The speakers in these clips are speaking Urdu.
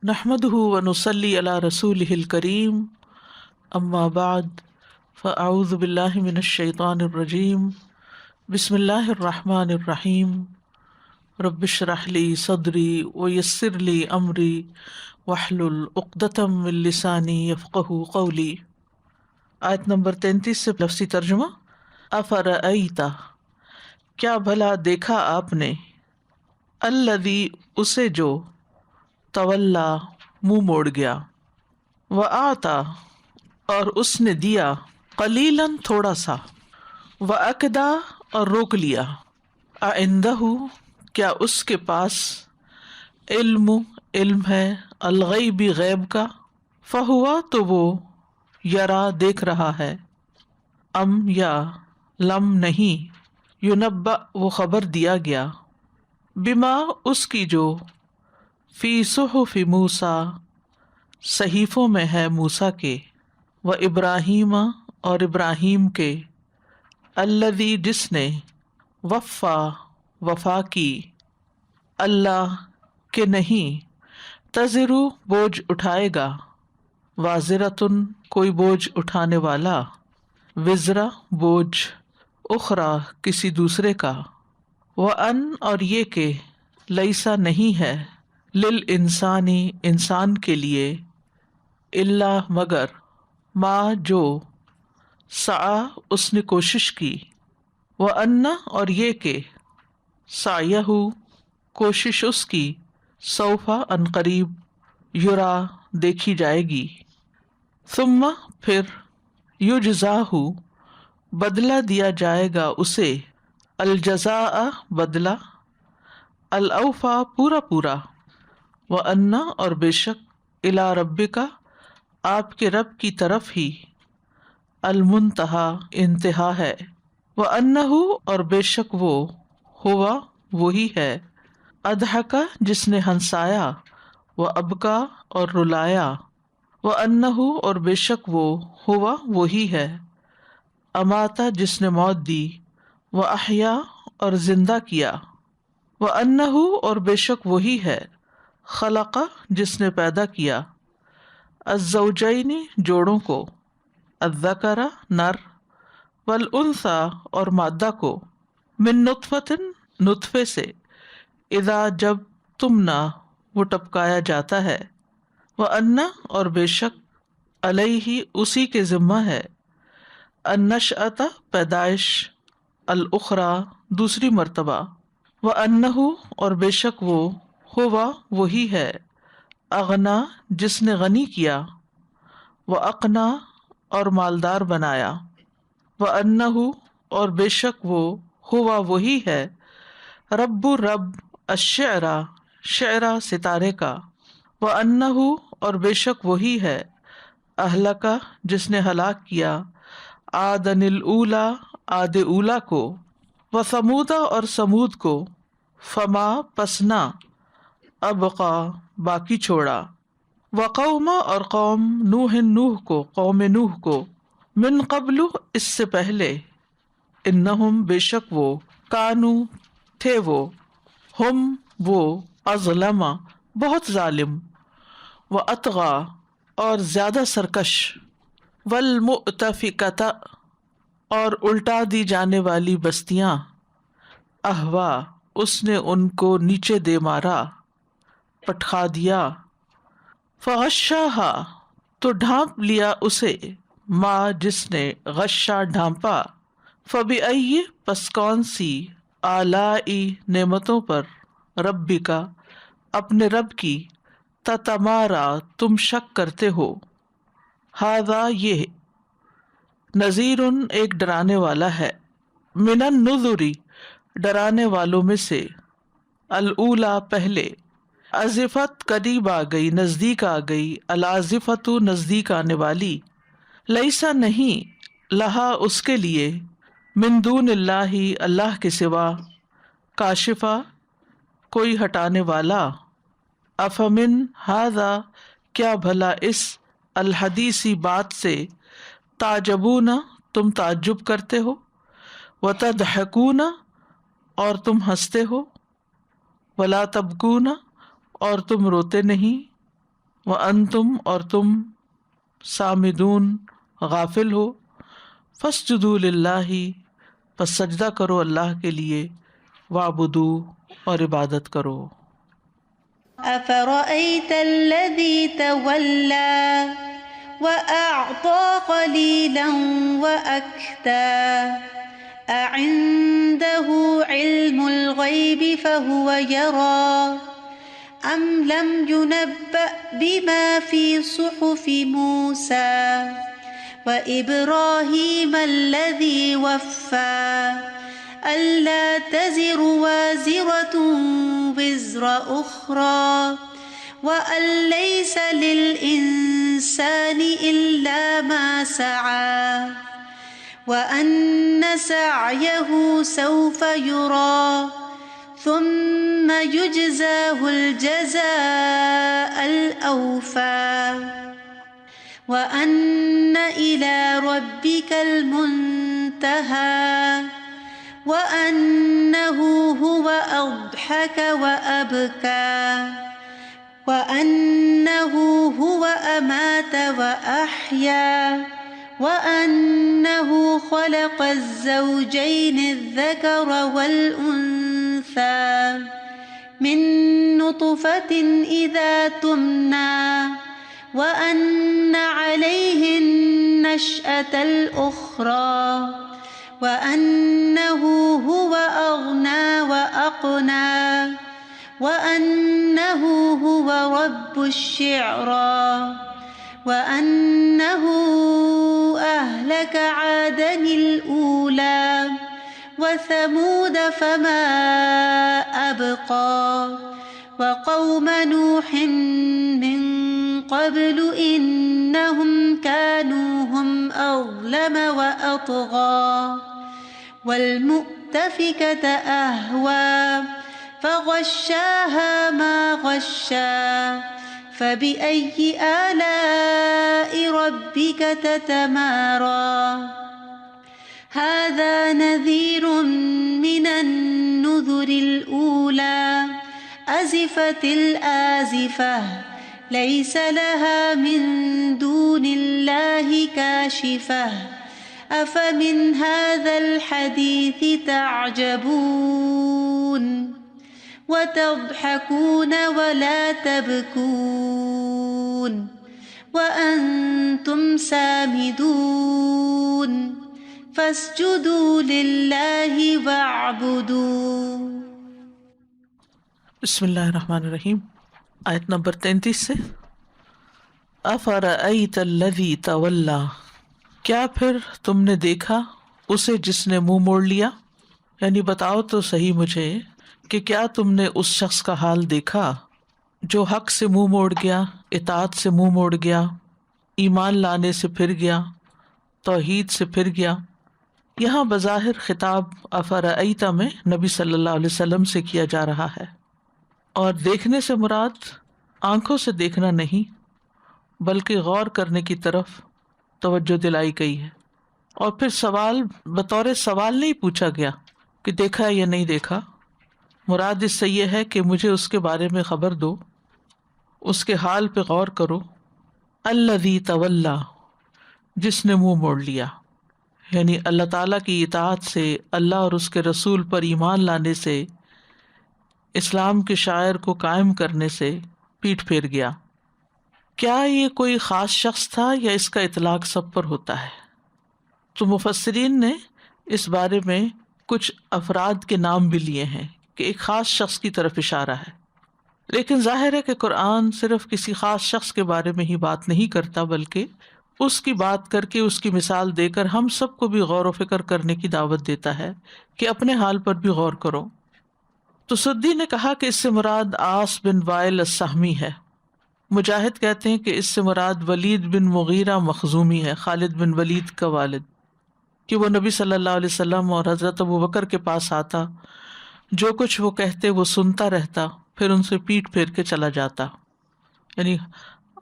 نحمده ونصلي على رسوله الكريم اما بعد فاعوذ باللہ من الشیطان الرجیم بسم اللہ الرحمن الرحیم رب اشرح لي صدری ویسر لي امری واحلل عقدۃ من لسانی یفقهوا قولی۔ آیت نمبر 33 سے لفظی ترجمہ۔ افرأیت، کیا بھلا دیکھا آپ نے، الذی، اسے جو، تولا، منہ موڑ گیا، وآتا، اور اس نے دیا، قلیلاً، تھوڑا سا، وأکدا، اور روک لیا، اعندہ، کیا اس کے پاس، علم ہے، الغیب، غیب کا، فہوا، تو وہ، یرا، دیکھ رہا ہے، ام، یا، لم، نہیں، ینبأ، وہ خبر دیا گیا، بما، اس کی جو، فی صحف موسیٰ، صحیفوں میں ہے موسیٰ کے، و ابراہیم، اور ابراہیم کے، الذی، جس نے، وفا کی، اللہ، کہ نہیں، تزر، بوجھ اٹھائے گا، وازرۃ، کوئی بوجھ اٹھانے والا، وزر، بوجھ، اخری، کسی دوسرے کا، وان، اور یہ کہ، لیسا، نہیں ہے، للانسانی، انسان کے لیے، الا، مگر، ما، جو، سعی، اس نے کوشش کی، وان، اور یہ کہ، سعیہ، کوشش اس کی، سوف، عنقریب، یرا، دیکھی جائے گی، ثم، پھر، یجزاہ، بدلہ دیا جائے گا اسے، الجزاء، بدلہ، الاوفیٰ، پورا پورا، وان، اور بے شک، الی ربک، آپ کے رب کی طرف ہی، المنتہی، انتہا ہے، وانہ، اور بے شک وہ، ہوا، وہی ہے، اضحک، جس نے ہنسایا، وابکا، اور رلایا، وانہ، اور بے شک وہ، ہوا، وہی ہے، اماتا، جس نے موت دی، واحیا، اور زندہ کیا، وانہ، اور بے شک وہی ہے، خلق، جس نے پیدا کیا، الزوجین، جوڑوں کو، الذکر، نر، والانثی، اور مادہ کو، من نطفۃ، نطفے سے، اذا، جب، تمنا، وہ ٹپکایا جاتا ہے، وان، اور بے شک، علیہ، اسی کے ذمہ ہے، النشأۃ، پیدائش، الاخری، دوسری مرتبہ، وانہ، اور بے شک وہ، ہوا، وہی ہے، اغنا، جس نے غنی کیا، واقنا، اور مالدار بنایا، وانہ، اور بے شک وہ، ہوا، وہی ہے، رب الشعرا، شعرا، ستارے کا، وانہ، اور بے شک وہی ہے، اہلکا، جس نے ہلاک کیا، عادن الاولی، عاد اولی کو، وثمود، اور سمود کو، فما، پس نہ، ابقا، باقی چھوڑا، وقوم، اور قوم، نوح کو، قوم نوح کو، من قبل، اس سے پہلے، انہم، بے شک وہ، کانو، تھے وہ، ہم، وہ، اظلم، بہت ظالم، واطغی، اور زیادہ سرکش، والمؤتفکۃ، اور الٹا دی جانے والی بستیاں، اہوا، اس نے ان کو نیچے دے مارا، پٹخا دیا، فغشاہا، تو ڈھانپ لیا اسے، ماں، جس نے، غشا، ڈھانپا، فبأی، پس کون سی، آلائی، نعمتوں پر، ربکا، اپنے رب کی، تتمارا، تم شک کرتے ہو، ھذا، یہ، نذیر، ایک ڈرانے والا ہے، من النذر، ڈرانے والوں میں سے، الاولی، پہلے، ازفت، قریب آ گئی، نزدیک آ گئی، الازفت، نزدیک آنے والی، لیسا، نہیں، لہا، اس کے لیے، من دون اللہ، اللہ کے سوا، کاشفہ، کوئی ہٹانے والا، افمن ھذا، کیا بھلا اس، الحدیثی، بات سے، تعجبون، تم تعجب کرتے ہو، وتضحکون، اور تم ہنستے ہو، ولا تبکون، اور تم روتے نہیں، وَأَنْتُمْ اور تم سامدون غافل ہو، فَاسْجُدُوا لِلَّهِ پس سجدہ کرو اللہ کے لیے، وَاعْبُدُوا اور عبادت کرو۔ أفرأيت الذي تولى وأعطى قليلا وأكدى أعنده علم الغيب فهو يرى أم لم ينبأ بما في صحف موسى وإبراهيم الذي وفى ألا تزر وازرة وزر أخرى وأن ليس للإنسان إلا ما سعى وأن سعيه سوف يرى ثم يجزاه الجزاء الأوفى وأن إلى ربك المنتهى وأنه هو أضحك وأبكى وأنه هو أمات وأحيا وأنه خلق الزوجين الذكر والأنثى من نطفة إذا تمنى وأن عليه النشأة الأخرى وأنه هو أغنى وأقنى وأنه هو رب الشعرى وأنه أهلك عادا الأولى وثمود فما أبقى وقوم نوح من قبل إنهم كانوا هم أظلم وأطغى والمؤتفكة أهوى فغشاها ما غشى فبأي آلاء ربك تتمارى هذا نذير من النذر الأولى أزفت الآزفة ليس لها من دون الله كاشفة أفمن هذا الحديث تعجبون وتضحكون ولا تبكون وأنتم سامدون فاسجدوا لله واعبدوا۔ بسم اللہ الرحمن الرحیم۔ آیت نمبر 33 سے افرأیت الذی تولی، کیا پھر تم نے دیکھا اسے جس نے منہ موڑ لیا، یعنی بتاؤ تو صحیح مجھے کہ کیا تم نے اس شخص کا حال دیکھا جو حق سے منہ موڑ گیا، اطاعت سے منہ موڑ گیا، ایمان لانے سے پھر گیا، توحید سے پھر گیا۔ یہاں بظاہر خطاب افرأیت میں نبی صلی اللہ علیہ وسلم سے کیا جا رہا ہے، اور دیکھنے سے مراد آنکھوں سے دیکھنا نہیں بلکہ غور کرنے کی طرف توجہ دلائی گئی ہے، اور پھر سوال بطور سوال نہیں پوچھا گیا کہ دیکھا یا نہیں دیکھا، مراد اس سے یہ ہے کہ مجھے اس کے بارے میں خبر دو، اس کے حال پہ غور کرو۔ الذی تولی، جس نے منہ موڑ لیا، یعنی اللہ تعالیٰ کی اطاعت سے، اللہ اور اس کے رسول پر ایمان لانے سے، اسلام کے شاعر کو قائم کرنے سے پیٹھ پھیر گیا۔ کیا یہ کوئی خاص شخص تھا یا اس کا اطلاق سب پر ہوتا ہے؟ تو مفسرین نے اس بارے میں کچھ افراد کے نام بھی لیے ہیں کہ ایک خاص شخص کی طرف اشارہ ہے، لیکن ظاہر ہے کہ قرآن صرف کسی خاص شخص کے بارے میں ہی بات نہیں کرتا بلکہ اس کی بات کر کے، اس کی مثال دے کر ہم سب کو بھی غور و فکر کرنے کی دعوت دیتا ہے کہ اپنے حال پر بھی غور کرو۔ تو سدی نے کہا کہ اس سے مراد عاص بن وائل السہمی ہے، مجاہد کہتے ہیں کہ اس سے مراد ولید بن مغیرہ مخزومی ہے، خالد بن ولید کا والد، کہ وہ نبی صلی اللہ علیہ وسلم اور حضرت ابوبکر کے پاس آتا، جو کچھ وہ کہتے وہ سنتا رہتا، پھر ان سے پیٹ پھیر کے چلا جاتا، یعنی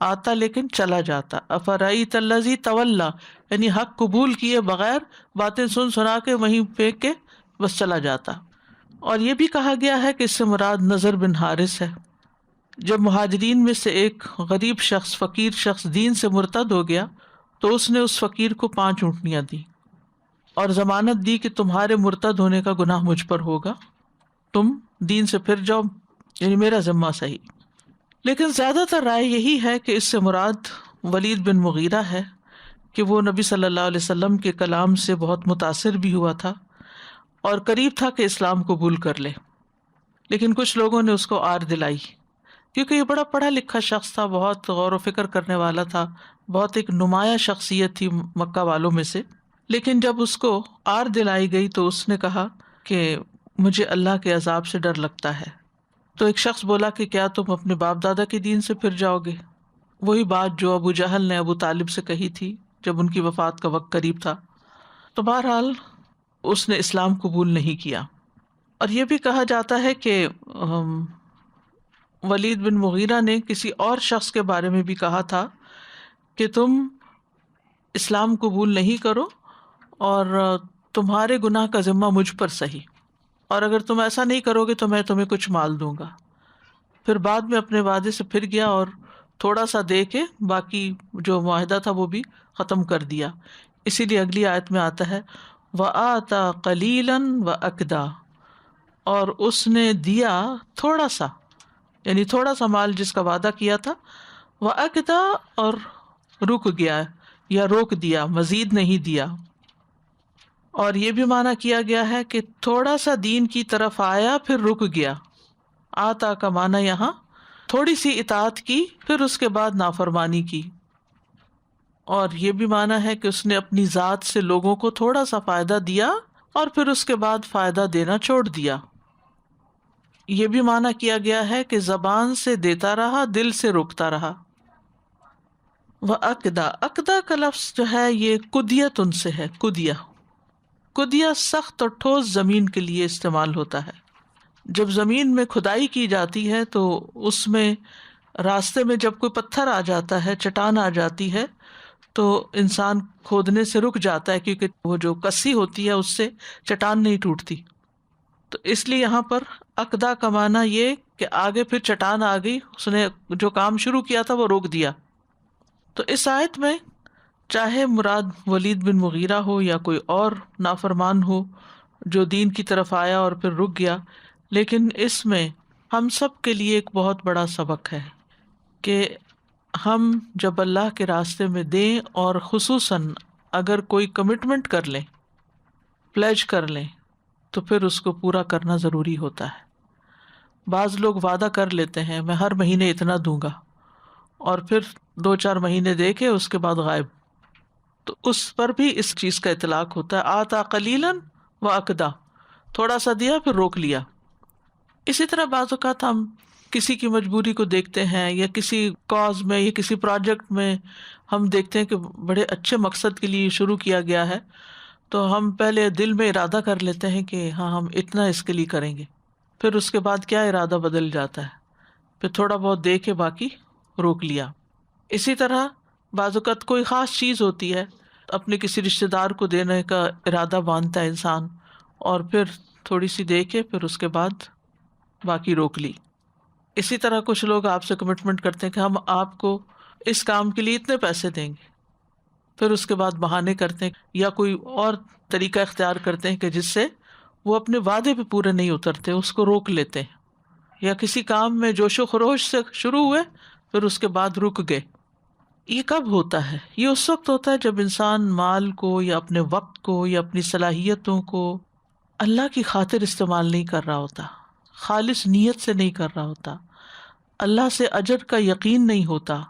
آتا لیکن چلا جاتا۔ افرأیت الذی تولی، یعنی حق قبول کیے بغیر باتیں سن سنا کے وہیں پھینک کے بس چلا جاتا۔ اور یہ بھی کہا گیا ہے کہ اس سے مراد نضر بن حارث ہے، جب مہاجرین میں سے ایک غریب شخص، فقیر شخص دین سے مرتد ہو گیا تو اس نے اس فقیر کو 5 اونٹنیاں دی اور ضمانت دی کہ تمہارے مرتد ہونے کا گناہ مجھ پر ہوگا، تم دین سے پھر جاؤ، یعنی میرا ذمہ صحیح۔ لیکن زیادہ تر رائے یہی ہے کہ اس سے مراد ولید بن مغیرہ ہے کہ وہ نبی صلی اللہ علیہ وسلم کے کلام سے بہت متاثر بھی ہوا تھا اور قریب تھا کہ اسلام قبول کر لے، لیکن کچھ لوگوں نے اس کو آر دلائی کیونکہ یہ بڑا پڑھا لکھا شخص تھا، بہت غور و فکر کرنے والا تھا، بہت ایک نمایاں شخصیت تھی مکہ والوں میں سے۔ لیکن جب اس کو آر دلائی گئی تو اس نے کہا کہ مجھے اللہ کے عذاب سے ڈر لگتا ہے۔ تو ایک شخص بولا کہ کیا تم اپنے باپ دادا کے دین سے پھر جاؤ گے؟ وہی بات جو ابو جہل نے ابو طالب سے کہی تھی جب ان کی وفات کا وقت قریب تھا۔ تو بہرحال اس نے اسلام قبول نہیں کیا۔ اور یہ بھی کہا جاتا ہے کہ ولید بن مغیرہ نے کسی اور شخص کے بارے میں بھی کہا تھا کہ تم اسلام قبول نہیں کرو اور تمہارے گناہ کا ذمہ مجھ پر صحیح، اور اگر تم ایسا نہیں کرو گے تو میں تمہیں کچھ مال دوں گا۔ پھر بعد میں اپنے وعدے سے پھر گیا اور تھوڑا سا دے کے باقی جو معاہدہ تھا وہ بھی ختم کر دیا۔ اسی لیے اگلی آیت میں آتا ہے وَآتَى قَلِيلًا وَأَكْدَى، اور اس نے دیا تھوڑا سا، یعنی تھوڑا سا مال جس کا وعدہ کیا تھا، وَأَكْدَى، اور رک گیا یا روک دیا، مزید نہیں دیا۔ اور یہ بھی معنی کیا گیا ہے کہ تھوڑا سا دین کی طرف آیا پھر رک گیا۔ آتا کا معنی یہاں تھوڑی سی اطاعت کی پھر اس کے بعد نافرمانی کی، اور یہ بھی معنی ہے کہ اس نے اپنی ذات سے لوگوں کو تھوڑا سا فائدہ دیا اور پھر اس کے بعد فائدہ دینا چھوڑ دیا۔ یہ بھی معنی کیا گیا ہے کہ زبان سے دیتا رہا، دل سے روکتا رہا۔ وَأَكْدَى، اکدا کا لفظ جو ہے یہ کدیت ان سے ہے، کدیا سخت اور ٹھوس زمین کے لیے استعمال ہوتا ہے۔ جب زمین میں کھدائی کی جاتی ہے تو اس میں راستے میں جب کوئی پتھر آ جاتا ہے، چٹان آ جاتی ہے، تو انسان کھودنے سے رک جاتا ہے کیونکہ وہ جو کسی ہوتی ہے اس سے چٹان نہیں ٹوٹتی۔ تو اس لیے یہاں پر اکدا کا معنی یہ کہ آگے پھر چٹان آ گئی، اس نے جو کام شروع کیا تھا وہ روک دیا۔ تو اس آیت میں چاہے مراد ولید بن مغیرہ ہو یا کوئی اور نافرمان ہو جو دین کی طرف آیا اور پھر رک گیا، لیکن اس میں ہم سب کے لیے ایک بہت بڑا سبق ہے کہ ہم جب اللہ کے راستے میں دیں، اور خصوصاً اگر کوئی کمٹمنٹ کر لیں، پلیج کر لیں، تو پھر اس کو پورا کرنا ضروری ہوتا ہے۔ بعض لوگ وعدہ کر لیتے ہیں میں ہر مہینے اتنا دوں گا، اور پھر 2-4 مہینے دے کے اس کے بعد غائب۔ تو اس پر بھی اس چیز کا اطلاق ہوتا ہے، آتا قلیلاً وَأَكْدَى، تھوڑا سا دیا پھر روک لیا۔ اسی طرح بعض اوقات ہم کسی کی مجبوری کو دیکھتے ہیں یا کسی کاز میں یا کسی پروجیکٹ میں ہم دیکھتے ہیں کہ بڑے اچھے مقصد کے لیے شروع کیا گیا ہے، تو ہم پہلے دل میں ارادہ کر لیتے ہیں کہ ہاں ہم اتنا اس کے لیے کریں گے، پھر اس کے بعد کیا ارادہ بدل جاتا ہے، پھر تھوڑا بہت دے کے باقی روک لیا۔ اسی طرح بعض اوقات کوئی خاص چیز ہوتی ہے، اپنے کسی رشتہ دار کو دینے کا ارادہ باندھتا ہے انسان، اور پھر تھوڑی سی دے کے پھر اس کے بعد باقی روک لی۔ اسی طرح کچھ لوگ آپ سے کمٹمنٹ کرتے ہیں کہ ہم آپ کو اس کام کے لیے اتنے پیسے دیں گے، پھر اس کے بعد بہانے کرتے ہیں یا کوئی اور طریقہ اختیار کرتے ہیں کہ جس سے وہ اپنے وعدے پہ پورے نہیں اترتے، اس کو روک لیتے ہیں، یا کسی کام میں جوش و خروش سے شروع ہوئے پھر اس کے بعد رک گئے۔ یہ کب ہوتا ہے؟ یہ اس وقت ہوتا ہے جب انسان مال کو یا اپنے وقت کو یا اپنی صلاحیتوں کو اللہ کی خاطر استعمال نہیں کر رہا ہوتا، خالص نیت سے نہیں کر رہا ہوتا، اللہ سے اجر کا یقین نہیں ہوتا۔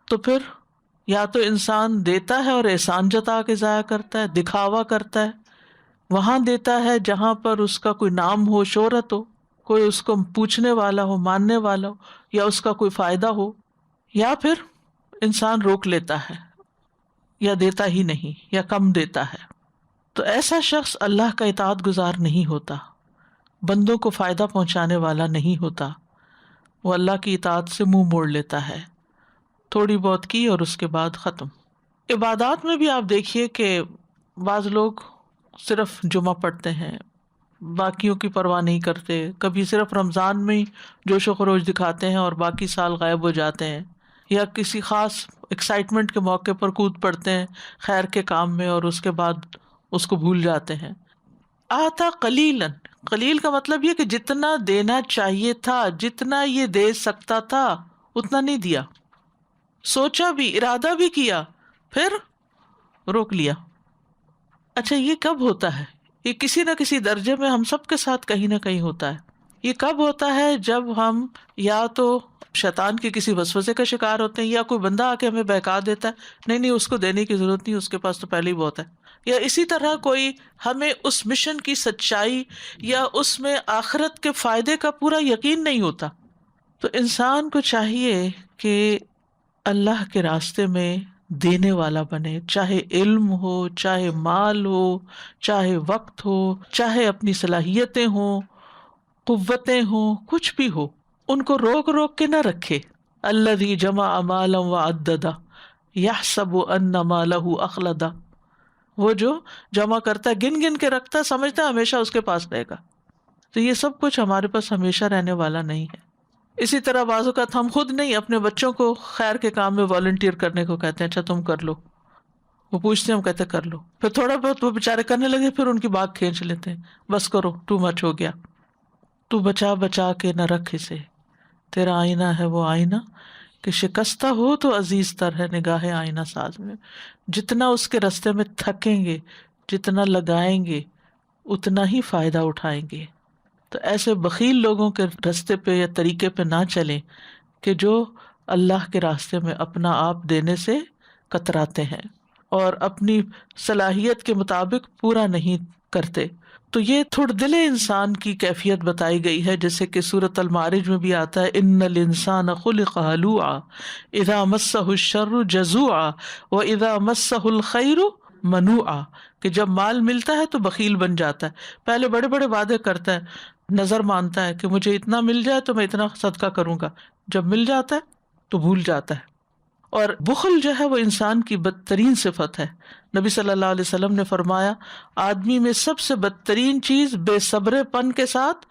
تو پھر یا تو انسان دیتا ہے اور احسان جتا کے ضائع کرتا ہے، دکھاوا کرتا ہے، وہاں دیتا ہے جہاں پر اس کا کوئی نام ہو، شہرت ہو، کوئی اس کو پوچھنے والا ہو، ماننے والا ہو، یا اس کا کوئی فائدہ ہو، یا پھر انسان روک لیتا ہے یا دیتا ہی نہیں یا کم دیتا ہے۔ تو ایسا شخص اللہ کا اطاعت گزار نہیں ہوتا، بندوں کو فائدہ پہنچانے والا نہیں ہوتا، وہ اللہ کی اطاعت سے منہ موڑ لیتا ہے، تھوڑی بہت کی اور اس کے بعد ختم۔ عبادات میں بھی آپ دیکھیے کہ بعض لوگ صرف جمعہ پڑھتے ہیں، باقیوں کی پرواہ نہیں کرتے، کبھی صرف رمضان میں ہی جوش و خروش دکھاتے ہیں اور باقی سال غائب ہو جاتے ہیں، یا کسی خاص ایکسائٹمنٹ کے موقع پر کود پڑتے ہیں خیر کے کام میں اور اس کے بعد اس کو بھول جاتے ہیں۔ آتا قلیلاً، قلیل کا مطلب یہ کہ جتنا دینا چاہیے تھا، جتنا یہ دے سکتا تھا اتنا نہیں دیا، سوچا بھی، ارادہ بھی کیا، پھر روک لیا۔ اچھا یہ کب ہوتا ہے؟ یہ کسی نہ کسی درجے میں ہم سب کے ساتھ کہیں نہ کہیں ہوتا ہے۔ یہ کب ہوتا ہے؟ جب ہم یا تو شیطان کے کسی وسوسے کا شکار ہوتے ہیں، یا کوئی بندہ آ کے ہمیں بہکا دیتا ہے، نہیں نہیں اس کو دینے کی ضرورت نہیں، اس کے پاس تو پہلے ہی بہت ہے، یا اسی طرح کوئی ہمیں اس مشن کی سچائی یا اس میں آخرت کے فائدے کا پورا یقین نہیں ہوتا۔ تو انسان کو چاہیے کہ اللہ کے راستے میں دینے والا بنے، چاہے علم ہو، چاہے مال ہو، چاہے وقت ہو، چاہے اپنی صلاحیتیں ہوں، قوتیں ہوں، کچھ بھی ہو، ان کو روک روک کے نہ رکھے۔ الذی جمع مالا وعددا یحسب ان مالہ اخلدا، وہ جو جمع کرتا ہے، گن گن کے رکھتا ہے، سمجھتا ہے ہمیشہ اس کے پاس رہے گا۔ تو یہ سب کچھ ہمارے پاس ہمیشہ رہنے والا نہیں ہے۔ اسی طرح بعض اوقات ہم خود نہیں اپنے بچوں کو خیر کے کام میں والنٹیئر کرنے کو کہتے ہیں، اچھا تم کر لو، وہ پوچھتے ہیں، ہم کہتے ہیں کر لو، پھر تھوڑا بہت وہ بےچارے کرنے لگے، پھر ان کی بات کھینچ لیتے ہیں، بس کرو، ٹو مچ ہو گیا۔ تو بچا بچا کے نہ رکھ اسے، تیرا آئینہ ہے وہ آئینہ کہ شکستہ ہو تو عزیز تر ہے نگاہ آئینہ ساز میں۔ جتنا اس کے رستے میں تھکیں گے، جتنا لگائیں گے، اتنا ہی فائدہ اٹھائیں گے۔ تو ایسے بخیل لوگوں کے رستے پہ یا طریقے پہ نہ چلیں کہ جو اللہ کے راستے میں اپنا آپ دینے سے کتراتے ہیں اور اپنی صلاحیت کے مطابق پورا نہیں کرتے۔ تو یہ تھوڑ دل انسان کی کیفیت بتائی گئی ہے، جیسے کہ سورۃ المعارج میں بھی آتا ہے، ان الانسان خلق ہلوعا اذا مسہ الشر جزوعا واذا مسہ الخیر منوعا، کہ جب مال ملتا ہے تو بخیل بن جاتا ہے، پہلے بڑے بڑے وعدے کرتا ہے، نظر مانتا ہے کہ مجھے اتنا مل جائے تو میں اتنا صدقہ کروں گا، جب مل جاتا ہے تو بھول جاتا ہے۔ اور بخل جو ہے وہ انسان کی بدترین صفت ہے۔ نبی صلی اللہ علیہ وسلم نے فرمایا، آدمی میں سب سے بدترین چیز بے صبرے پن کے ساتھ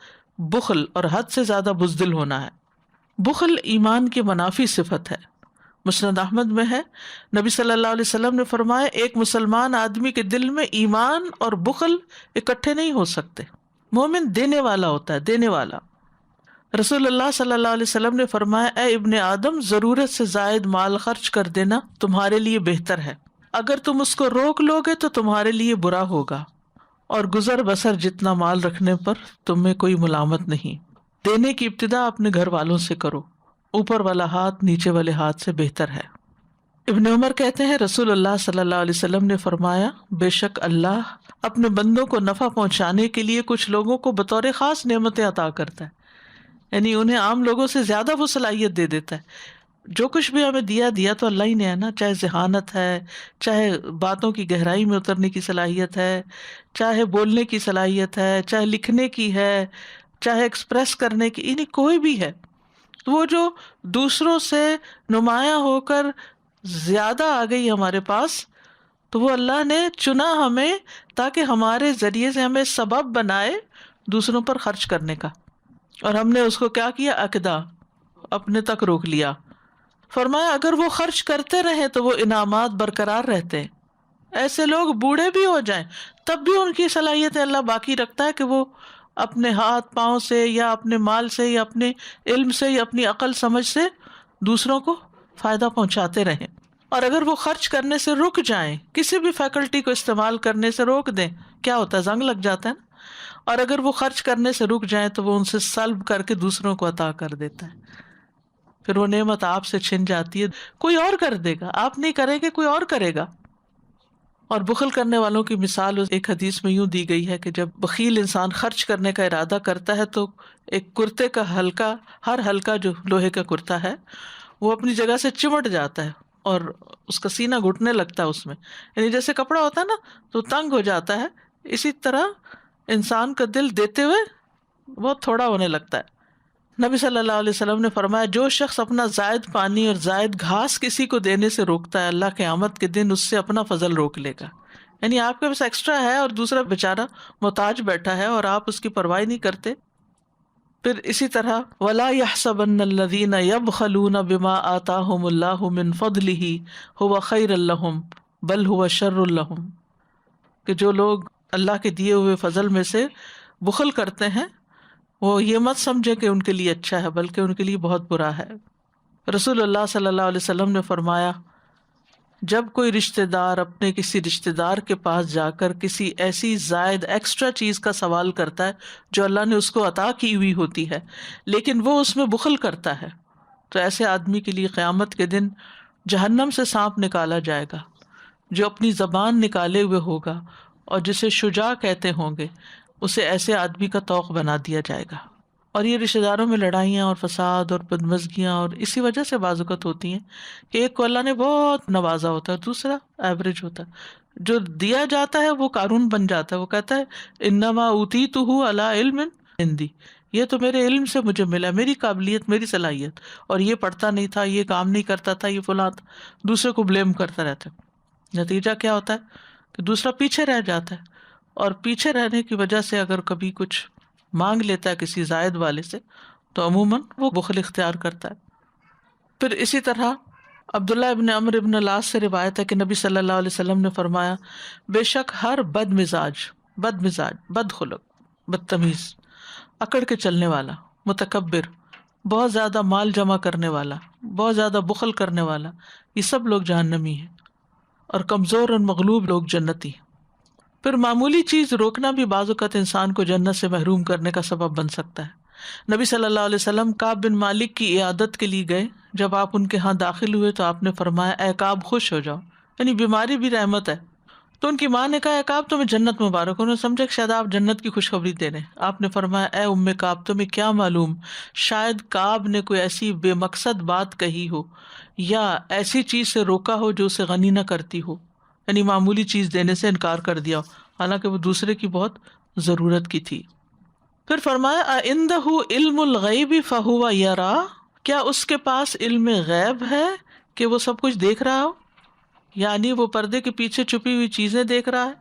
بخل اور حد سے زیادہ بزدل ہونا ہے۔ بخل ایمان کی منافی صفت ہے۔ مسند احمد میں ہے، نبی صلی اللہ علیہ وسلم نے فرمایا، ایک مسلمان آدمی کے دل میں ایمان اور بخل اکٹھے نہیں ہو سکتے۔ مومن دینے والا ہوتا ہے، دینے والا۔ رسول اللہ صلی اللہ علیہ وسلم نے فرمایا، اے ابن آدم، ضرورت سے زائد مال خرچ کر دینا تمہارے لیے بہتر ہے، اگر تم اس کو روک لو گے تو تمہارے لیے برا ہوگا، اور گزر بسر جتنا مال رکھنے پر تم میں کوئی ملامت نہیں۔ دینے کی ابتدا اپنے گھر والوں سے کرو، اوپر والا ہاتھ نیچے والے ہاتھ سے بہتر ہے۔ ابن عمر کہتے ہیں، رسول اللہ صلی اللہ علیہ وسلم نے فرمایا، بے شک اللہ اپنے بندوں کو نفع پہنچانے کے لیے کچھ لوگوں کو بطور خاص نعمتیں عطا کرتا ہے، یعنی انہیں عام لوگوں سے زیادہ وہ صلاحیت دے دیتا ہے۔ جو کچھ بھی ہمیں دیا تو اللہ ہی نے ہے نا، چاہے ذہانت ہے، چاہے باتوں کی گہرائی میں اترنے کی صلاحیت ہے، چاہے بولنے کی صلاحیت ہے، چاہے لکھنے کی ہے، چاہے ایکسپریس کرنے کی، یعنی کوئی بھی ہے، وہ جو دوسروں سے نمایاں ہو کر زیادہ آ گئی ہمارے پاس، تو وہ اللہ نے چنا ہمیں تاکہ ہمارے ذریعے سے ہمیں سبب بنائے دوسروں پر خرچ کرنے کا، اور ہم نے اس کو کیا کیا؟ عقدہ اپنے تک روک لیا۔ فرمایا اگر وہ خرچ کرتے رہیں تو وہ انعامات برقرار رہتے ہیں، ایسے لوگ بوڑھے بھی ہو جائیں تب بھی ان کی صلاحیتیں اللہ باقی رکھتا ہے کہ وہ اپنے ہاتھ پاؤں سے یا اپنے مال سے یا اپنے علم سے یا اپنی عقل سمجھ سے دوسروں کو فائدہ پہنچاتے رہیں۔ اور اگر وہ خرچ کرنے سے رک جائیں، کسی بھی فیکلٹی کو استعمال کرنے سے روک دیں، کیا ہوتا ہے؟ زنگ لگ جاتا ہے نا۔ اور اگر وہ خرچ کرنے سے رک جائیں تو وہ ان سے سلب کر کے دوسروں کو عطا کر دیتا ہے، پھر وہ نعمت آپ سے چھن جاتی ہے، کوئی اور کر دے گا، آپ نہیں کریں گے کوئی اور کرے گا۔ اور بخل کرنے والوں کی مثال ایک حدیث میں یوں دی گئی ہے کہ جب بخیل انسان خرچ کرنے کا ارادہ کرتا ہے تو ایک کرتے کا حلقہ، ہر حلقہ جو لوہے کا کرتا ہے، وہ اپنی جگہ سے چمٹ جاتا ہے اور اس کا سینہ گھٹنے لگتا ہے، اس میں یعنی جیسے کپڑا ہوتا ہے نا تو تنگ ہو جاتا ہے، اسی طرح انسان کا دل دیتے ہوئے بہت تھوڑا ہونے لگتا ہے۔ نبی صلی اللہ علیہ وسلم نے فرمایا، جو شخص اپنا زائد پانی اور زائد گھاس کسی کو دینے سے روکتا ہے، اللہ قیامت کے دن اس سے اپنا فضل روک لے گا، یعنی آپ کے پاس ایکسٹرا ہے اور دوسرا بیچارہ محتاج بیٹھا ہے اور آپ اس کی پرواہ نہیں کرتے. پھر اسی طرح وَلَا يَحْسَبَنَّ الَّذِينَ يَبْخَلُونَ بِمَا آتَاهُمُ اللَّهُ مِنْ فَضْلِهِ هُوَ خَيْرٌ لَّهُمْ بَلْ هُوَ شَرٌّ لَّهُمْ، کہ جو لوگ اللہ کے دیے ہوئے فضل میں سے بخل کرتے ہیں وہ یہ مت سمجھے کہ ان کے لیے اچھا ہے، بلکہ ان کے لیے بہت برا ہے. رسول اللہ صلی اللہ علیہ وسلم نے فرمایا، جب کوئی رشتہ دار اپنے کسی رشتہ دار کے پاس جا کر کسی ایسی زائد ایکسٹرا چیز کا سوال کرتا ہے جو اللہ نے اس کو عطا کی ہوئی ہوتی ہے لیکن وہ اس میں بخل کرتا ہے، تو ایسے آدمی کے لیے قیامت کے دن جہنم سے سانپ نکالا جائے گا جو اپنی زبان نکالے ہوئے ہوگا، اور جسے شجاع کہتے ہوں گے اسے ایسے آدمی کا طوق بنا دیا جائے گا. اور یہ رشتہ داروں میں لڑائیاں اور فساد اور بدمزگیاں اور اسی وجہ سے بعض اوقات ہوتی ہیں کہ ایک کو اللہ نے بہت نوازا ہوتا ہے، دوسرا ایوریج ہوتا ہے. جو دیا جاتا ہے وہ قارون بن جاتا ہے، وہ کہتا ہے انما اوتیتہ علی علم عندی، یہ تو میرے علم سے مجھے ملا، میری قابلیت، میری صلاحیت، اور یہ پڑھتا نہیں تھا، یہ کام نہیں کرتا تھا، یہ فلاں تھا. دوسرے کو بلیم کرتا رہتا ہے. نتیجہ کیا ہوتا ہے کہ دوسرا پیچھے رہ جاتا ہے، اور پیچھے رہنے کی وجہ سے اگر کبھی کچھ مانگ لیتا ہے کسی زائد والے سے تو عموماً وہ بخل اختیار کرتا ہے. پھر اسی طرح عبداللہ ابن عمرو ابن العاص سے روایت ہے کہ نبی صلی اللہ علیہ وسلم نے فرمایا، بے شک ہر بد مزاج، بد خلق، بدتمیز، اکڑ کے چلنے والا، متکبر، بہت زیادہ مال جمع کرنے والا، بہت زیادہ بخل کرنے والا، یہ سب لوگ جہنمی ہیں، اور کمزور اور مغلوب لوگ جنتی. پھر معمولی چیز روکنا بھی بعض اوقات انسان کو جنت سے محروم کرنے کا سبب بن سکتا ہے. نبی صلی اللہ علیہ وسلم کعب بن مالک کی عیادت کے لیے گئے. جب آپ ان کے ہاں داخل ہوئے تو آپ نے فرمایا، اے کعب خوش ہو جاؤ، یعنی بیماری بھی رحمت ہے. تو ان کی ماں نے کہا، اے کعب تمہیں جنت مبارک. انہوں نے سمجھا کہ شاید آپ جنت کی خوشخبری دے رہے ہیں. آپ نے فرمایا، اے ام کعب تمہیں کیا معلوم، شاید کعب نے کوئی ایسی بے مقصد بات کہی ہو یا ایسی چیز سے روکا ہو جو اسے غنی نہ کرتی ہو، یعنی معمولی چیز دینے سے انکار کر دیا ہو حالانکہ وہ دوسرے کی بہت ضرورت کی تھی. پھر فرمایا، اَعِندَهُ عِلْمُ الْغَيْبِ فَهُوَ يَرَىٰ، کیا اس کے پاس علم غیب ہے کہ وہ سب کچھ دیکھ رہا ہو، یعنی وہ پردے کے پیچھے چھپی ہوئی چیزیں دیکھ رہا ہے.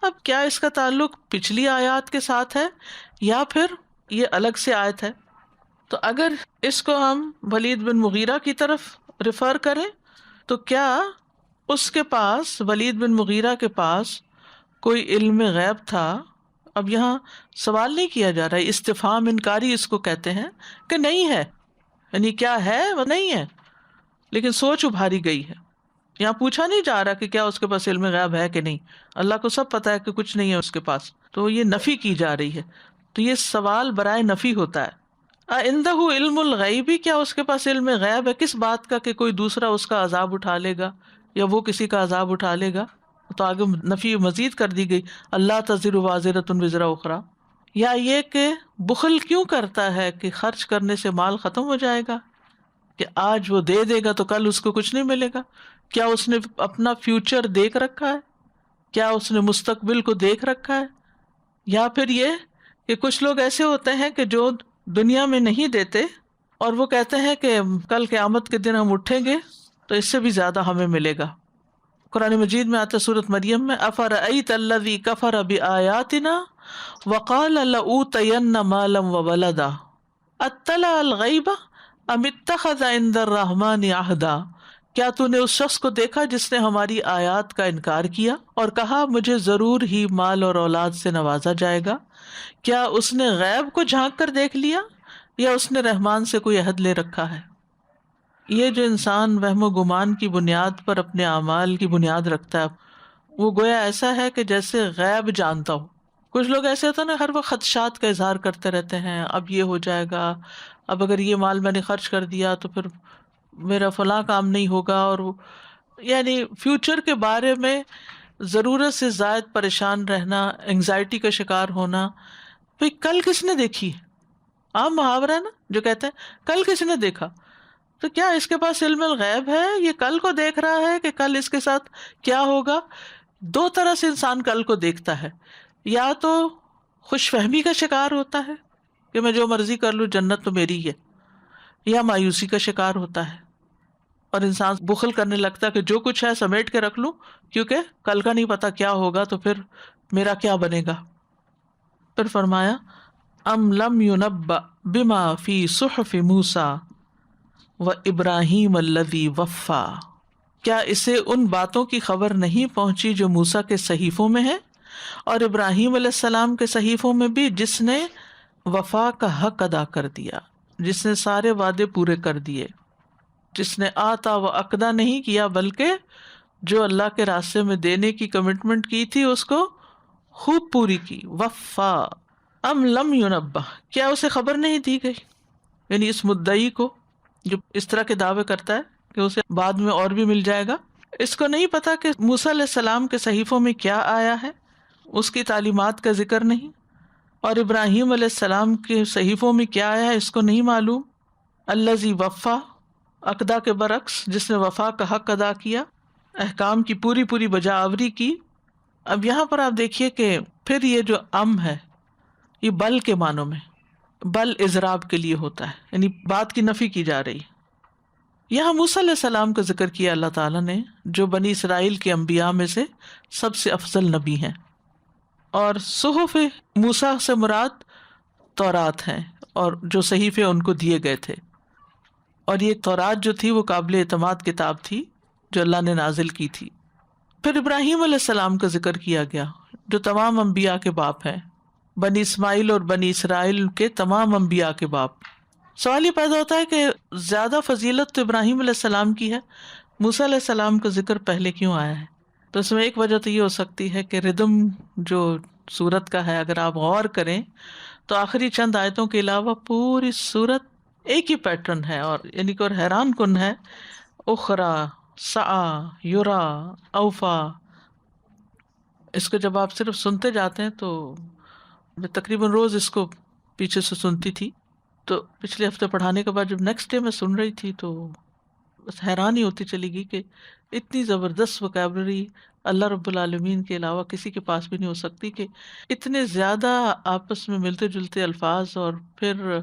اب کیا اس کا تعلق پچھلی آیات کے ساتھ ہے یا پھر یہ الگ سے آیت ہے؟ تو اگر اس کو ہم ولید بن مغیرہ کی طرف ریفر کریں تو کیا اس کے پاس، ولید بن مغیرہ کے پاس کوئی علم غیب تھا؟ اب یہاں سوال نہیں کیا جا رہا ہے، استفہام انکاری اس کو کہتے ہیں کہ نہیں ہے، یعنی کیا ہے وہ نہیں ہے، لیکن سوچ ابھاری گئی ہے. یہاں پوچھا نہیں جا رہا کہ کیا اس کے پاس علم غیب ہے کہ نہیں، اللہ کو سب پتا ہے کہ کچھ نہیں ہے اس کے پاس، تو یہ نفی کی جا رہی ہے. تو یہ سوال برائے نفی ہوتا ہے. عندہ علم الغیب، کیا اس کے پاس علم غیب ہے کس بات کا کہ کوئی دوسرا اس کا عذاب اٹھا لے گا یا وہ کسی کا عذاب اٹھا لے گا. تو آگے نفی مزید کر دی گئی، اللہ تزر وازرۃ وزر اخری. یا یہ کہ بخل کیوں کرتا ہے کہ خرچ کرنے سے مال ختم ہو جائے گا، کہ آج وہ دے دے گا تو کل اس کو کچھ نہیں ملے گا. کیا اس نے اپنا فیوچر دیکھ رکھا ہے، کیا اس نے مستقبل کو دیکھ رکھا ہے؟ یا پھر یہ کہ کچھ لوگ ایسے ہوتے ہیں کہ جو دنیا میں نہیں دیتے اور وہ کہتے ہیں کہ کل قیامت کے دن ہم اٹھیں گے تو اس سے بھی زیادہ ہمیں ملے گا. قرآن مجید میں آتا ہے سورۃ مریم میں، افرأیت الذی کفر بآیاتنا وقال لأوتین مالا وولدا اطلع الغیب ام اتخذ عند الرحمن عہدا. کیا تو نے اس شخص کو دیکھا جس نے ہماری آیات کا انکار کیا اور کہا مجھے ضرور ہی مال اور اولاد سے نوازا جائے گا؟ کیا اس نے غیب کو جھانک کر دیکھ لیا یا اس نے رحمان سے کوئی عہد لے رکھا ہے؟ یہ جو انسان وہم و گمان کی بنیاد پر اپنے اعمال کی بنیاد رکھتا ہے وہ گویا ایسا ہے کہ جیسے غیب جانتا ہو. کچھ لوگ ایسے ہوتے ہیں نا، ہر وقت خدشات کا اظہار کرتے رہتے ہیں، اب یہ ہو جائے گا، اب اگر یہ مال میں نے خرچ کر دیا تو پھر میرا فلاں کام نہیں ہوگا، اور یعنی فیوچر کے بارے میں ضرورت سے زائد پریشان رہنا، انگزائٹی کا شکار ہونا. بھئی کل کس نے دیکھی؟ عام محاورہ ہے نا جو کہتے ہیں کل کس نے دیکھا. تو کیا اس کے پاس علم الغیب ہے؟ یہ کل کو دیکھ رہا ہے کہ کل اس کے ساتھ کیا ہوگا. دو طرح سے انسان کل کو دیکھتا ہے، یا تو خوش فہمی کا شکار ہوتا ہے کہ میں جو مرضی کر لوں جنت تو میری ہے، یا مایوسی کا شکار ہوتا ہے. اور انسان بخل کرنے لگتا ہے کہ جو کچھ ہے سمیٹ کے رکھ لوں، کیونکہ کل کا نہیں پتا کیا ہوگا، تو پھر میرا کیا بنے گا۔ پھر فرمایا ام لم ينبأ بما فی صحف موسیٰ و ابراہیم الذی وفا، کیا اسے ان باتوں کی خبر نہیں پہنچی جو موسیٰ کے صحیفوں میں ہے اور ابراہیم علیہ السلام کے صحیفوں میں بھی، جس نے وفا کا حق ادا کر دیا، جس نے سارے وعدے پورے کر دیے، جس نے آتا و عقدہ نہیں کیا بلکہ جو اللہ کے راستے میں دینے کی کمٹمنٹ کی تھی اس کو خوب پوری کی۔ وفا ام لم ینبہ، کیا اسے خبر نہیں دی گئی، یعنی اس مدعی کو جو اس طرح کے دعوے کرتا ہے کہ اسے بعد میں اور بھی مل جائے گا، اس کو نہیں پتا کہ موسیٰ علیہ السلام کے صحیفوں میں کیا آیا ہے، اس کی تعلیمات کا ذکر نہیں، اور ابراہیم علیہ السلام کے صحیفوں میں کیا آیا ہے اس کو نہیں معلوم۔ الذی وفا، عقدہ کے برعکس جس نے وفا کا حق ادا کیا، احکام کی پوری پوری بجا آوری کی۔ اب یہاں پر آپ دیکھیے کہ پھر یہ جو ام ہے یہ بل کے معنوں میں، بل اضراب کے لیے ہوتا ہے، یعنی بات کی نفی کی جا رہی۔ یہاں موسیٰ علیہ السلام کا ذکر کیا اللہ تعالیٰ نے، جو بنی اسرائیل کے انبیاء میں سے سب سے افضل نبی ہیں، اور صحف موسیٰ سے مراد تورات ہیں، اور جو صحیفے ان کو دیے گئے تھے، اور یہ تورات جو تھی وہ قابل اعتماد کتاب تھی جو اللہ نے نازل کی تھی۔ پھر ابراہیم علیہ السلام کا ذکر کیا گیا جو تمام انبیاء کے باپ ہیں، بنی اسماعیل اور بنی اسرائیل کے تمام انبیاء کے باپ۔ سوال یہ پیدا ہوتا ہے کہ زیادہ فضیلت تو ابراہیم علیہ السلام کی ہے، موسیٰ علیہ السلام کا ذکر پہلے کیوں آیا ہے؟ تو اس میں ایک وجہ تو یہ ہو سکتی ہے کہ ردم جو سورت کا ہے، اگر آپ غور کریں تو آخری چند آیتوں کے علاوہ پوری سورت ایک ہی پیٹرن ہے، اور یعنی کہ اور حیران کن ہے، اخرا سعی یرا اوفا۔ اس کو جب آپ صرف سنتے جاتے ہیں تو میں تقریباً روز اس کو پیچھے سے سنتی تھی، تو پچھلے ہفتے پڑھانے کے بعد جب نیکسٹ ڈے میں سن رہی تھی تو بس حیران ہی ہوتی چلی گئی کہ اتنی زبردست وکیبلری اللہ رب العالمین کے علاوہ کسی کے پاس بھی نہیں ہو سکتی، کہ اتنے زیادہ آپس میں ملتے جلتے الفاظ، اور پھر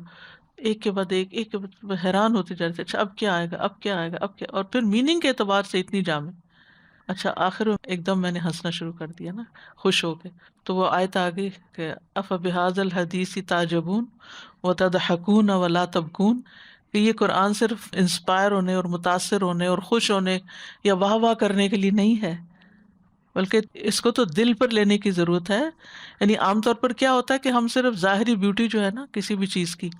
ایک کے بعد ایک کے بعد حیران ہوتی جا رہی تھی، اچھا اب کیا آئے گا، اب کیا آئے گا، اب کیا، اور پھر میننگ کے اعتبار سے اتنی جامع۔ اچھا آخر میں ایک دم میں نے ہنسنا شروع کر دیا نا، خوش ہو کے، تو وہ آیت آ گئی کہ افبہذا الحدیث تعجبون وتضحکون ولا تبکون، کہ یہ قرآن صرف انسپائر ہونے اور متاثر ہونے اور خوش ہونے یا واہ واہ کرنے کے لیے نہیں ہے، بلکہ اس کو تو دل پر لینے کی ضرورت ہے۔ یعنی عام طور پر کیا ہوتا ہے کہ ہم صرف ظاہری بیوٹی جو ہے نا کسی بھی چیز کی،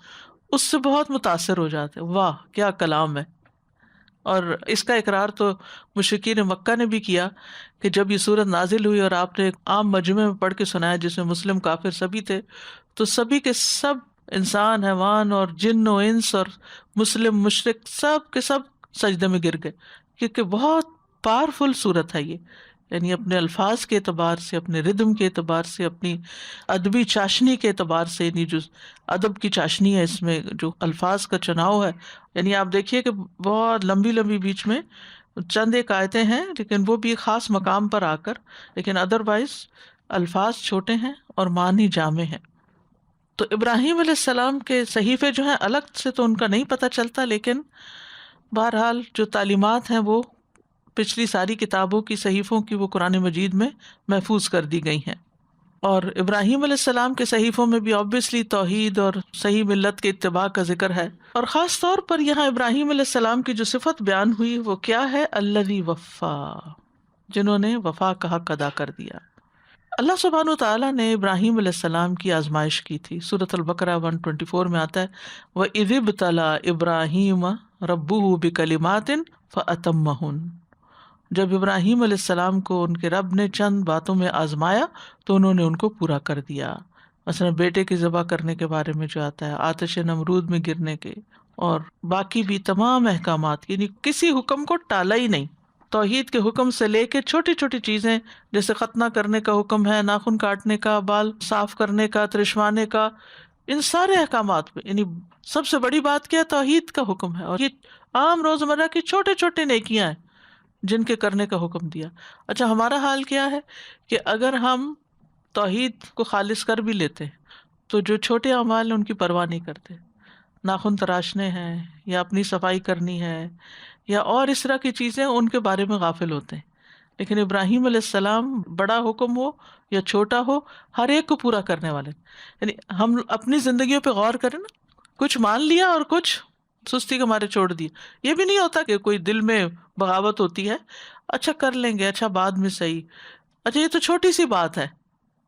اس سے بہت متاثر ہو جاتے ہیں، واہ کیا کلام ہے۔ اور اس کا اقرار تو مشرکین مکہ نے بھی کیا کہ جب یہ صورت نازل ہوئی اور آپ نے ایک عام مجمع میں پڑھ کے سنایا جس میں مسلم کافر سبھی تھے، تو سبھی کے سب انسان حیوان اور جن و انس اور مسلم مشرک سب کے سب سجدے میں گر گئے، کیونکہ بہت پاورفل صورت ہے یہ، یعنی اپنے الفاظ کے اعتبار سے، اپنے ردم کے اعتبار سے، اپنی ادبی چاشنی کے اعتبار سے، یعنی جو ادب کی چاشنی ہے اس میں جو الفاظ کا چناؤ ہے، یعنی آپ دیکھیے کہ بہت لمبی لمبی بیچ میں چند ایک آیتیں ہیں لیکن وہ بھی خاص مقام پر آ کر، لیکن ادروائز الفاظ چھوٹے ہیں اور معنی جامع ہیں۔ تو ابراہیم علیہ السلام کے صحیفے جو ہیں الگ سے تو ان کا نہیں پتہ چلتا، لیکن بہرحال جو تعلیمات ہیں وہ پچھلی ساری کتابوں کی صحیفوں کی وہ قرآن مجید میں محفوظ کر دی گئی ہیں۔ اور ابراہیم علیہ السلام کے صحیفوں میں بھی آبویسلی توحید اور صحیح ملت کے اتباع کا ذکر ہے، اور خاص طور پر یہاں ابراہیم علیہ السلام کی جو صفت بیان ہوئی وہ کیا ہے؟ الذی وفا، جنہوں نے وفا کا حق ادا کر دیا۔ اللہ سبحانہ وتعالیٰ نے ابراہیم علیہ السلام کی آزمائش کی تھی، سورۃ البقرہ 124 میں آتا ہے وَإِذِ ابْتَلَىٰ إِبْرَاهِيمَ رَبُّهُ بِكَلِمَاتٍ فَأَتَمَّهُنَّ، جب ابراہیم علیہ السلام کو ان کے رب نے چند باتوں میں آزمایا تو انہوں نے ان کو پورا کر دیا۔ مثلا بیٹے کی ذبح کرنے کے بارے میں جو آتا ہے، آتش نمرود میں گرنے کے، اور باقی بھی تمام احکامات، یعنی کسی حکم کو ٹالا ہی نہیں۔ توحید کے حکم سے لے کے چھوٹی چھوٹی چیزیں جیسے ختنہ کرنے کا حکم ہے، ناخن کاٹنے کا، بال صاف کرنے کا، ترشوانے کا، ان سارے احکامات پہ، یعنی سب سے بڑی بات کیا؟ توحید کا حکم ہے، اور یہ عام روزمرہ کی چھوٹے چھوٹے نیکیاں ہیں جن کے کرنے کا حکم دیا۔ اچھا ہمارا حال کیا ہے کہ اگر ہم توحید کو خالص کر بھی لیتے تو جو چھوٹے اعمال ہیں ان کی پرواہ نہیں کرتے، ناخن تراشنے ہیں یا اپنی صفائی کرنی ہے یا اور اس طرح کی چیزیں، ان کے بارے میں غافل ہوتے ہیں. لیکن ابراہیم علیہ السلام بڑا حکم ہو یا چھوٹا ہو، ہر ایک کو پورا کرنے والے. یعنی ہم اپنی زندگیوں پہ غور کریں نا، کچھ مان لیا اور کچھ سستی کے مارے چھوڑ دیا. یہ بھی نہیں ہوتا کہ کوئی دل میں بغاوت ہوتی ہے، اچھا کر لیں گے، اچھا بعد میں صحیح، اچھا یہ تو چھوٹی سی بات ہے،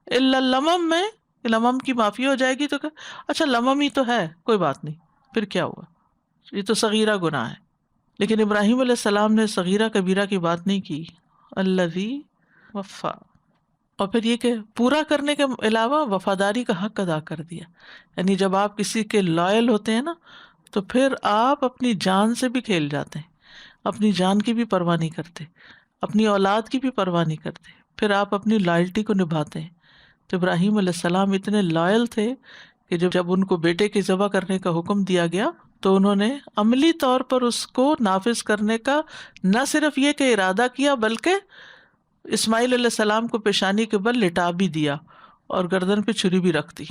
الا لمم میں لمم کی معافی ہو جائے گی تو اچھا لمم ہی تو ہے، کوئی بات نہیں، پھر کیا ہوا، یہ تو صغیرہ گناہ ہے. لیکن ابراہیم علیہ السلام نے صغیرہ کبیرہ کی بات نہیں کی. الذی وفا، اور پھر یہ کہ پورا کرنے کے علاوہ وفاداری کا حق ادا کر دیا. یعنی جب آپ کسی کے لائل ہوتے ہیں نا، تو پھر آپ اپنی جان سے بھی کھیل جاتے ہیں، اپنی جان کی بھی پرواہ نہیں کرتے، اپنی اولاد کی بھی پرواہ نہیں کرتے، پھر آپ اپنی لائلٹی کو نبھاتے ہیں. تو ابراہیم علیہ السلام اتنے لائل تھے کہ جب ان کو بیٹے کی ذبح کرنے کا حکم دیا گیا تو انہوں نے عملی طور پر اس کو نافذ کرنے کا نہ صرف یہ کہ ارادہ کیا، بلکہ اسماعیل علیہ السلام کو پیشانی کے بل لٹا بھی دیا اور گردن پہ چھری بھی رکھ دی.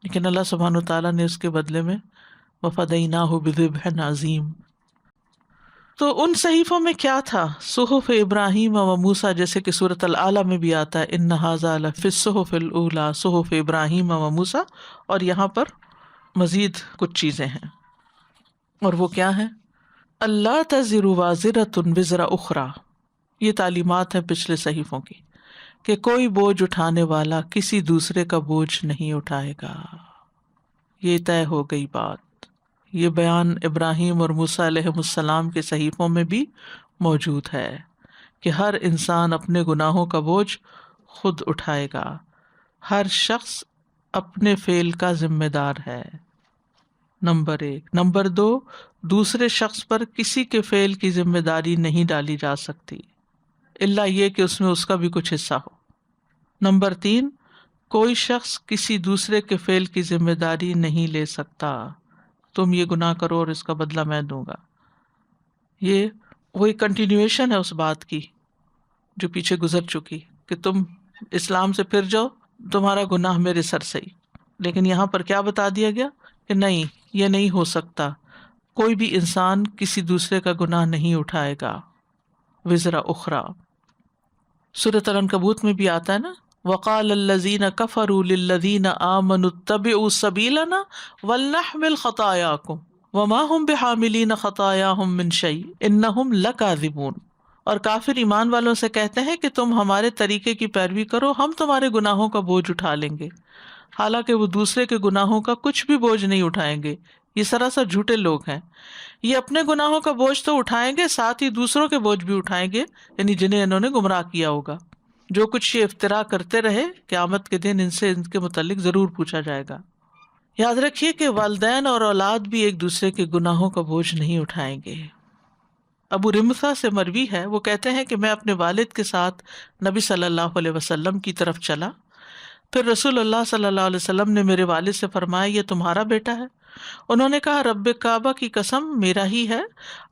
لیکن اللہ سبحانہ وتعالیٰ نے اس کے بدلے میں وَفَدَيْنَاهُ بِذِبْحٍ عَظِيمٍ. تو ان صحیفوں میں کیا تھا؟ صحف ابراہیم و موسیٰ، جیسے کہ سورۃ الاعلیٰ میں بھی آتا ہے ان ھذا لفی الصحف الاولیٰ صحف ابراہیم و موسیٰ. اور یہاں پر مزید کچھ چیزیں ہیں، اور وہ کیا ہیں؟ اللہ تزر وازرۃ وزر اخری. یہ تعلیمات ہیں پچھلے صحیفوں کی کہ کوئی بوجھ اٹھانے والا کسی دوسرے کا بوجھ نہیں اٹھائے گا. یہ طے ہو گئی بات. یہ بیان ابراہیم اور موسیٰ علیہ السلام کے صحیفوں میں بھی موجود ہے کہ ہر انسان اپنے گناہوں کا بوجھ خود اٹھائے گا. ہر شخص اپنے فعل کا ذمہ دار ہے، نمبر 1. نمبر 2، دوسرے شخص پر کسی کے فعل کی ذمہ داری نہیں ڈالی جا سکتی الا یہ کہ اس میں اس کا بھی کچھ حصہ ہو. نمبر 3، کوئی شخص کسی دوسرے کے فعل کی ذمہ داری نہیں لے سکتا. تم یہ گناہ کرو اور اس کا بدلہ میں دوں گا. یہ وہی کنٹینیویشن ہے اس بات کی جو پیچھے گزر چکی کہ تم اسلام سے پھر جاؤ، تمہارا گناہ میرے سر سے ہی. لیکن یہاں پر کیا بتا دیا گیا کہ نہیں، یہ نہیں ہو سکتا، کوئی بھی انسان کسی دوسرے کا گناہ نہیں اٹھائے گا. وزر اخری سورۃ العنکبوت میں بھی آتا ہے نا، وقال الذین کفروا للذین آمنوا اتبعوا سبیلنا ولنحمل خطایاکم وما هم بحاملین خطایاہم من شیء انہم لکاذبون. اور کافر ایمان والوں سے کہتے ہیں کہ تم ہمارے طریقے کی پیروی کرو، ہم تمہارے گناہوں کا بوجھ اٹھا لیں گے، حالانکہ وہ دوسرے کے گناہوں کا کچھ بھی بوجھ نہیں اٹھائیں گے. یہ سراسر جھوٹے لوگ ہیں. یہ اپنے گناہوں کا بوجھ تو اٹھائیں گے، ساتھ ہی دوسروں کے بوجھ بھی اٹھائیں گے، یعنی جنہیں انہوں نے گمراہ کیا ہوگا. جو کچھ یہ افطرا کرتے رہے، قیامت کے دن ان سے ان کے متعلق ضرور پوچھا جائے گا. یاد رکھیے کہ والدین اور اولاد بھی ایک دوسرے کے گناہوں کا بوجھ نہیں اٹھائیں گے. ابو رمثا سے مروی ہے، وہ کہتے ہیں کہ میں اپنے والد کے ساتھ نبی صلی اللہ علیہ وسلم کی طرف چلا، پھر رسول اللہ صلی اللہ علیہ وسلم نے میرے والد سے فرمایا یہ تمہارا بیٹا ہے؟ انہوں نے کہا رب کعبہ کی قسم میرا ہی ہے.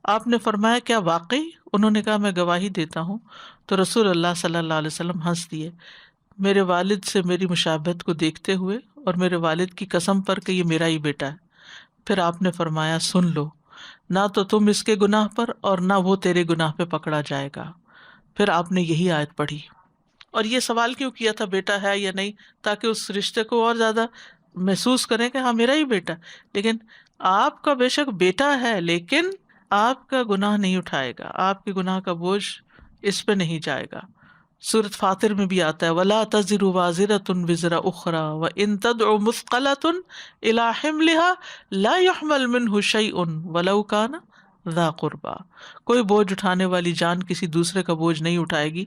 آپ نے فرمایا کیا واقعی؟ انہوں نے کہا میں گواہی دیتا ہوں. تو رسول اللہ صلی اللہ علیہ وسلم ہنس دیے میرے والد سے میری مشابہت کو دیکھتے ہوئے اور میرے والد کی قسم پر کہ یہ میرا ہی بیٹا ہے. پھر آپ نے فرمایا سن لو، نہ تو تم اس کے گناہ پر اور نہ وہ تیرے گناہ پہ پکڑا جائے گا. پھر آپ نے یہی آیت پڑھی. اور یہ سوال کیوں کیا تھا بیٹا ہے یا نہیں؟ تاکہ اس رشتے کو اور زیادہ محسوس کریں کہ ہاں میرا ہی بیٹا. لیکن آپ کا بے شک بیٹا ہے، لیکن آپ کا گناہ نہیں اٹھائے گا، آپ کے گناہ کا بوجھ اس پہ نہیں جائے گا. سورۃ فاطر میں بھی آتا ہے وَلَا تَزِرُ وَازِرَةٌ وِزْرَ أُخْرَىٰ وَإِن تَدْعُ مُثْقَلَةٌ إِلَىٰ حِمْلِهَا لَا يُحْمَلْ مِنْهُ شَيْءٌ وَلَوْ كَانَ ذَا قُرْبَىٰ. کوئی بوجھ اٹھانے والی جان کسی دوسرے کا بوجھ نہیں اٹھائے گی،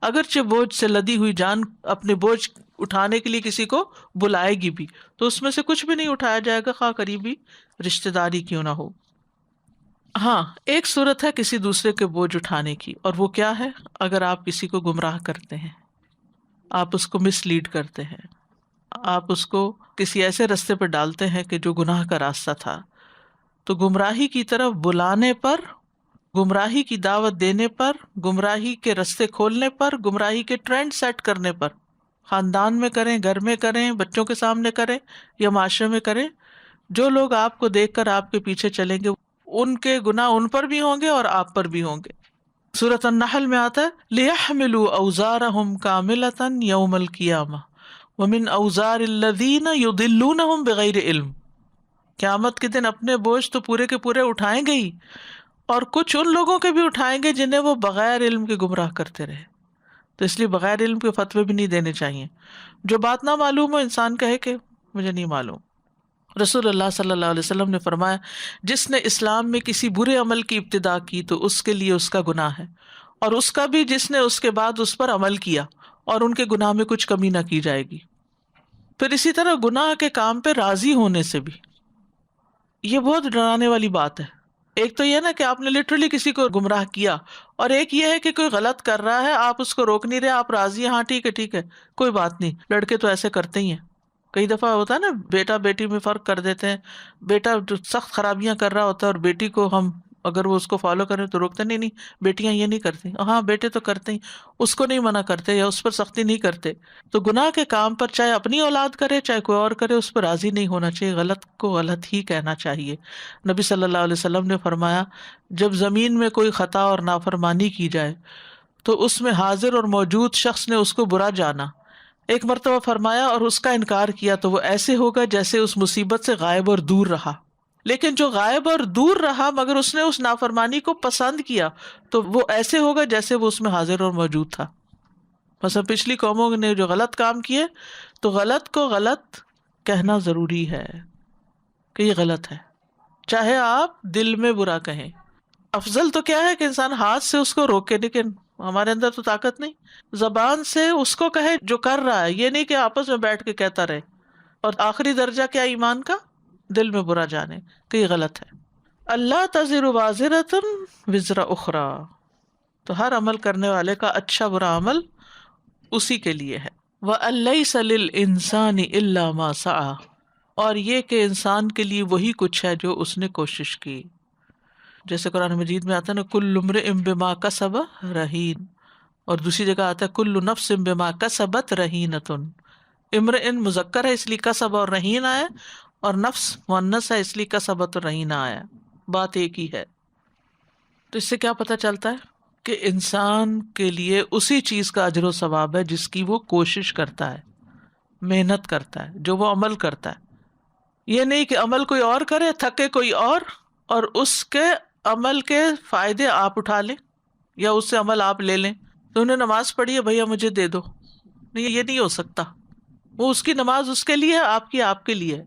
اگرچہ بوجھ سے لدی ہوئی جان اپنے بوجھ اٹھانے کے لیے کسی کو بلائے گی بھی تو اس میں سے کچھ بھی نہیں اٹھایا جائے گا، خواہ قریبی رشتہ داری کیوں نہ ہو. ہاں، ایک صورت ہے کسی دوسرے کے بوجھ اٹھانے کی، اور وہ کیا ہے؟ اگر آپ کسی کو گمراہ کرتے ہیں، آپ اس کو مس لیڈ کرتے ہیں، آپ اس کو کسی ایسے راستے پہ ڈالتے ہیں کہ جو گناہ کا راستہ تھا، تو گمراہی کی طرف بلانے پر، گمراہی کی دعوت دینے پر، گمراہی کے راستے کھولنے پر، گمراہی کے ٹرینڈ سیٹ کرنے پر، خاندان میں کریں، گھر میں کریں، بچوں کے سامنے کریں یا معاشرے میں کریں، جو لوگ آپ کو دیکھ کر آپ کے پیچھے چلیں گے ان کے گناہ ان پر بھی ہوں گے اور آپ پر بھی ہوں گے. سورۃ النحل میں آتا ہے لِيَحْمِلُوا أَوْزَارَهُمْ كَامِلَةً يَوْمَ الْقِيَامَةِ وَمِنْ أَوْزَارِ الَّذِينَ يُضِلُّونَهُمْ بِغَيْرِ علم. قیامت کے دن اپنے بوجھ تو پورے کے پورے اٹھائیں گے ہی، اور کچھ ان لوگوں کے بھی اٹھائیں گے جنہیں وہ بغیر علم کے گمراہ کرتے رہے. تو اس لیے بغیر علم کے فتوے بھی نہیں دینے چاہیے. جو بات نہ معلوم ہو انسان کہے کہ مجھے نہیں معلوم. رسول اللہ صلی اللہ علیہ وسلم نے فرمایا جس نے اسلام میں کسی برے عمل کی ابتدا کی تو اس کے لیے اس کا گناہ ہے، اور اس کا بھی جس نے اس کے بعد اس پر عمل کیا، اور ان کے گناہ میں کچھ کمی نہ کی جائے گی. پھر اسی طرح گناہ کے کام پہ راضی ہونے سے بھی، یہ بہت ڈرانے والی بات ہے. ایک تو یہ نا کہ آپ نے لٹرلی کسی کو گمراہ کیا، اور ایک یہ ہے کہ کوئی غلط کر رہا ہے، آپ اس کو روک نہیں رہے، آپ راضی ہیں، ہاں ٹھیک ہے ٹھیک ہے کوئی بات نہیں. لڑکے تو ایسے کرتے ہی ہیں. کئی دفعہ ہوتا ہے نا بیٹا بیٹی میں فرق کر دیتے ہیں. بیٹا جو سخت خرابیاں کر رہا ہوتا ہے اور بیٹی کو ہم اگر وہ اس کو فالو کریں تو روکتے نہیں بیٹیاں یہ نہیں کرتی، ہاں بیٹے تو کرتے ہی، اس کو نہیں منع کرتے یا اس پر سختی نہیں کرتے. تو گناہ کے کام پر چاہے اپنی اولاد کرے چاہے کوئی اور کرے اس پر راضی نہیں ہونا چاہیے، غلط کو غلط ہی کہنا چاہیے. نبی صلی اللہ علیہ وسلم نے فرمایا جب زمین میں کوئی خطا اور نافرمانی کی جائے تو اس میں حاضر اور موجود شخص نے اس کو برا جانا. ایک مرتبہ فرمایا اور اس کا انکار کیا تو وہ ایسے ہوگا جیسے اس مصیبت سے غائب اور دور رہا. لیکن جو غائب اور دور رہا مگر اس نے اس نافرمانی کو پسند کیا تو وہ ایسے ہوگا جیسے وہ اس میں حاضر اور موجود تھا. مثلا پچھلی قوموں نے جو غلط کام کیے تو غلط کو غلط کہنا ضروری ہے کہ یہ غلط ہے، چاہے آپ دل میں برا کہیں. افضل تو کیا ہے کہ انسان ہاتھ سے اس کو روکے، لیکن ہمارے اندر تو طاقت نہیں. زبان سے اس کو کہے جو کر رہا ہے، یہ نہیں کہ آپس میں بیٹھ کے کہتا رہے. اور آخری درجہ کیا ایمان کا؟ دل میں برا جانے کہ یہ غلط ہے. اللہ تزر وازرۃ وزر اخری، تو ہر عمل کرنے والے کا اچھا برا عمل اسی کے لیے ہے. وَأَن لَيْسَ لِلْإِنسَانِ إِلَّا مَا سَعَى، اور یہ کہ انسان کے لیے وہی کچھ ہے جو اس نے کوشش کی. جیسے قرآن مجید میں آتا ہے نا کل امرئ بما کسب رہین، اور دوسری جگہ آتا ہے کل نفس بما کسبت رہینۃ. امرئ مذکر ہے اس لیے کسب اور رہین آیا، اور نفس مؤنث ہے اس لیے کسبت اور رہین آیا، بات ایک ہی ہے. تو اس سے کیا پتہ چلتا ہے کہ انسان کے لیے اسی چیز کا اجر و ثواب ہے جس کی وہ کوشش کرتا ہے، محنت کرتا ہے، جو وہ عمل کرتا ہے. یہ نہیں کہ عمل کوئی اور کرے تھکے کوئی اور اس کے عمل کے فائدے آپ اٹھا لیں یا اس سے عمل آپ لے لیں. تو انہیں نماز پڑھی ہے بھیا مجھے دے دو، نہیں یہ نہیں ہو سکتا. وہ اس کی نماز اس کے لیے ہے، آپ کے لیے ہے.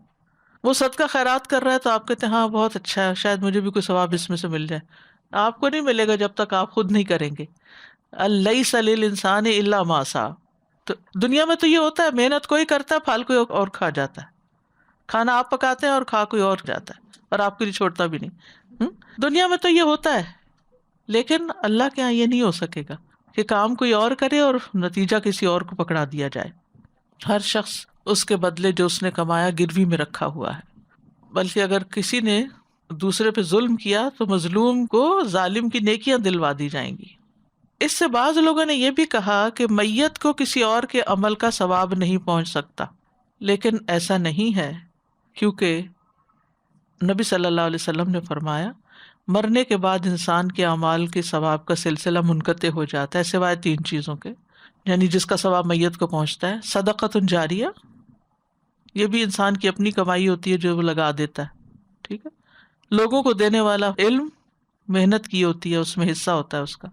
وہ صدقہ خیرات کر رہا ہے تو آپ کہتے ہیں ہاں بہت اچھا ہے، شاید مجھے بھی کوئی ثواب اس میں سے مل جائے. آپ کو نہیں ملے گا جب تک آپ خود نہیں کریں گے. لیس للانسان الا ما سعى. تو دنیا میں تو یہ ہوتا ہے محنت کوئی کرتا ہے پھل کوئی اور کھا جاتا ہے. کھانا آپ پکاتے ہیں اور کھا کوئی اور جاتا ہے اور آپ کے لیے چھوڑتا بھی نہیں. دنیا میں تو یہ ہوتا ہے، لیکن اللہ کے یہاں یہ نہیں ہو سکے گا کہ کام کوئی اور کرے اور نتیجہ کسی اور کو پکڑا دیا جائے. ہر شخص اس کے بدلے جو اس نے کمایا گروی میں رکھا ہوا ہے. بلکہ اگر کسی نے دوسرے پہ ظلم کیا تو مظلوم کو ظالم کی نیکیاں دلوا دی جائیں گی. اس سے بعض لوگوں نے یہ بھی کہا کہ میت کو کسی اور کے عمل کا ثواب نہیں پہنچ سکتا، لیکن ایسا نہیں ہے، کیونکہ نبی صلی اللہ علیہ وسلم نے فرمایا مرنے کے بعد انسان کے اعمال کے ثواب کا سلسلہ منقطع ہو جاتا ہے سوائے 3 چیزوں کے. یعنی جس کا ثواب میت کو پہنچتا ہے، صدقۃ جاریہ، یہ بھی انسان کی اپنی کمائی ہوتی ہے جو وہ لگا دیتا ہے، ٹھیک ہے. لوگوں کو دینے والا علم، محنت کی ہوتی ہے اس میں حصہ ہوتا ہے اس کا.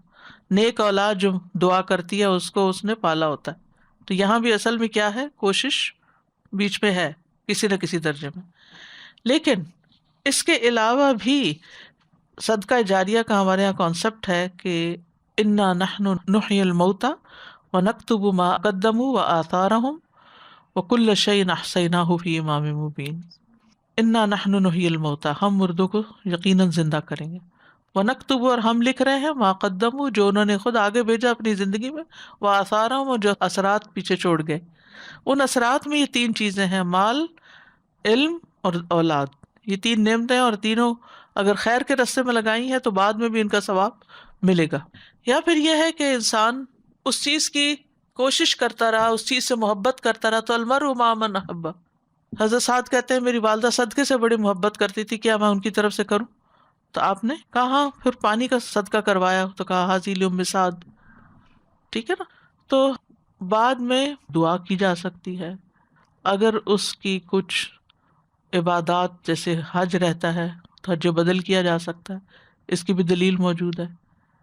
نیک اولاد جو دعا کرتی ہے اس کو اس نے پالا ہوتا ہے. تو یہاں بھی اصل میں کیا ہے، کوشش بیچ میں ہے کسی نہ کسی درجے میں. لیکن اس کے علاوہ بھی صدقہ جاریہ کا ہمارے یہاں کانسیپٹ ہے کہ انا نحن نحیی الموتى ونکتب ما قدموا وآثارهم وکل شیء احصیناہ فی امام مبین. انا نحن نحیی الموتى، ہم مردوں کو یقیناً زندہ کریں گے. ونکتب، اور ہم لکھ رہے ہیں، ما قدموا، جو انہوں نے خود آگے بھیجا اپنی زندگی میں، وآثارهم، اور جو اثرات پیچھے چھوڑ گئے. ان اثرات میں یہ 3 چیزیں ہیں، مال، علم اور اولاد. یہ 3 نعمتیں، اور تینوں اگر خیر کے راستے میں لگائی ہیں تو بعد میں بھی ان کا ثواب ملے گا. یا پھر یہ ہے کہ انسان اس چیز کی کوشش کرتا رہا، اس چیز سے محبت کرتا رہا. تو المرء مع من احب. حضرت سعد کہتے ہیں میری والدہ صدقے سے بڑی محبت کرتی تھی، کیا میں ان کی طرف سے کروں؟ تو آپ نے کہا پھر پانی کا صدقہ کروایا تو کہا حاضی لأم سعد، ٹھیک ہے نا. تو بعد میں دعا کی جا سکتی ہے. اگر اس کی کچھ عبادات جیسے حج رہتا ہے تو حج بدل کیا جا سکتا ہے، اس کی بھی دلیل موجود ہے.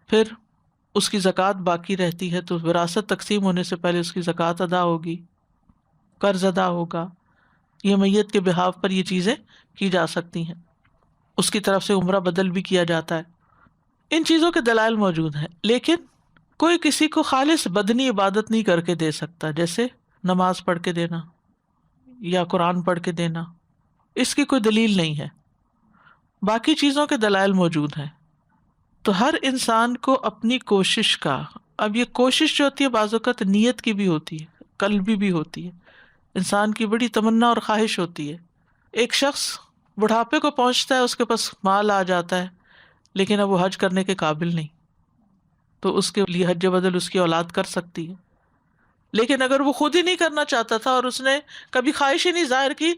پھر اس کی زکوٰۃ باقی رہتی ہے تو وراثت تقسیم ہونے سے پہلے اس کی زکوٰۃ ادا ہوگی، قرض ادا ہوگا. یہ میت کے بہاف پر یہ چیزیں کی جا سکتی ہیں. اس کی طرف سے عمرہ بدل بھی کیا جاتا ہے. ان چیزوں کے دلائل موجود ہیں، لیکن کوئی کسی کو خالص بدنی عبادت نہیں کر کے دے سکتا، جیسے نماز پڑھ کے دینا یا قرآن پڑھ کے دینا، اس کی کوئی دلیل نہیں ہے. باقی چیزوں کے دلائل موجود ہیں. تو ہر انسان کو اپنی کوشش کا، اب یہ کوشش جو ہوتی ہے بعض اوقات نیت کی بھی ہوتی ہے، قلبی بھی ہوتی ہے، انسان کی بڑی تمنا اور خواہش ہوتی ہے. ایک شخص بڑھاپے کو پہنچتا ہے، اس کے پاس مال آ جاتا ہے، لیکن اب وہ حج کرنے کے قابل نہیں، تو اس کے لیے حج بدل اس کی اولاد کر سکتی ہے. لیکن اگر وہ خود ہی نہیں کرنا چاہتا تھا اور اس نے کبھی خواہش ہی نہیں ظاہر کی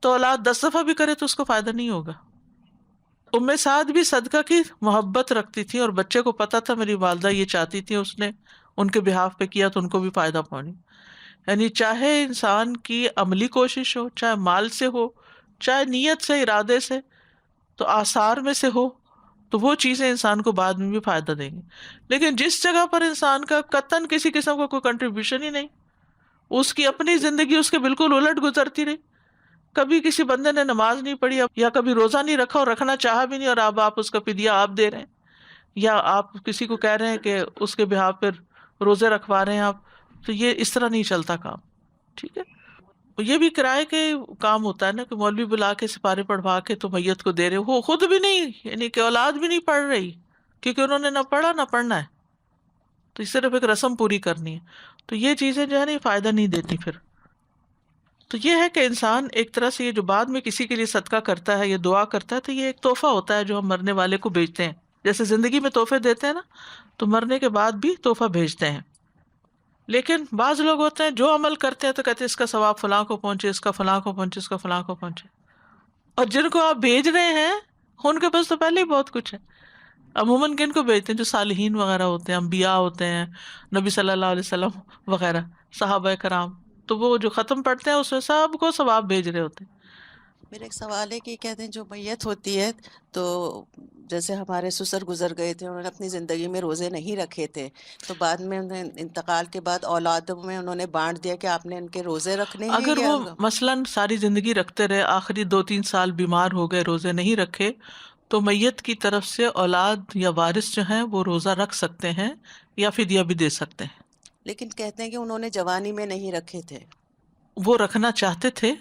تو اولاد 10 دفعہ بھی کرے تو اس کو فائدہ نہیں ہوگا. ام سعد بھی صدقہ کی محبت رکھتی تھی اور بچے کو پتا تھا میری والدہ یہ چاہتی تھی، اس نے ان کے بہاف پہ کیا تو ان کو بھی فائدہ پہنچی. یعنی چاہے انسان کی عملی کوشش ہو، چاہے مال سے ہو، چاہے نیت سے، ارادے سے، تو آثار میں سے ہو، تو وہ چیزیں انسان کو بعد میں بھی فائدہ دیں گی. لیکن جس جگہ پر انسان کا قطعاً کسی قسم کا کوئی کنٹریبیوشن ہی نہیں، اس کی اپنی زندگی اس کے بالکل الٹ گزرتی رہی، کبھی کسی بندے نے نماز نہیں پڑھی یا کبھی روزہ نہیں رکھا اور رکھنا چاہا بھی نہیں، اور اب آپ اس کا فدیہ آپ دے رہے ہیں، یا آپ کسی کو کہہ رہے ہیں کہ اس کے بہاف پر روزے رکھوا رہے ہیں آپ، تو یہ اس طرح نہیں چلتا کام. ٹھیک ہے. یہ بھی کرائے کے کام ہوتا ہے نا کہ مولوی بلا کے سپارے پڑھوا کے تو میت کو دے رہے ہو، خود بھی نہیں، یعنی کہ اولاد بھی نہیں پڑھ رہی کیونکہ انہوں نے نہ پڑھا نہ پڑھنا ہے، تو صرف ایک رسم پوری کرنی ہے. تو یہ چیزیں جو ہے نا یہ فائدہ نہیں دیتی. پھر تو یہ ہے کہ انسان ایک طرح سے یہ جو بعد میں کسی کے لیے صدقہ کرتا ہے یا دعا کرتا ہے تو یہ ایک تحفہ ہوتا ہے جو ہم مرنے والے کو بھیجتے ہیں. جیسے زندگی میں تحفے دیتے ہیں نا، تو مرنے کے بعد بھی تحفہ بھیجتے ہیں. لیکن بعض لوگ ہوتے ہیں جو عمل کرتے ہیں تو کہتے ہیں اس کا ثواب فلاں کو پہنچے، اس کا فلاں کو پہنچے، اس کا فلاں کو پہنچے، اور جن کو آپ بھیج رہے ہیں ان کے پاس تو پہلے ہی بہت کچھ ہے. عموماً کن کو بھیجتے ہیں؟ جو صالحین وغیرہ ہوتے ہیں، انبیاء ہوتے ہیں، نبی صلی اللہ علیہ وسلم وغیرہ، صحابہ کرام، تو وہ جو ختم پڑھتے ہیں اس میں سب کو ثواب بھیج رہے ہوتے ہیں. میرا ایک سوال ہے کہ کہتے ہیں جو میت ہوتی ہے تو جیسے ہمارے سسر گزر گئے تھے، انہوں نے اپنی زندگی میں روزے نہیں رکھے تھے، تو بعد میں انہیں انتقال کے بعد اولادوں میں انہوں نے بانٹ دیا کہ آپ نے ان کے روزے رکھنے ہیں اگر یا وہ مثلاً ساری زندگی رکھتے رہے، آخری 2-3 سال بیمار ہو گئے، روزے نہیں رکھے، تو میت کی طرف سے اولاد یا وارث جو ہیں وہ روزہ رکھ سکتے ہیں یا فدیہ بھی دے سکتے ہیں. لیکن کہتے ہیں کہ انہوں نے جوانی میں نہیں رکھے تھے. وہ رکھنا چاہتے تھے.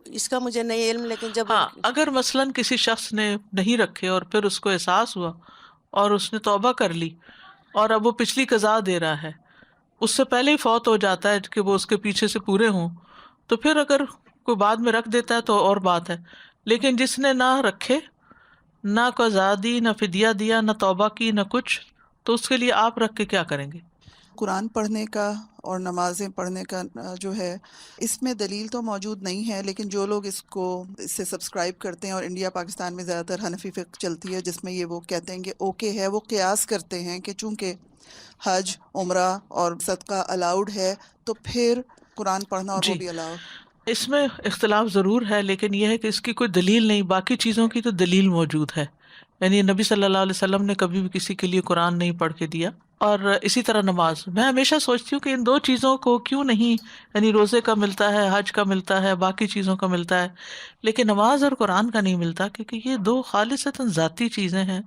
اس کا مجھے نہیں علم، لیکن جب ہاں، اگر مثلاً کسی شخص نے نہیں رکھے اور پھر اس کو احساس ہوا اور اس نے توبہ کر لی اور اب وہ پچھلی قضا دے رہا ہے، اس سے پہلے ہی فوت ہو جاتا ہے کہ وہ اس کے پیچھے سے پورے ہوں، تو پھر اگر کوئی بعد میں رکھ دیتا ہے تو اور بات ہے. لیکن جس نے نہ رکھے، نہ قضا دی، نہ فدیہ دیا، نہ توبہ کی، نہ کچھ، تو اس کے لیے آپ رکھ کے کیا کریں گے؟ قرآن پڑھنے کا اور نمازیں پڑھنے کا جو ہے اس میں دلیل تو موجود نہیں ہے، لیکن جو لوگ اس سے سبسکرائب کرتے ہیں، اور انڈیا پاکستان میں زیادہ تر حنفی فقہ چلتی ہے جس میں یہ وہ کہتے ہیں کہ اوکے ہے، وہ قیاس کرتے ہیں کہ چونکہ حج، عمرہ اور صدقہ الاؤڈ ہے تو پھر قرآن پڑھنا اور وہ جی، بھی الاؤڈ. اس میں اختلاف ضرور ہے، لیکن یہ ہے کہ اس کی کوئی دلیل نہیں. باقی چیزوں کی تو دلیل موجود ہے. یعنی نبی صلی اللہ علیہ وسلم نے کبھی بھی کسی کے لیے قرآن نہیں پڑھ کے دیا، اور اسی طرح نماز. میں ہمیشہ سوچتی ہوں کہ ان 2 چیزوں کو کیوں نہیں، یعنی روزے کا ملتا ہے، حج کا ملتا ہے، باقی چیزوں کا ملتا ہے، لیکن نماز اور قرآن کا نہیں ملتا، کیونکہ یہ 2 خالصتاً ذاتی چیزیں ہیں.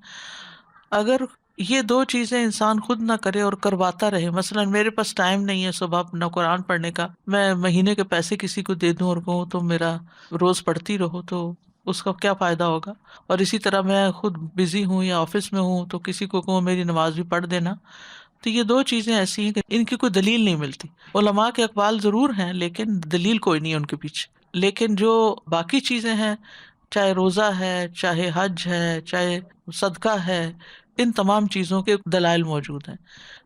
اگر یہ 2 چیزیں انسان خود نہ کرے اور کرواتا رہے، مثلاً میرے پاس ٹائم نہیں ہے صبح نہ قرآن پڑھنے کا، میں مہینے کے پیسے کسی کو دے دوں اور کہوں تم میرا روز پڑھتی رہو، تو اس کا کیا فائدہ ہوگا؟ اور اسی طرح میں خود بزی ہوں یا آفس میں ہوں تو کسی کو کہوں میری نماز بھی پڑھ دینا. تو یہ 2 چیزیں ایسی ہیں کہ ان کی کوئی دلیل نہیں ملتی. علماء کے اقوال ضرور ہیں لیکن دلیل کوئی نہیں ہے ان کے پیچھے. لیکن جو باقی چیزیں ہیں، چاہے روزہ ہے، چاہے حج ہے، چاہے صدقہ ہے، ان تمام چیزوں کے دلائل موجود ہیں.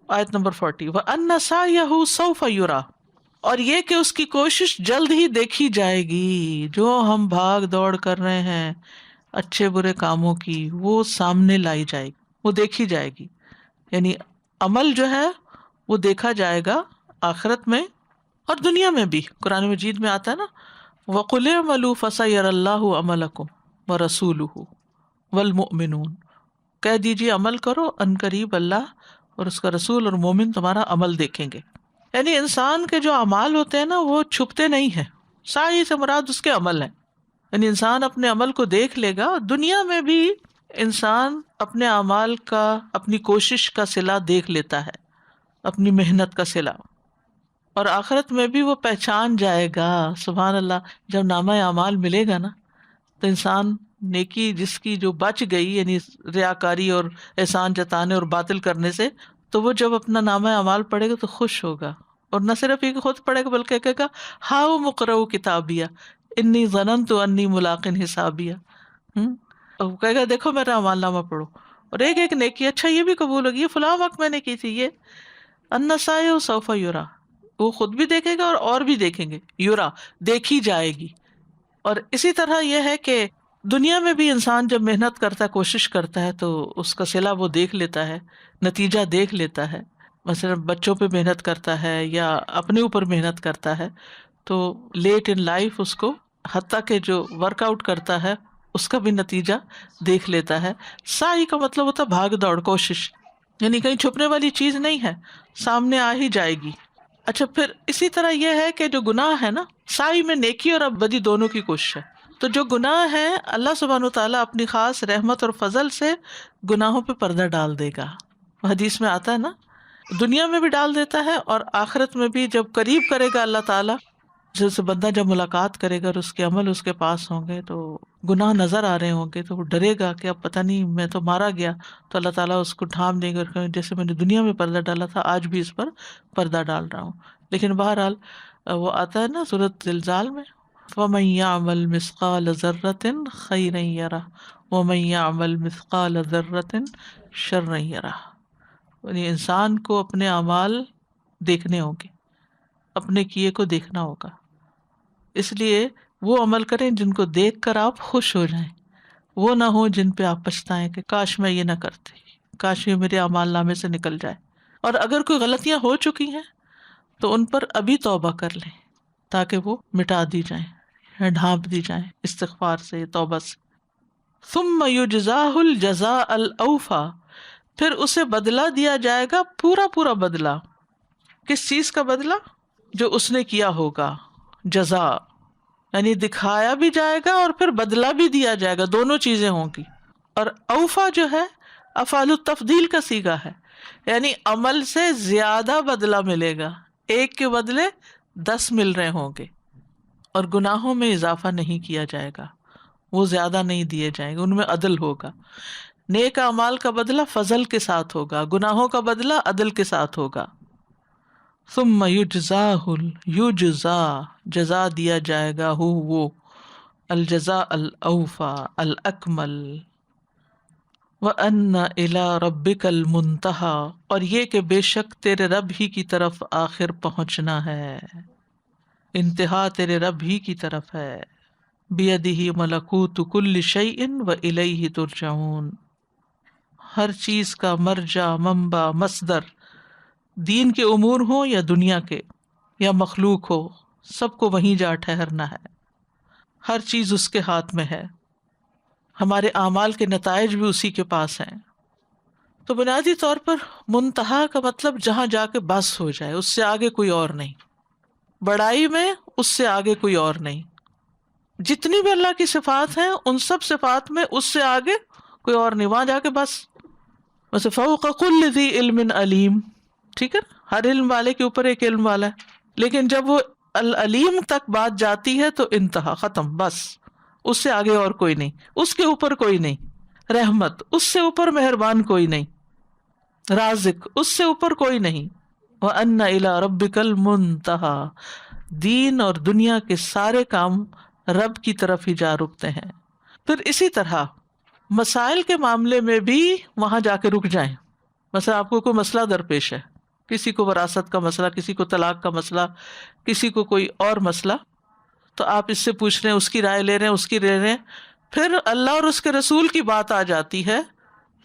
آیت نمبر 40، وَأَنَّ سَعْيَهُ سَوْفَ يُرَىٰ، اور یہ کہ اس کی کوشش جلد ہی دیکھی جائے گی. جو ہم بھاگ دوڑ کر رہے ہیں، اچھے برے کاموں کی وہ سامنے لائی جائے گی، وہ دیکھی جائے گی. یعنی عمل جو ہے وہ دیکھا جائے گا آخرت میں اور دنیا میں بھی. قرآن مجید میں آتا ہے نا وَقُلِ اعْمَلُوا فَسَيَرَى اللَّهُ عَمَلَكُمْ وَرَسُولُهُ وَالْمُؤْمِنُونَ، کہہ دیجیے عمل کرو، ان قریب اللہ اور اس کا رسول اور مومن تمہارا عمل دیکھیں گے. یعنی انسان کے جو اعمال ہوتے ہیں نا وہ چھپتے نہیں ہیں، سعی سے مراد اس کے عمل ہیں. یعنی انسان اپنے عمل کو دیکھ لے گا. دنیا میں بھی انسان اپنے اعمال کا، اپنی کوشش کا صلہ دیکھ لیتا ہے، اپنی محنت کا صلہ، اور آخرت میں بھی وہ پہچان جائے گا. سبحان اللہ. جب نامہ اعمال ملے گا نا تو انسان نیکی جس کی جو بچ گئی، یعنی ریاکاری اور احسان جتانے اور باطل کرنے سے، تو وہ جب اپنا نامہ اعمال پڑھے گا تو خوش ہوگا. اور نہ صرف یہ کہ خود پڑھے گا بلکہ کہے گا ہاؤ مقرؤ کتابیہ انی ظننت انی ملاق حسابیہ. اور وہ کہے گا دیکھو میرا اعمال نامہ پڑھو، اور ایک ایک نیکی، اچھا یہ بھی قبول ہوگی، یہ فلاں وقت میں نے کی تھی، یہ النسائے سوف یرا، وہ خود بھی دیکھے گا اور بھی دیکھیں گے. یرا دیکھی جائے گی. اور اسی طرح یہ ہے کہ دنیا میں بھی انسان جب محنت کرتا ہے، کوشش کرتا ہے، تو اس کا صلہ وہ دیکھ لیتا ہے، نتیجہ دیکھ لیتا ہے. مثلا بچوں پہ محنت کرتا ہے یا اپنے اوپر محنت کرتا ہے تو لیٹ ان لائف اس کو، حتیٰ کہ جو ورک آؤٹ کرتا ہے اس کا بھی نتیجہ دیکھ لیتا ہے. سعی کا مطلب ہوتا ہے بھاگ دوڑ، کوشش، یعنی کہیں چھپنے والی چیز نہیں ہے، سامنے آ ہی جائے گی. اچھا پھر اسی طرح یہ ہے کہ جو گناہ ہے نا، سعی میں نیکی اور بدی دونوں کی کوشش ہے. تو جو گناہ ہے اللہ سبحانہ وتعالیٰ اپنی خاص رحمت اور فضل سے گناہوں پہ پردہ ڈال دے گا. حدیث میں آتا ہے نا، دنیا میں بھی ڈال دیتا ہے اور آخرت میں بھی جب قریب کرے گا اللہ تعالیٰ، جیسے بندہ جب ملاقات کرے گا اور اس کے عمل اس کے پاس ہوں گے تو گناہ نظر آ رہے ہوں گے تو وہ ڈرے گا کہ اب پتہ نہیں میں تو مارا گیا. تو اللہ تعالیٰ اس کو ڈھانپ دے گا اور کہیں جیسے میں نے دنیا میں پردہ ڈالا تھا آج بھی اس پر پردہ ڈال رہا ہوں. لیکن بہرحال وہ آتا ہے نا سورۃ زلزال میں وَمَن يَعْمَلْ مِثْقَالَ ذَرَّةٍ خَيْرًا يَرَهُ وَمَن يَعْمَلْ مِثْقَالَ ذَرَّةٍ شَرًّا يَرَهُ. یعنی انسان کو اپنے اعمال دیکھنے ہوں گے، اپنے کیے کو دیکھنا ہوگا. اس لیے وہ عمل کریں جن کو دیکھ کر آپ خوش ہو جائیں، وہ نہ ہو جن پہ آپ پچھتائیں کہ کاش میں یہ نہ کرتی، کاش یہ میرے اعمال نامے سے نکل جائے. اور اگر کوئی غلطیاں ہو چکی ہیں تو ان پر ابھی توبہ کر لیں تاکہ وہ مٹا دی جائیں، ڈھانپ دی جائیں استغفار سے، توبہ سے. ثم یجزاہ الجزاء الاوفی، پھر اسے بدلہ دیا جائے گا پورا پورا بدلہ. کس چیز کا بدلہ؟ جو اس نے کیا ہوگا. جزا یعنی دکھایا بھی جائے گا اور پھر بدلہ بھی دیا جائے گا، دونوں چیزیں ہوں گی. اور اوفا جو ہے افعال التفضیل کا صیغہ ہے، یعنی عمل سے زیادہ بدلہ ملے گا، ایک کے بدلے 10 مل رہے ہوں گے. اور گناہوں میں اضافہ نہیں کیا جائے گا، وہ زیادہ نہیں دیے جائیں گے، ان میں عدل ہوگا. نیک اعمال کا بدلہ فضل کے ساتھ ہوگا، گناہوں کا بدلہ عدل کے ساتھ ہوگا. ثم یجزاہ یجزا، جزا دیا جائے گا وہ الجزاء الاوفی الاکمل. وَأَنَّ إِلَىٰ رَبِّكَ الْمُنتَهَىٰ، اور یہ کہ بے شک تیرے رب ہی کی طرف آخر پہنچنا ہے، انتہا تیرے رب ہی کی طرف ہے. بِيَدِهِ مَلَكُوتُ كُلِّ شَيْءٍ وَإِلَيْهِ تُرْجَعُونَ، ہر چیز کا مرجع، منبع، مصدر، دین کے امور ہوں یا دنیا کے یا مخلوق ہو، سب کو وہیں جا ٹھہرنا ہے. ہر چیز اس کے ہاتھ میں ہے، ہمارے اعمال کے نتائج بھی اسی کے پاس ہیں. تو بنیادی طور پر منتہا کا مطلب جہاں جا کے بس ہو جائے، اس سے آگے کوئی اور نہیں. بڑائی میں اس سے آگے کوئی اور نہیں. جتنی بھی اللہ کی صفات ہیں ان سب صفات میں اس سے آگے کوئی اور نہیں، وہاں جا کے بس. ویسے فوق کل ذی علم علیم، ٹھیک ہے، ہر علم والے کے اوپر ایک علم والا ہے، لیکن جب وہ العلیم تک بات جاتی ہے تو انتہا، ختم، بس، اس سے آگے اور کوئی نہیں، اس کے اوپر کوئی نہیں. رحمت، اس سے اوپر مہربان کوئی نہیں. رازق، اس سے اوپر کوئی نہیں. وَأَنَّ إِلَىٰ رَبِّكَ الْمُنتَهَىٰ، دین اور دنیا کے سارے کام رب کی طرف ہی جا رکتے ہیں. پھر اسی طرح مسائل کے معاملے میں بھی وہاں جا کے رک جائیں. مثلا آپ کو کوئی مسئلہ درپیش ہے، کسی کو وراثت کا مسئلہ، کسی کو طلاق کا مسئلہ، کسی کو کوئی اور مسئلہ، تو آپ اس سے پوچھ رہے ہیں، اس کی رائے لے رہے ہیں، اس کی لے رہے ہیں، پھر اللہ اور اس کے رسول کی بات آ جاتی ہے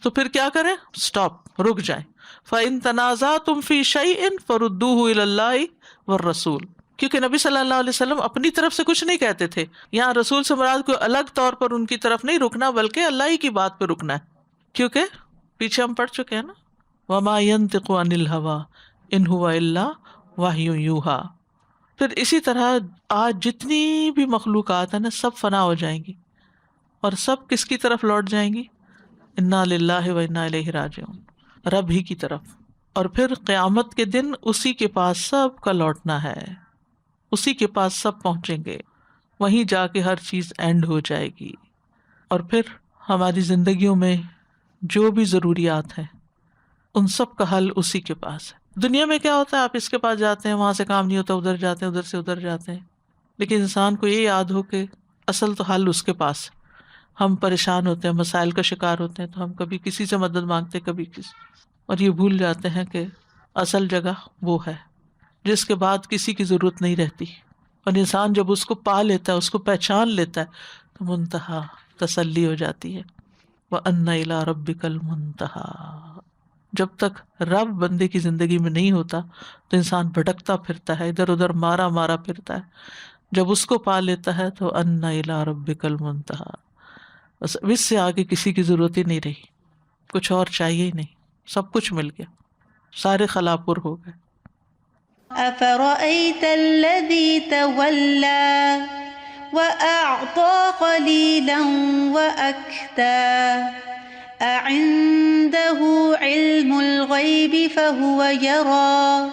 تو پھر کیا کریں؟ سٹاپ، رک جائیں. فَإِن تَنَازَعْتُمْ فِي شَيْءٍ فَرُدُّوهُ إِلَى اللَّهِ وَالرَّسُولِ. کیونکہ نبی صلی اللہ علیہ وسلم اپنی طرف سے کچھ نہیں کہتے تھے. یہاں رسول سے مراد کوئی الگ طور پر ان کی طرف نہیں رکنا، بلکہ اللہ ہی کی بات پہ رکنا ہے. کیونکہ پیچھے ہم پڑھ چکے ہیں نا، وَمَا يَنطِقُ عَنِ الْهَوَىٰ إِنْ هُوَ إِلَّا وَحْيٌ يُوحَىٰ. پھر اسی طرح آج جتنی بھی مخلوقات ہیں نا سب فنا ہو جائیں گی اور سب کس کی طرف لوٹ جائیں گی؟ انا للہ و انا الیہ راجعون، رب ہی کی طرف. اور پھر قیامت کے دن اسی کے پاس سب کا لوٹنا ہے، اسی کے پاس سب پہنچیں گے، وہیں جا کے ہر چیز اینڈ ہو جائے گی. اور پھر ہماری زندگیوں میں جو بھی ضروریات ہیں ان سب کا حل اسی کے پاس ہے. دنیا میں کیا ہوتا ہے، آپ اس کے پاس جاتے ہیں، وہاں سے کام نہیں ہوتا، ادھر جاتے ہیں، ادھر سے ادھر جاتے ہیں. لیکن انسان کو یہ یاد ہو کہ اصل تو حل اس کے پاس ہے. ہم پریشان ہوتے ہیں، مسائل کا شکار ہوتے ہیں تو ہم کبھی کسی سے مدد مانگتے، کبھی کسی، اور یہ بھول جاتے ہیں کہ اصل جگہ وہ ہے جس کے بعد کسی کی ضرورت نہیں رہتی. اور انسان جب اس کو پا لیتا ہے، اس کو پہچان لیتا ہے تو منتہا تسلی ہو جاتی ہے. وَأَنَّ إِلَىٰ رَبِّكَ الْمُنتَهَىٰ. جب تک رب بندے کی زندگی میں نہیں ہوتا تو انسان بھٹکتا پھرتا ہے، ادھر ادھر مارا مارا پھرتا ہے. جب اس کو پا لیتا ہے تو أَنَّ إِلَىٰ رَبِّكَ الْمُنتَهَىٰ. بس اس سے آگے کسی کی ضرورت ہی نہیں رہی، کچھ اور چاہیے ہی نہیں، سب کچھ مل گیا، سارے خلاپور ہو گئے. أفرأيت الذي تولى وأعطى قليلا وأكدى أعنده علم الغيب فهو يرى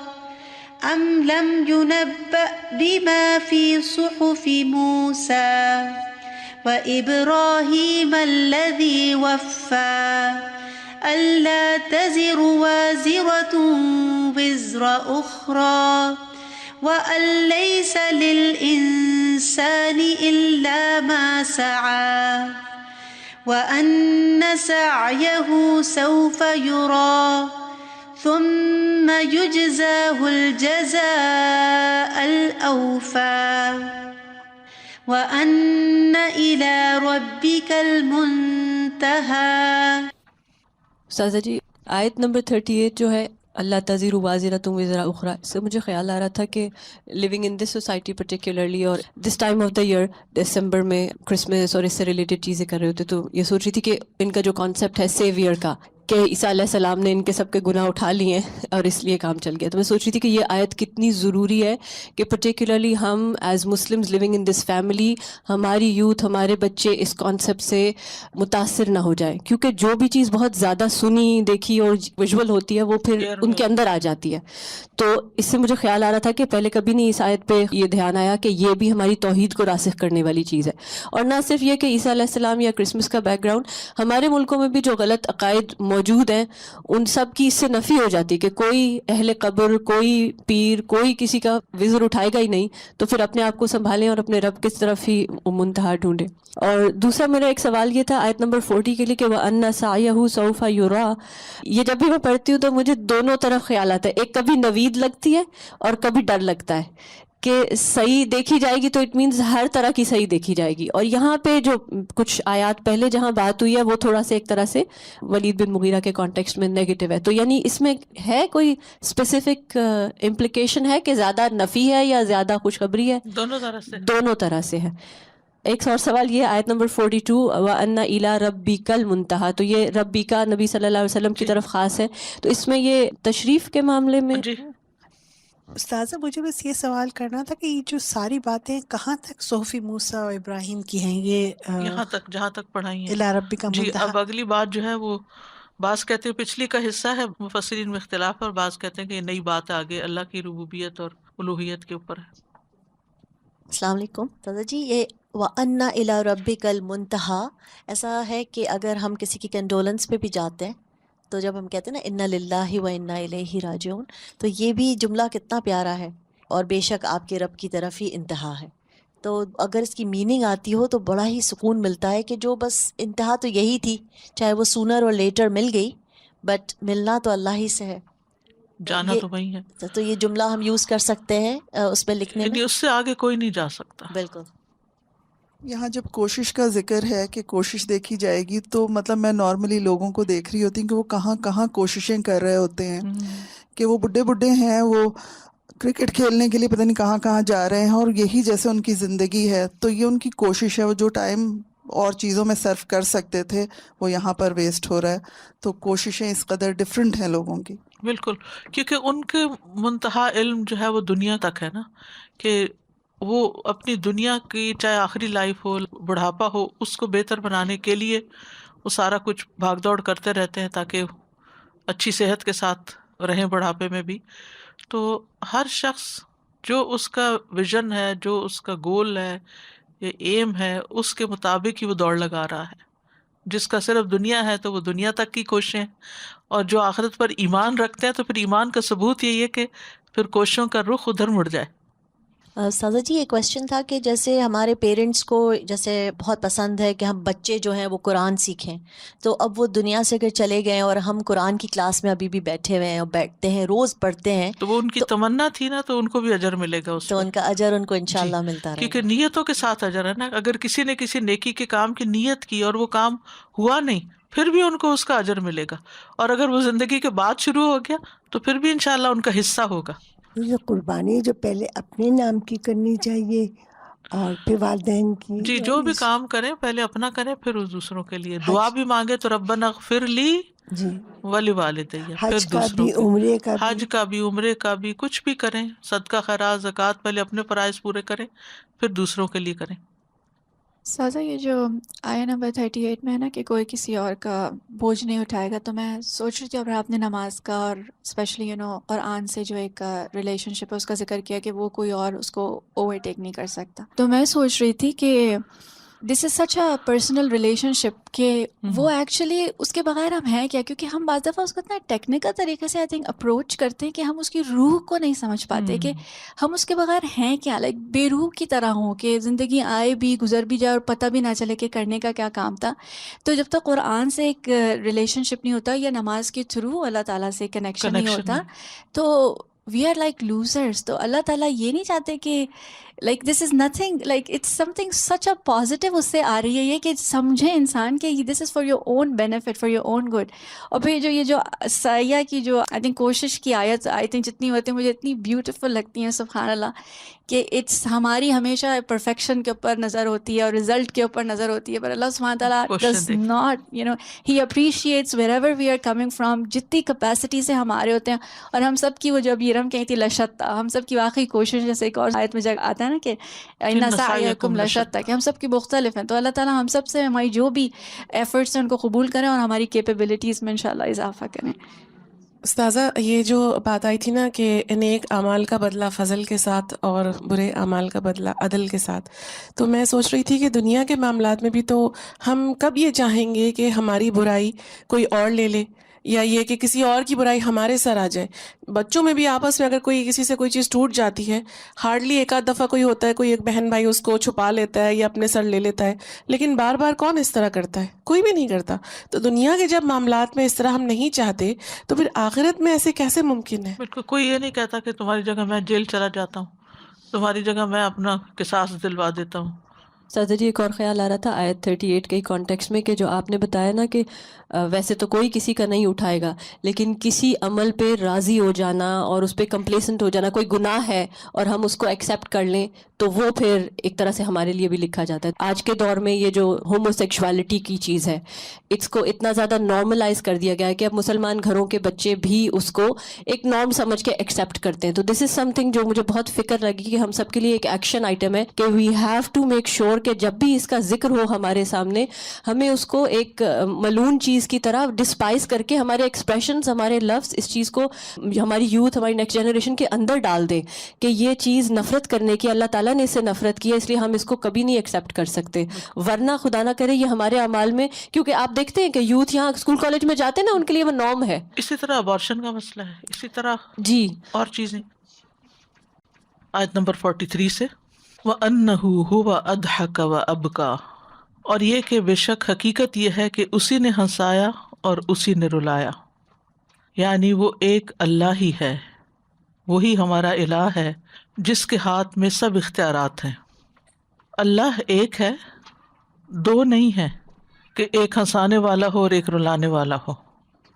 أم لم ينبأ بما في صحف موسى وإبراهيم الذي وفى ألا تزر وازرة وزر أخرى وأن ليس للإنسان إلا ما سعى وأن سعيه سوف يرى ثم يجزاه الجزاء الأوفى وأن إلى ربك المنتهى. استاذہ جی، آیت نمبر 38 جو ہے اللہ تزیر وازرۃ وزر اخری، اس سے مجھے خیال آ رہا تھا کہ living in this society particularly اور this time of the year December میں کرسمس اور اس سے ریلیٹڈ چیزیں کر رہے ہوتے، تو یہ سوچ رہی تھی کہ ان کا جو کانسیپٹ ہے سیویئر کا، کہ عیسیٰ علیہ السلام نے ان کے سب کے گناہ اٹھا لیے ہیں اور اس لیے کام چل گیا. تو میں سوچ رہی تھی کہ یہ آیت کتنی ضروری ہے کہ پرٹیکولرلی ہم as Muslims living in this family, ہماری یوتھ، ہمارے بچے اس کانسیپٹ سے متاثر نہ ہو جائیں، کیونکہ جو بھی چیز بہت زیادہ سنی دیکھی اور ویژول ہوتی ہے وہ پھر ان کے اندر آ جاتی ہے. تو اس سے مجھے خیال آ رہا تھا کہ پہلے کبھی نہیں اس آیت پہ یہ دھیان آیا کہ یہ بھی ہماری توحید کو راسخ کرنے والی چیز ہے. اور نہ صرف یہ کہ عیسیٰ علیہ السلام یا کرسمس کا بیک گراؤنڈ، ہمارے ملکوں میں بھی جو غلط عقائد موجود ہیں ان سب کی اس سے نفی ہو جاتی کہ کوئی اہل قبر، کوئی پیر، کوئی کسی کا وزر اٹھائے گا ہی نہیں. تو پھر اپنے آپ کو سنبھالیں اور اپنے رب کی طرف ہی منتہا ڈھونڈیں. اور دوسرا میرا ایک سوال یہ تھا آیت نمبر 40 کے لیے کہ وَأَنَّ سَعْيَهُ سَوْفَ يُرَىٰ. یہ جب بھی میں پڑھتی ہوں تو مجھے دونوں طرف خیال آتا ہے، ایک کبھی نوید لگتی ہے اور کبھی ڈر لگتا ہے کہ صحیح دیکھی جائے گی تو اٹ مینز ہر طرح کی صحیح دیکھی جائے گی. اور یہاں پہ جو کچھ آیات پہلے جہاں بات ہوئی ہے وہ تھوڑا سا ایک طرح سے ولید بن مغیرہ کے کانٹیکسٹ میں نیگیٹو ہے. تو یعنی اس میں ہے کوئی اسپیسیفک امپلیکیشن ہے کہ زیادہ نفی ہے یا زیادہ خوشخبری ہے؟ دونوں طرح سے، دونوں طرح سے ہے. ایک اور سوال یہ آیت نمبر 42 وَأَنَّ إِلَىٰ رَبِّكَ الْمُنتَهَىٰ، تو یہ ربی کا نبی صلی اللہ علیہ وسلم کی طرف خاص ہے، تو اس میں یہ تشریف کے معاملے میں. جی استاذہ مجھے بس یہ سوال کرنا تھا کہ یہ جو ساری باتیں کہاں تک صحف موسیٰ اور ابراہیم کی ہیں؟ یہ یہاں تک جہاں تک پڑھائی ہیں. اِلیٰ ربک جی المنتہیٰ. اب اگلی بات جو ہے وہ بعض کہتے ہیں پچھلی کا حصہ ہے، مفسرین میں اختلاف ہے، اور بعض کہتے ہیں کہ یہ نئی بات ہے، آگے اللہ کی ربوبیت اور الوہیت کے اوپر ہے. السلام علیکم دادا جی. یہ وَأَنَّ إِلَىٰ رَبِّكَ الْمُنتَهَىٰ، ایسا ہے کہ اگر ہم کسی کی کنڈولنس پہ بھی جاتے ہیں تو جب ہم کہتے ہیں نا اِنَّا لِلَّهِ وَإِنَّا إِلَيْهِ راجعون، تو یہ بھی جملہ کتنا پیارا ہے، اور بے شک آپ کے رب کی طرف ہی انتہا ہے. تو اگر اس کی میننگ آتی ہو تو بڑا ہی سکون ملتا ہے کہ جو بس انتہا تو یہی تھی، چاہے وہ سونر اور لیٹر مل گئی، بٹ ملنا تو اللہ ہی سے ہے. جانا تو وہی ہے. تو یہ جملہ ہم یوز کر سکتے ہیں اس میں لکھنے یعنی میں. اس سے آگے کوئی نہیں جا سکتا. بالکل. یہاں جب کوشش کا ذکر ہے کہ کوشش دیکھی جائے گی تو مطلب میں نارملی لوگوں کو دیکھ رہی ہوتی ہوں کہ وہ کہاں کہاں کوششیں کر رہے ہوتے ہیں، کہ وہ بڈھے بڈھے ہیں، وہ کرکٹ کھیلنے کے لیے پتہ نہیں کہاں کہاں جا رہے ہیں، اور یہی جیسے ان کی زندگی ہے، تو یہ ان کی کوشش ہے، وہ جو ٹائم اور چیزوں میں صرف کر سکتے تھے وہ یہاں پر ویسٹ ہو رہا ہے. تو کوششیں اس قدر ڈفرینٹ ہیں لوگوں کی. بالکل، کیونکہ ان کے منتہا علم جو ہے وہ دنیا تک ہے نا، کہ وہ اپنی دنیا کی چاہے آخری لائف ہو، بڑھاپا ہو، اس کو بہتر بنانے کے لیے وہ سارا کچھ بھاگ دوڑ کرتے رہتے ہیں تاکہ اچھی صحت کے ساتھ رہیں بڑھاپے میں بھی. تو ہر شخص جو اس کا ویژن ہے، جو اس کا گول ہے یا ایم ہے، اس کے مطابق ہی وہ دوڑ لگا رہا ہے. جس کا صرف دنیا ہے تو وہ دنیا تک کی کوششیں، اور جو آخرت پر ایمان رکھتے ہیں تو پھر ایمان کا ثبوت یہی ہے کہ پھر کوششوں کا رخ ادھر مڑ جائے. سازا جی ایک کویشچن تھا کہ جیسے ہمارے پیرنٹس کو جیسے بہت پسند ہے کہ ہم بچے جو ہیں وہ قرآن سیکھیں، تو اب وہ دنیا سے اگر چلے گئے اور ہم قرآن کی کلاس میں ابھی بھی بیٹھے ہوئے ہیں اور بیٹھتے ہیں، روز پڑھتے ہیں، تو وہ ان کی تو تمنا تھی نا، تو ان کو بھی اجر ملے گا اس تو پر. ان کا اجر ان کو جی، انشاءاللہ ملتا رہے کیونکہ گا. نیتوں کے ساتھ اجر ہے نا. اگر کسی نے کسی نیکی کے کام کی نیت کی اور وہ کام ہوا نہیں، پھر بھی ان کو اس کا اجر ملے گا. اور اگر وہ زندگی کے بعد شروع ہو گیا تو پھر بھی انشاءاللہ ان کا حصہ ہوگا. یہ قربانی جو پہلے اپنے نام کی کرنی چاہیے اور پھر والدین کی. جی، جو بھی کام کریں پہلے اپنا کریں، پھر اس دوسروں کے لیے دعا حج بھی مانگے تو ربنا اغفر لی جی، ولوالدی، پھر حج کا دوسروں بھی کے، عمرے کا بھی. حج کا بھی، عمرے کا بھی، کچھ بھی کریں، صدقہ خیرات زکوٰۃ، پہلے اپنے فرائض پورے کریں پھر دوسروں کے لیے کریں. سازا یہ جو آیا نمبر 38 میں ہے نا کہ کوئی کسی اور کا بوجھ نہیں اٹھائے گا، تو میں سوچ رہی تھی اب آپ نے نماز کا اور اسپیشلی قرآن سے جو ایک ریلیشن شپ ہے اس کا ذکر کیا کہ وہ کوئی اور اس کو اوور ٹیک نہیں کر سکتا. تو میں سوچ رہی تھی کہ this is such a personal relation شپ کہ وہ ایکچولی اس کے بغیر ہم ہیں کیا، کیونکہ ہم بعض دفعہ اس کو اتنا ٹیکنیکل طریقے سے آئی تھنک اپروچ کرتے ہیں کہ ہم اس کی روح کو نہیں سمجھ پاتے کہ ہم اس کے بغیر ہیں کیا، لائک بے روح کی طرح ہوں کہ زندگی آئے بھی گزر بھی جائے اور پتہ بھی نہ چلے کہ کرنے کا کیا کام تھا. تو جب تک قرآن سے ایک ریلیشن شپ نہیں ہوتا یا نماز کے تھرو اللہ تعالیٰ سے کنیکشن نہیں ہوتا تو وی آر لائک لوزرس. تو اللہ تعالیٰ یہ نہیں چاہتے کہ like this is nothing, like it's something such a positive اس سے آ رہی ہے یہ کہ سمجھے انسان کہ this is for your own benefit, for your own good. اور پھر جو یہ جو سیاح کی جو آئی تھنک کوشش کی آیت آئی تھنک جتنی ہوتی ہیں مجھے اتنی بیوٹیفل لگتی ہیں، سبحان اللہ، کہ اٹس ہماری ہمیشہ پرفیکشن کے اوپر نظر ہوتی ہے اور رزلٹ کے اوپر نظر ہوتی ہے، پر اللہ سبحانہ تعالیٰ does not he appreciates wherever we are coming from, جتنی کیپیسٹی سے ہمارے ہوتے ہیں. اور ہم سب کی وہ جو بیرم کہی تھی لشتا، ہم سب کی واقعی کوشش، جیسے ایک اور آیت میں جگہ آتا ہے نا کہ ان سعیکم لشتا، کہ ہم سب کی مختلف ہیں. تو اللہ تعالیٰ ہم سب سے ہماری جو بھی ایفرٹس ہیں ان کو قبول کریں اور ہماری کیپیبلٹیز میں انشاءاللہ اضافہ کریں. استاذہ یہ جو بات آئی تھی نا کہ نیک اعمال کا بدلہ فضل کے ساتھ اور برے اعمال کا بدلہ عدل کے ساتھ، تو میں سوچ رہی تھی کہ دنیا کے معاملات میں بھی تو ہم کب یہ چاہیں گے کہ ہماری برائی کوئی اور لے لے، یا یہ کہ کسی اور کی برائی ہمارے سر آ جائے. بچوں میں بھی آپس میں اگر کوئی کسی سے کوئی چیز ٹوٹ جاتی ہے، ہارڈلی ایک آدھ دفعہ کوئی ہوتا ہے، کوئی ایک بہن بھائی اس کو چھپا لیتا ہے یا اپنے سر لے لیتا ہے، لیکن بار بار کون اس طرح کرتا ہے؟ کوئی بھی نہیں کرتا. تو دنیا کے جب معاملات میں اس طرح ہم نہیں چاہتے تو پھر آخرت میں ایسے کیسے ممکن ہے؟ بالکل، کوئی یہ نہیں کہتا کہ تمہاری جگہ میں جیل چلا جاتا ہوں، تمہاری جگہ میں اپنا قصاص دلوا دیتا ہوں. سادہ جی ایک اور خیال آ رہا تھا آیت 38 کے کانٹیکسٹ میں کہ جو آپ نے بتایا نا کہ ویسے تو کوئی کسی کا نہیں اٹھائے گا، لیکن کسی عمل پہ راضی ہو جانا اور اس پہ کمپلیسنٹ ہو جانا، کوئی گناہ ہے اور ہم اس کو ایکسیپٹ کر لیں تو وہ پھر ایک طرح سے ہمارے لیے بھی لکھا جاتا ہے. آج کے دور میں یہ جو ہومو سیکشوالٹی کی چیز ہے، اس کو اتنا زیادہ نارملائز کر دیا گیا ہے کہ اب مسلمان گھروں کے بچے بھی اس کو ایک نارم سمجھ کے ایکسیپٹ کرتے ہیں. تو دس از سم تھنگ جو مجھے بہت فکر لگی کہ ہم سب کے لیے ایک ایکشن آئٹم ہے کہ we have to make sure کہ جب بھی اس کا ذکر ہو ہمارے سامنے، ہمیں اس کو ایک ملون چیز کی طرح ڈسپائز کر کے ہمارے ایکسپریشنز، ہمارے لفظ اس چیز کو ہماری یوتھ، ہماری نیکسٹ جنریشن کے اندر ڈال دیں کہ یہ چیز نفرت کرنے کی، اللہ تعالیٰ نے اس سے نفرت کی ہے، اس لیے ہم اس کو کبھی نہیں ایکسیپٹ کر سکتے. ورنہ خدا نہ کرے یہ ہمارے اعمال میں، کیونکہ آپ دیکھتے ہیں کہ یوتھ یہاں اسکول کالج میں جاتے ہیں نا، ان کے لیے وہ نارم ہے. اسی طرح ابارشن کا مسئلہ ہے، اسی طرح جی اور چیزیں. آیت نمبر 43 سے وَأَنَّهُ هُوَ أَضْحَكَ وَأَبْكَى، اور یہ کہ بے شک حقیقت یہ ہے کہ اسی نے ہنسایا اور اسی نے رلایا. یعنی وہ ایک اللہ ہی ہے، وہی ہمارا الہ ہے جس کے ہاتھ میں سب اختیارات ہیں. اللہ ایک ہے، دو نہیں ہے کہ ایک ہنسانے والا ہو اور ایک رلانے والا ہو،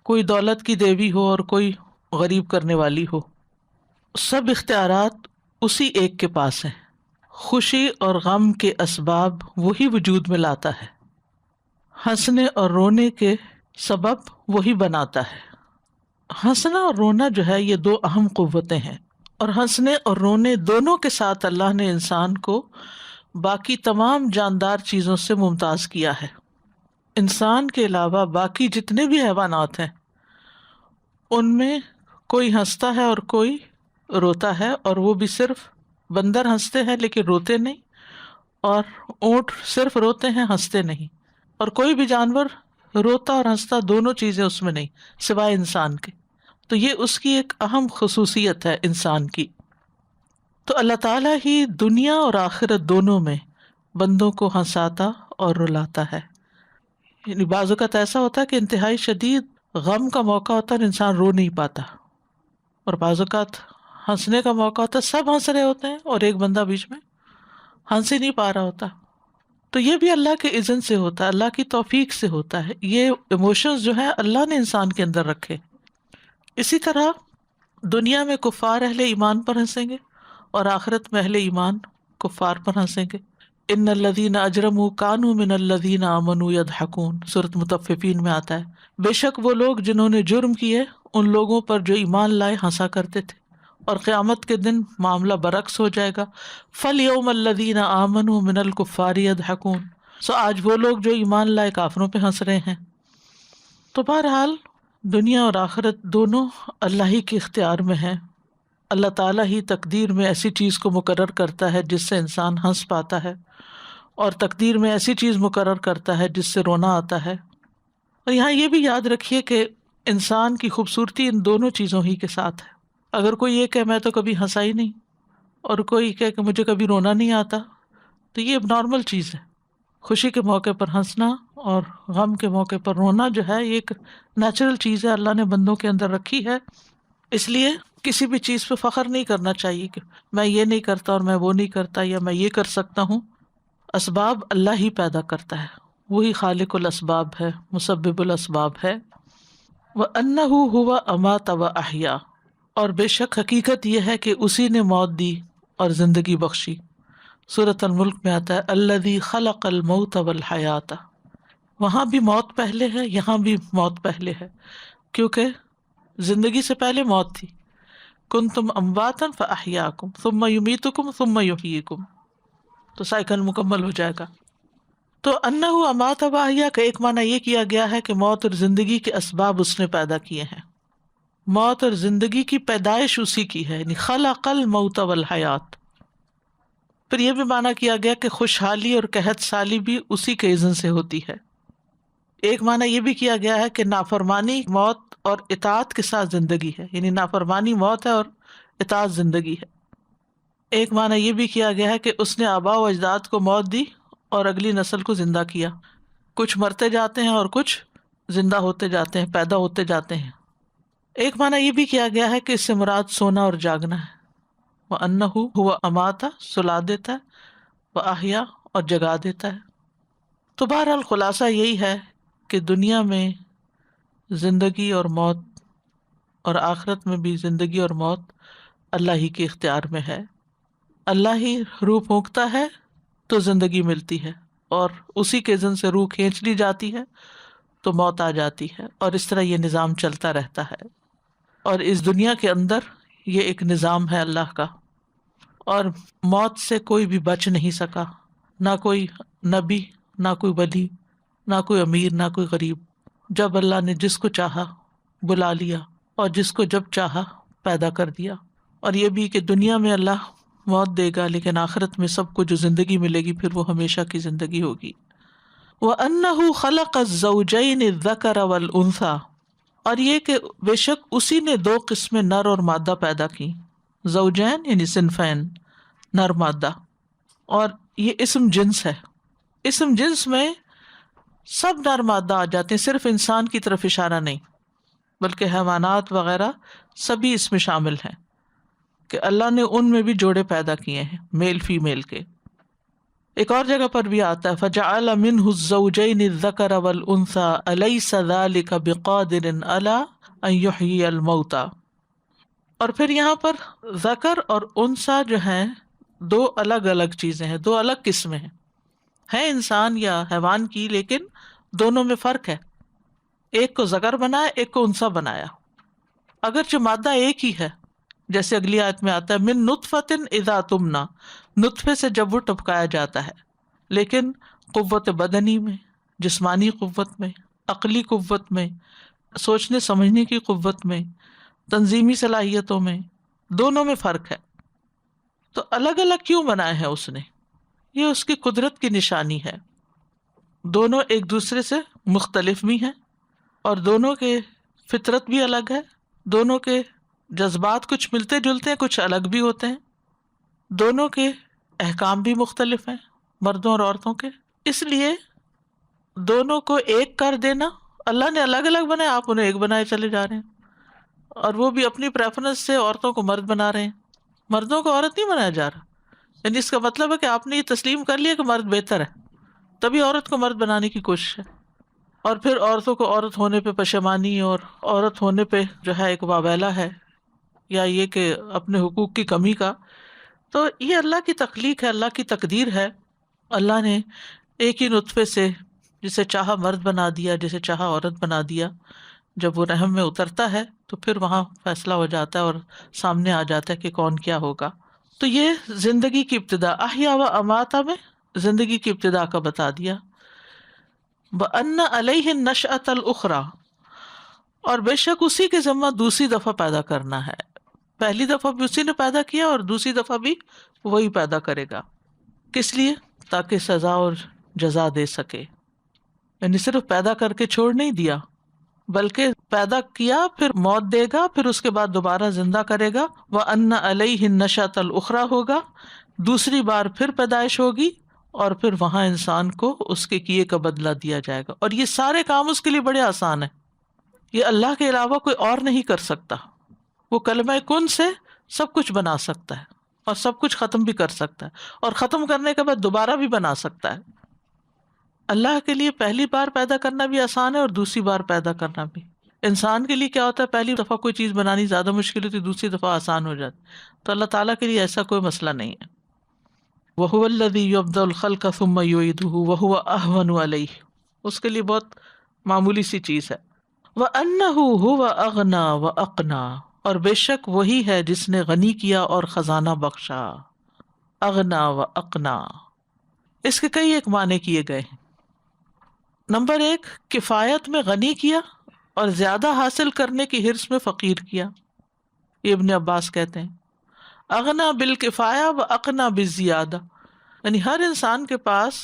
کوئی دولت کی دیوی ہو اور کوئی غریب کرنے والی ہو. سب اختیارات اسی ایک کے پاس ہیں. خوشی اور غم کے اسباب وہی وجود میں لاتا ہے، ہنسنے اور رونے کے سبب وہی بناتا ہے. ہنسنا اور رونا جو ہے یہ دو اہم قوتیں ہیں، اور ہنسنے اور رونے دونوں کے ساتھ اللہ نے انسان کو باقی تمام جاندار چیزوں سے ممتاز کیا ہے. انسان کے علاوہ باقی جتنے بھی حیوانات ہیں ان میں کوئی ہنستا ہے اور کوئی روتا ہے، اور وہ بھی صرف بندر ہنستے ہیں لیکن روتے نہیں، اور اونٹ صرف روتے ہیں ہنستے نہیں، اور کوئی بھی جانور روتا اور ہنستا دونوں چیزیں اس میں نہیں سوائے انسان کے. تو یہ اس کی ایک اہم خصوصیت ہے انسان کی. تو اللہ تعالیٰ ہی دنیا اور آخرت دونوں میں بندوں کو ہنساتا اور رلاتا ہے. یعنی بعض اوقات ایسا ہوتا ہے کہ انتہائی شدید غم کا موقع ہوتا ہے اور انسان رو نہیں پاتا، اور بعض اوقات ہنسنے کا موقع ہوتا ہے، سب ہنس رہے ہوتے ہیں اور ایک بندہ بیچ میں ہنس ہی نہیں پا رہا ہوتا. تو یہ بھی اللہ کے اذن سے ہوتا ہے، اللہ کی توفیق سے ہوتا ہے. یہ ایموشنز جو ہیں اللہ نے انسان کے اندر رکھے. اسی طرح دنیا میں کفار اہل ایمان پر ہنسیں گے اور آخرت میں اہل ایمان کفار پر ہنسیں گے. ان الذین اجرموا کانوا من الذین آمنوا یضحکون، سورۃ مطففین میں آتا ہے بے شک وہ لوگ جنہوں نے جرم کیے ان لوگوں پر جو ایمان لائے ہنسا کرتے تھے، اور قیامت کے دن معاملہ برعکس ہو جائے گا. فَالْيَوْمَ الَّذِينَ آمَنُوا مِنَ الْكُفَّارِ يَضْحَكُونَ، سو آج وہ لوگ جو ایمان لائے کافروں پہ ہنس رہے ہیں. تو بہرحال دنیا اور آخرت دونوں اللہ ہی کے اختیار میں ہیں. اللہ تعالیٰ ہی تقدیر میں ایسی چیز کو مقرر کرتا ہے جس سے انسان ہنس پاتا ہے، اور تقدیر میں ایسی چیز مقرر کرتا ہے جس سے رونا آتا ہے. اور یہاں یہ بھی یاد رکھیے کہ انسان کی خوبصورتی ان دونوں چیزوں ہی کے ساتھ ہے. اگر کوئی یہ کہ میں تو کبھی ہنسا ہی نہیں، اور کوئی کہ مجھے کبھی رونا نہیں آتا، تو یہ اب نارمل چیز ہے. خوشی کے موقع پر ہنسنا اور غم کے موقع پر رونا جو ہے یہ ایک نیچرل چیز ہے، اللہ نے بندوں کے اندر رکھی ہے. اس لیے کسی بھی چیز پہ فخر نہیں کرنا چاہیے کہ میں یہ نہیں کرتا اور میں وہ نہیں کرتا یا میں یہ کر سکتا ہوں. اسباب اللہ ہی پیدا کرتا ہے، وہی خالق الاسباب ہے، مسبب الاسباب ہے. وَأَنَّهُ هُوَ أَمَاتَ وَأَحْيَا، اور بے شک حقیقت یہ ہے کہ اسی نے موت دی اور زندگی بخشی. سورۃ الملک میں آتا ہے الذی خلق الموت والحیات، وہاں بھی موت پہلے ہے، یہاں بھی موت پہلے ہے، کیونکہ زندگی سے پہلے موت تھی. کنتم امواتا فاحیاکم ثم یمیتکم ثم یحییکم، تو سائیکل مکمل ہو جائے گا. تو انہ امات و احیا کا ایک معنی یہ کیا گیا ہے کہ موت اور زندگی کے اسباب اس نے پیدا کیے ہیں. موت اور زندگی کی پیدائش اسی کی ہے، یعنی خلق الموت والحیات. پھر یہ بھی معنی کیا گیا کہ خوشحالی اور قحط سالی بھی اسی کے اذن سے ہوتی ہے. ایک معنی یہ بھی کیا گیا ہے کہ نافرمانی موت اور اطاعت کے ساتھ زندگی ہے، یعنی نافرمانی موت ہے اور اطاعت زندگی ہے. ایک معنی یہ بھی کیا گیا ہے کہ اس نے آباء و اجداد کو موت دی اور اگلی نسل کو زندہ کیا. کچھ مرتے جاتے ہیں اور کچھ زندہ ہوتے جاتے ہیں، پیدا ہوتے جاتے ہیں. ایک معنی یہ بھی کیا گیا ہے کہ اس سے مراد سونا اور جاگنا ہے. وَأَنَّهُ هُوَ أَمَاتَ، سلا دیتا ہے، وَأَحْيَا، اور جگا دیتا ہے. تو بہرحال خلاصہ یہی ہے کہ دنیا میں زندگی اور موت اور آخرت میں بھی زندگی اور موت اللہ ہی کے اختیار میں ہے. اللہ ہی روح پھونکتا ہے تو زندگی ملتی ہے، اور اسی کے اذن سے روح کھینچ لی جاتی ہے تو موت آ جاتی ہے، اور اس طرح یہ نظام چلتا رہتا ہے. اور اس دنیا کے اندر یہ ایک نظام ہے اللہ کا، اور موت سے کوئی بھی بچ نہیں سکا، نہ کوئی نبی، نہ کوئی ولی، نہ کوئی امیر، نہ کوئی غریب. جب اللہ نے جس کو چاہا بلا لیا، اور جس کو جب چاہا پیدا کر دیا. اور یہ بھی کہ دنیا میں اللہ موت دے گا، لیکن آخرت میں سب کو جو زندگی ملے گی پھر وہ ہمیشہ کی زندگی ہوگی. وَأَنَّهُ خَلَقَ الزَّوْجَيْنِ الذَّكَرَ وَالْأُنثَى، اور یہ کہ بے شک اسی نے دو قسمیں نر اور مادہ پیدا کی. زوجین یعنی صنفین، نر مادہ. اور یہ اسم جنس ہے، اسم جنس میں سب نر مادہ آ جاتے ہیں، صرف انسان کی طرف اشارہ نہیں بلکہ حیوانات وغیرہ سبھی اس میں شامل ہیں، کہ اللہ نے ان میں بھی جوڑے پیدا کیے ہیں، میل فیمیل کے. ایک اور جگہ پر بھی آتا ہے فجعل منہ الزوجین الذکر والانثى الیس ذلک بقادر علی ان یحیی الموتى. اور پھر یہاں پر ذکر اور انثیٰ جو ہیں دو الگ الگ چیزیں ہیں، دو الگ قسمیں ہیں انسان یا حیوان کی، لیکن دونوں میں فرق ہے. ایک کو ذکر بنایا، ایک کو انثیٰ بنایا، اگرچہ مادہ ایک ہی ہے. جیسے اگلی آیت میں آتا ہے من نطفۃ اذا تمنی، نطفے سے جب وہ ٹپکایا جاتا ہے. لیکن قوت بدنی میں، جسمانی قوت میں، عقلی قوت میں، سوچنے سمجھنے کی قوت میں، تنظیمی صلاحیتوں میں، دونوں میں فرق ہے. تو الگ الگ کیوں بنائے ہیں اس نے؟ یہ اس کی قدرت کی نشانی ہے. دونوں ایک دوسرے سے مختلف بھی ہیں، اور دونوں کے فطرت بھی الگ ہے، دونوں کے جذبات کچھ ملتے جلتے ہیں، کچھ الگ بھی ہوتے ہیں، دونوں کے احکام بھی مختلف ہیں مردوں اور عورتوں کے. اس لیے دونوں کو ایک کر دینا، اللہ نے الگ الگ بنائے، آپ انہیں ایک بنائے چلے جا رہے ہیں. اور وہ بھی اپنی پریفرنس سے عورتوں کو مرد بنا رہے ہیں، مردوں کو عورت نہیں بنایا جا رہا. یعنی اس کا مطلب ہے کہ آپ نے یہ تسلیم کر لیا کہ مرد بہتر ہے، تبھی عورت کو مرد بنانے کی کوشش ہے. اور پھر عورتوں کو عورت ہونے پہ پشیمانی اور عورت ہونے پہ جو ہے ایک واویلا ہے، یا یہ کہ اپنے حقوق کی کمی کا. تو یہ اللہ کی تخلیق ہے، اللہ کی تقدیر ہے. اللہ نے ایک ہی نطفے سے جسے چاہا مرد بنا دیا، جسے چاہا عورت بنا دیا. جب وہ رحم میں اترتا ہے تو پھر وہاں فیصلہ ہو جاتا ہے اور سامنے آ جاتا ہے کہ کون کیا ہوگا. تو یہ زندگی کی ابتدا، احیا و اماتا میں زندگی کی ابتدا کا بتا دیا. وَأَنَّ عَلَيْهِ النَّشْأَةَ الْأُخْرَى، اور بے شک اسی کے ذمہ دوسری دفعہ پیدا کرنا ہے. پہلی دفعہ بھی اسی نے پیدا کیا اور دوسری دفعہ بھی وہی پیدا کرے گا. کس لیے؟ تاکہ سزا اور جزا دے سکے. یعنی صرف پیدا کر کے چھوڑ نہیں دیا، بلکہ پیدا کیا، پھر موت دے گا، پھر اس کے بعد دوبارہ زندہ کرے گا. وَأَنَّ عَلَيْهِ النَّشْأَةَ الْأُخْرَى ہوگا، دوسری بار پھر پیدائش ہوگی، اور پھر وہاں انسان کو اس کے کیے کا بدلہ دیا جائے گا. اور یہ سارے کام اس کے لیے بڑے آسان ہیں، یہ اللہ کے علاوہ کوئی اور نہیں کر سکتا. وہ کلمہ کن سے سب کچھ بنا سکتا ہے اور سب کچھ ختم بھی کر سکتا ہے، اور ختم کرنے کے بعد دوبارہ بھی بنا سکتا ہے. اللہ کے لیے پہلی بار پیدا کرنا بھی آسان ہے اور دوسری بار پیدا کرنا بھی. انسان کے لیے کیا ہوتا ہے، پہلی دفعہ کوئی چیز بنانی زیادہ مشکل ہوتی، دوسری دفعہ آسان ہو جاتی. تو اللہ تعالیٰ کے لیے ایسا کوئی مسئلہ نہیں ہے. وَهُوَ الَّذِي يَبْدَأُ الْخَلْقَ ثُمَّ يُعِيدُهُ وَهُوَ أَهْوَنُ عَلَيْهِ، اس کے لیے بہت معمولی سی چیز ہے. وَأَنَّهُ هُوَ أَغْنَى وَأَقْنَى، اور بے شک وہی ہے جس نے غنی کیا اور خزانہ بخشا. اغنا و اقنا، اس کے کئی ایک معنی کیے گئے ہیں. نمبر 1، کفایت میں غنی کیا اور زیادہ حاصل کرنے کی حرص میں فقیر کیا. یہ ابن عباس کہتے ہیں اغنا بالکفایہ و اقنا بالزیادہ، یعنی ہر انسان کے پاس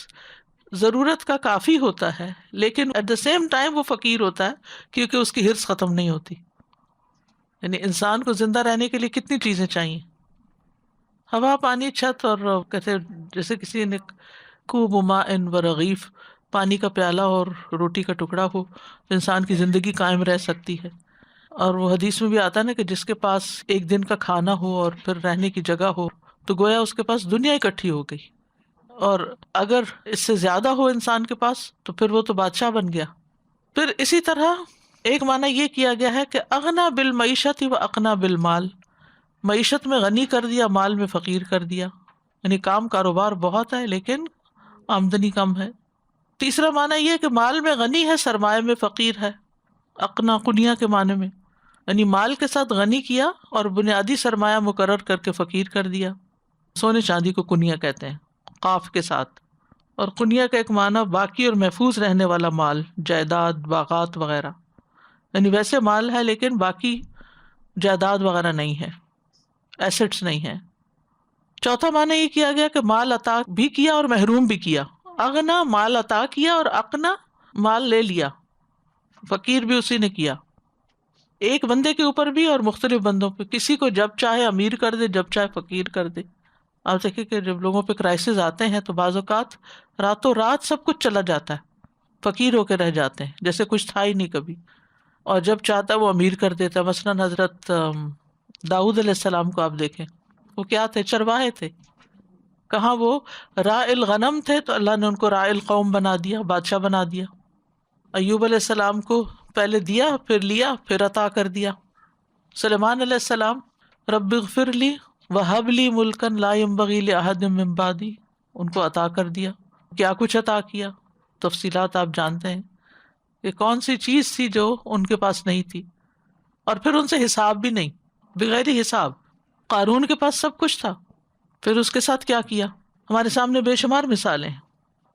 ضرورت کا کافی ہوتا ہے، لیکن ایٹ دا سیم ٹائم وہ فقیر ہوتا ہے کیونکہ اس کی حرص ختم نہیں ہوتی. یعنی انسان کو زندہ رہنے کے لیے کتنی چیزیں چاہیے، ہوا، پانی، چھت، اور کہتے جیسے کسی نے کوب ماء و رغیف، پانی کا پیالہ اور روٹی کا ٹکڑا ہو تو انسان کی زندگی قائم رہ سکتی ہے. اور وہ حدیث میں بھی آتا ہے نا کہ جس کے پاس ایک دن کا کھانا ہو اور پھر رہنے کی جگہ ہو تو گویا اس کے پاس دنیا اکٹھی ہو گئی. اور اگر اس سے زیادہ ہو انسان کے پاس تو پھر وہ تو بادشاہ بن گیا. پھر اسی طرح ایک معنی یہ کیا گیا ہے کہ اغنا بالمعیشت و اقنا بالمال، معیشت میں غنی کر دیا، مال میں فقیر کر دیا. یعنی کام کاروبار بہت ہے لیکن آمدنی کم ہے. تیسرا معنی یہ کہ مال میں غنی ہے، سرمایہ میں فقیر ہے. اقنا قنیا کے معنی میں، یعنی مال کے ساتھ غنی کیا اور بنیادی سرمایہ مقرر کر کے فقیر کر دیا. سونے چاندی کو کنیا کہتے ہیں قاف کے ساتھ. اور کنیا کا ایک معنی باقی اور محفوظ رہنے والا مال، جائیداد، باغات وغیرہ. یعنی ویسے مال ہے لیکن باقی جائیداد وغیرہ نہیں ہے، ایسٹس نہیں ہیں. چوتھا معنی یہ کیا گیا کہ مال عطا بھی کیا اور محروم بھی کیا. اغنا مال عطا کیا اور اقنا مال لے لیا، فقیر بھی اسی نے کیا. ایک بندے کے اوپر بھی اور مختلف بندوں پہ، کسی کو جب چاہے امیر کر دے، جب چاہے فقیر کر دے. آپ دیکھیں کہ جب لوگوں پہ کرائسس آتے ہیں تو بعض اوقات راتوں رات سب کچھ چلا جاتا ہے، فقیر ہو کے رہ جاتے ہیں جیسے کچھ تھا ہی نہیں کبھی، اور جب چاہتا ہے وہ امیر کر دیتا ہے. مثلاً حضرت داؤد علیہ السلام کو آپ دیکھیں، وہ کیا تھے؟ چرواہے تھے. کہاں وہ راعی الغنم تھے تو اللہ نے ان کو راعی القوم بنا دیا، بادشاہ بنا دیا. ایوب علیہ السلام کو پہلے دیا، پھر لیا، پھر عطا کر دیا. سلیمان علیہ السلام رب اغفر لی وہب لی ملکا لا ينبغی لأحد من بعدی، ان کو عطا کر دیا. کیا کچھ عطا کیا، تفصیلات آپ جانتے ہیں کہ کون سی چیز تھی جو ان کے پاس نہیں تھی، اور پھر ان سے حساب بھی نہیں، بغیر حساب. قارون کے پاس سب کچھ تھا، پھر اس کے ساتھ کیا کیا، ہمارے سامنے بے شمار مثالیں ہیں.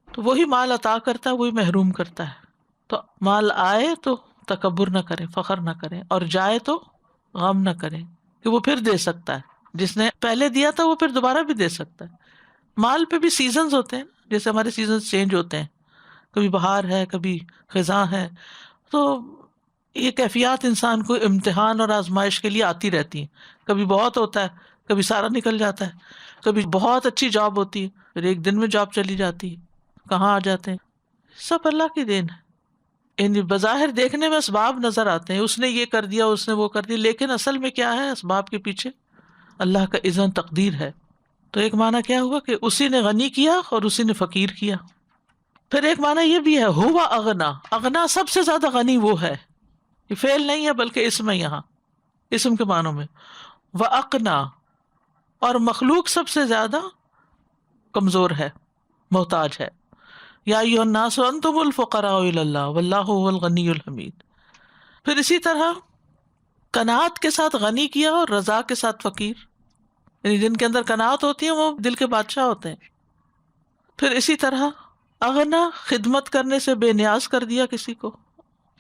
تو وہی مال عطا کرتا ہے، وہی محروم کرتا ہے. تو مال آئے تو تکبر نہ کریں، فخر نہ کریں، اور جائے تو غم نہ کریں کہ وہ پھر دے سکتا ہے. جس نے پہلے دیا تھا وہ پھر دوبارہ بھی دے سکتا ہے. مال پہ بھی سیزنز ہوتے ہیں، جیسے ہمارے سیزنز چینج ہوتے ہیں، کبھی بہار ہے، کبھی خزاں ہے. تو یہ کیفیات انسان کو امتحان اور آزمائش کے لیے آتی رہتی ہیں. کبھی بہت ہوتا ہے، کبھی سارا نکل جاتا ہے. کبھی بہت اچھی جاب ہوتی ہے، پھر ایک دن میں جاب چلی جاتی ہے، کہاں آ جاتے ہیں. سب اللہ کی دین ہے. یعنی بظاہر دیکھنے میں اسباب نظر آتے ہیں، اس نے یہ کر دیا، اس نے وہ کر دیا، لیکن اصل میں کیا ہے، اسباب کے پیچھے اللہ کا اذن، تقدیر ہے. تو ایک معنی کیا ہوا کہ اسی نے غنی کیا اور اسی نے فقیر کیا. پھر ایک معنی یہ بھی ہے ہوا اغنا، اغنا سب سے زیادہ غنی وہ ہے. یہ فعل نہیں ہے بلکہ اسم ہے، یہاں اسم کے معنوں میں. واقنا، اور مخلوق سب سے زیادہ کمزور ہے، محتاج ہے. یا ایھا الناس انتم الفقراء الی اللہ واللہ هو الغنی الحمید. پھر اسی طرح قناعت کے ساتھ غنی کیا اور رضا کے ساتھ فقیر، یعنی جن کے اندر قناعت ہوتی ہے وہ دل کے بادشاہ ہوتے ہیں. پھر اسی طرح اغنا، خدمت کرنے سے بے نیاز کر دیا کسی کو،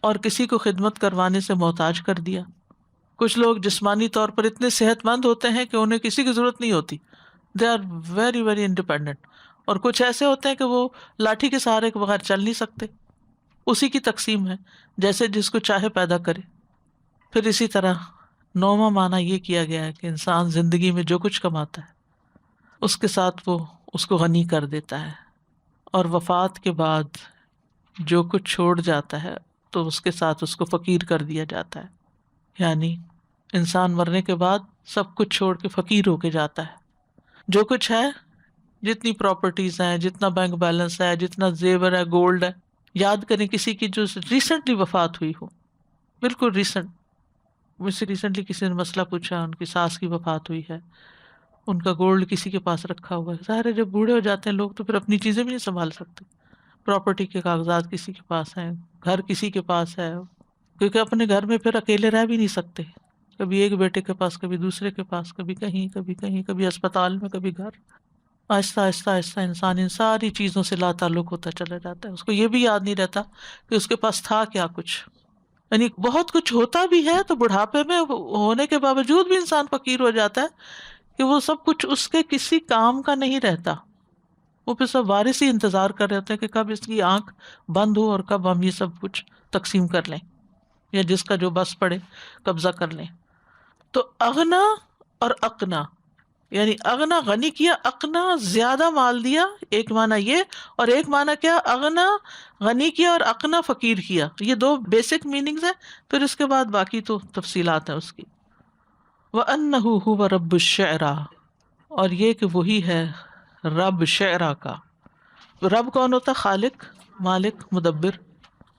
اور کسی کو خدمت کروانے سے محتاج کر دیا. کچھ لوگ جسمانی طور پر اتنے صحت مند ہوتے ہیں کہ انہیں کسی کی ضرورت نہیں ہوتی، they are very very independent. اور کچھ ایسے ہوتے ہیں کہ وہ لاٹھی کے سہارے کے بغیر چل نہیں سکتے. اسی کی تقسیم ہے، جیسے جس کو چاہے پیدا کرے. پھر اسی طرح نوواں معنی یہ کیا گیا ہے کہ انسان زندگی میں جو کچھ کماتا ہے اس کے ساتھ وہ اس کو غنی کر دیتا ہے، اور وفات کے بعد جو کچھ چھوڑ جاتا ہے تو اس کے ساتھ اس کو فقیر کر دیا جاتا ہے. یعنی انسان مرنے کے بعد سب کچھ چھوڑ کے فقیر ہو کے جاتا ہے. جو کچھ ہے، جتنی پراپرٹیز ہیں، جتنا بینک بیلنس ہے، جتنا زیور ہے، گولڈ ہے. یاد کریں کسی کی جو ریسنٹلی وفات ہوئی ہو، بالکل ریسنٹ. مجھ سے ریسنٹلی کسی نے مسئلہ پوچھا، ان کی ساس کی وفات ہوئی ہے، ان کا گولڈ کسی کے پاس رکھا ہوا ہے. ظاہر ہے جب بوڑھے ہو جاتے ہیں لوگ تو پھر اپنی چیزیں بھی نہیں سنبھال سکتے. پراپرٹی کے کاغذات کسی کے پاس ہیں، گھر کسی کے پاس ہے، کیونکہ اپنے گھر میں پھر اکیلے رہ بھی نہیں سکتے. کبھی ایک بیٹے کے پاس، کبھی دوسرے کے پاس، کبھی کہیں، کبھی کہیں، کبھی اسپتال میں، کبھی گھر. آہستہ آہستہ آہستہ انسان ان ساری چیزوں سے لا تعلق ہوتا چلا جاتا ہے. اس کو یہ بھی یاد نہیں رہتا کہ اس کے پاس تھا کیا کچھ. یعنی بہت کچھ ہوتا بھی ہے تو بڑھاپے میں ہونے کے باوجود بھی انسان فقیر ہو جاتا ہے کہ وہ سب کچھ اس کے کسی کام کا نہیں رہتا. وہ پھر سب وارث ہی انتظار کر رہے ہوتے ہیں کہ کب اس کی آنکھ بند ہو اور کب ہم یہ سب کچھ تقسیم کر لیں، یا جس کا جو بس پڑے قبضہ کر لیں. تو اغنا اور اقنا، یعنی اغنا غنی کیا، اقنا زیادہ مال دیا، ایک معنی یہ. اور ایک معنی کیا، اغنا غنی کیا اور اقنا فقیر کیا. یہ دو بیسک میننگز ہیں، پھر اس کے بعد باقی تو تفصیلات ہیں اس کی. وَأَنَّهُ هُوَ رَبُّ الشِّعْرَى، اور یہ کہ وہی ہے رب شعرا کا. رب کون ہوتا؟ خالق، مالک، مدبر.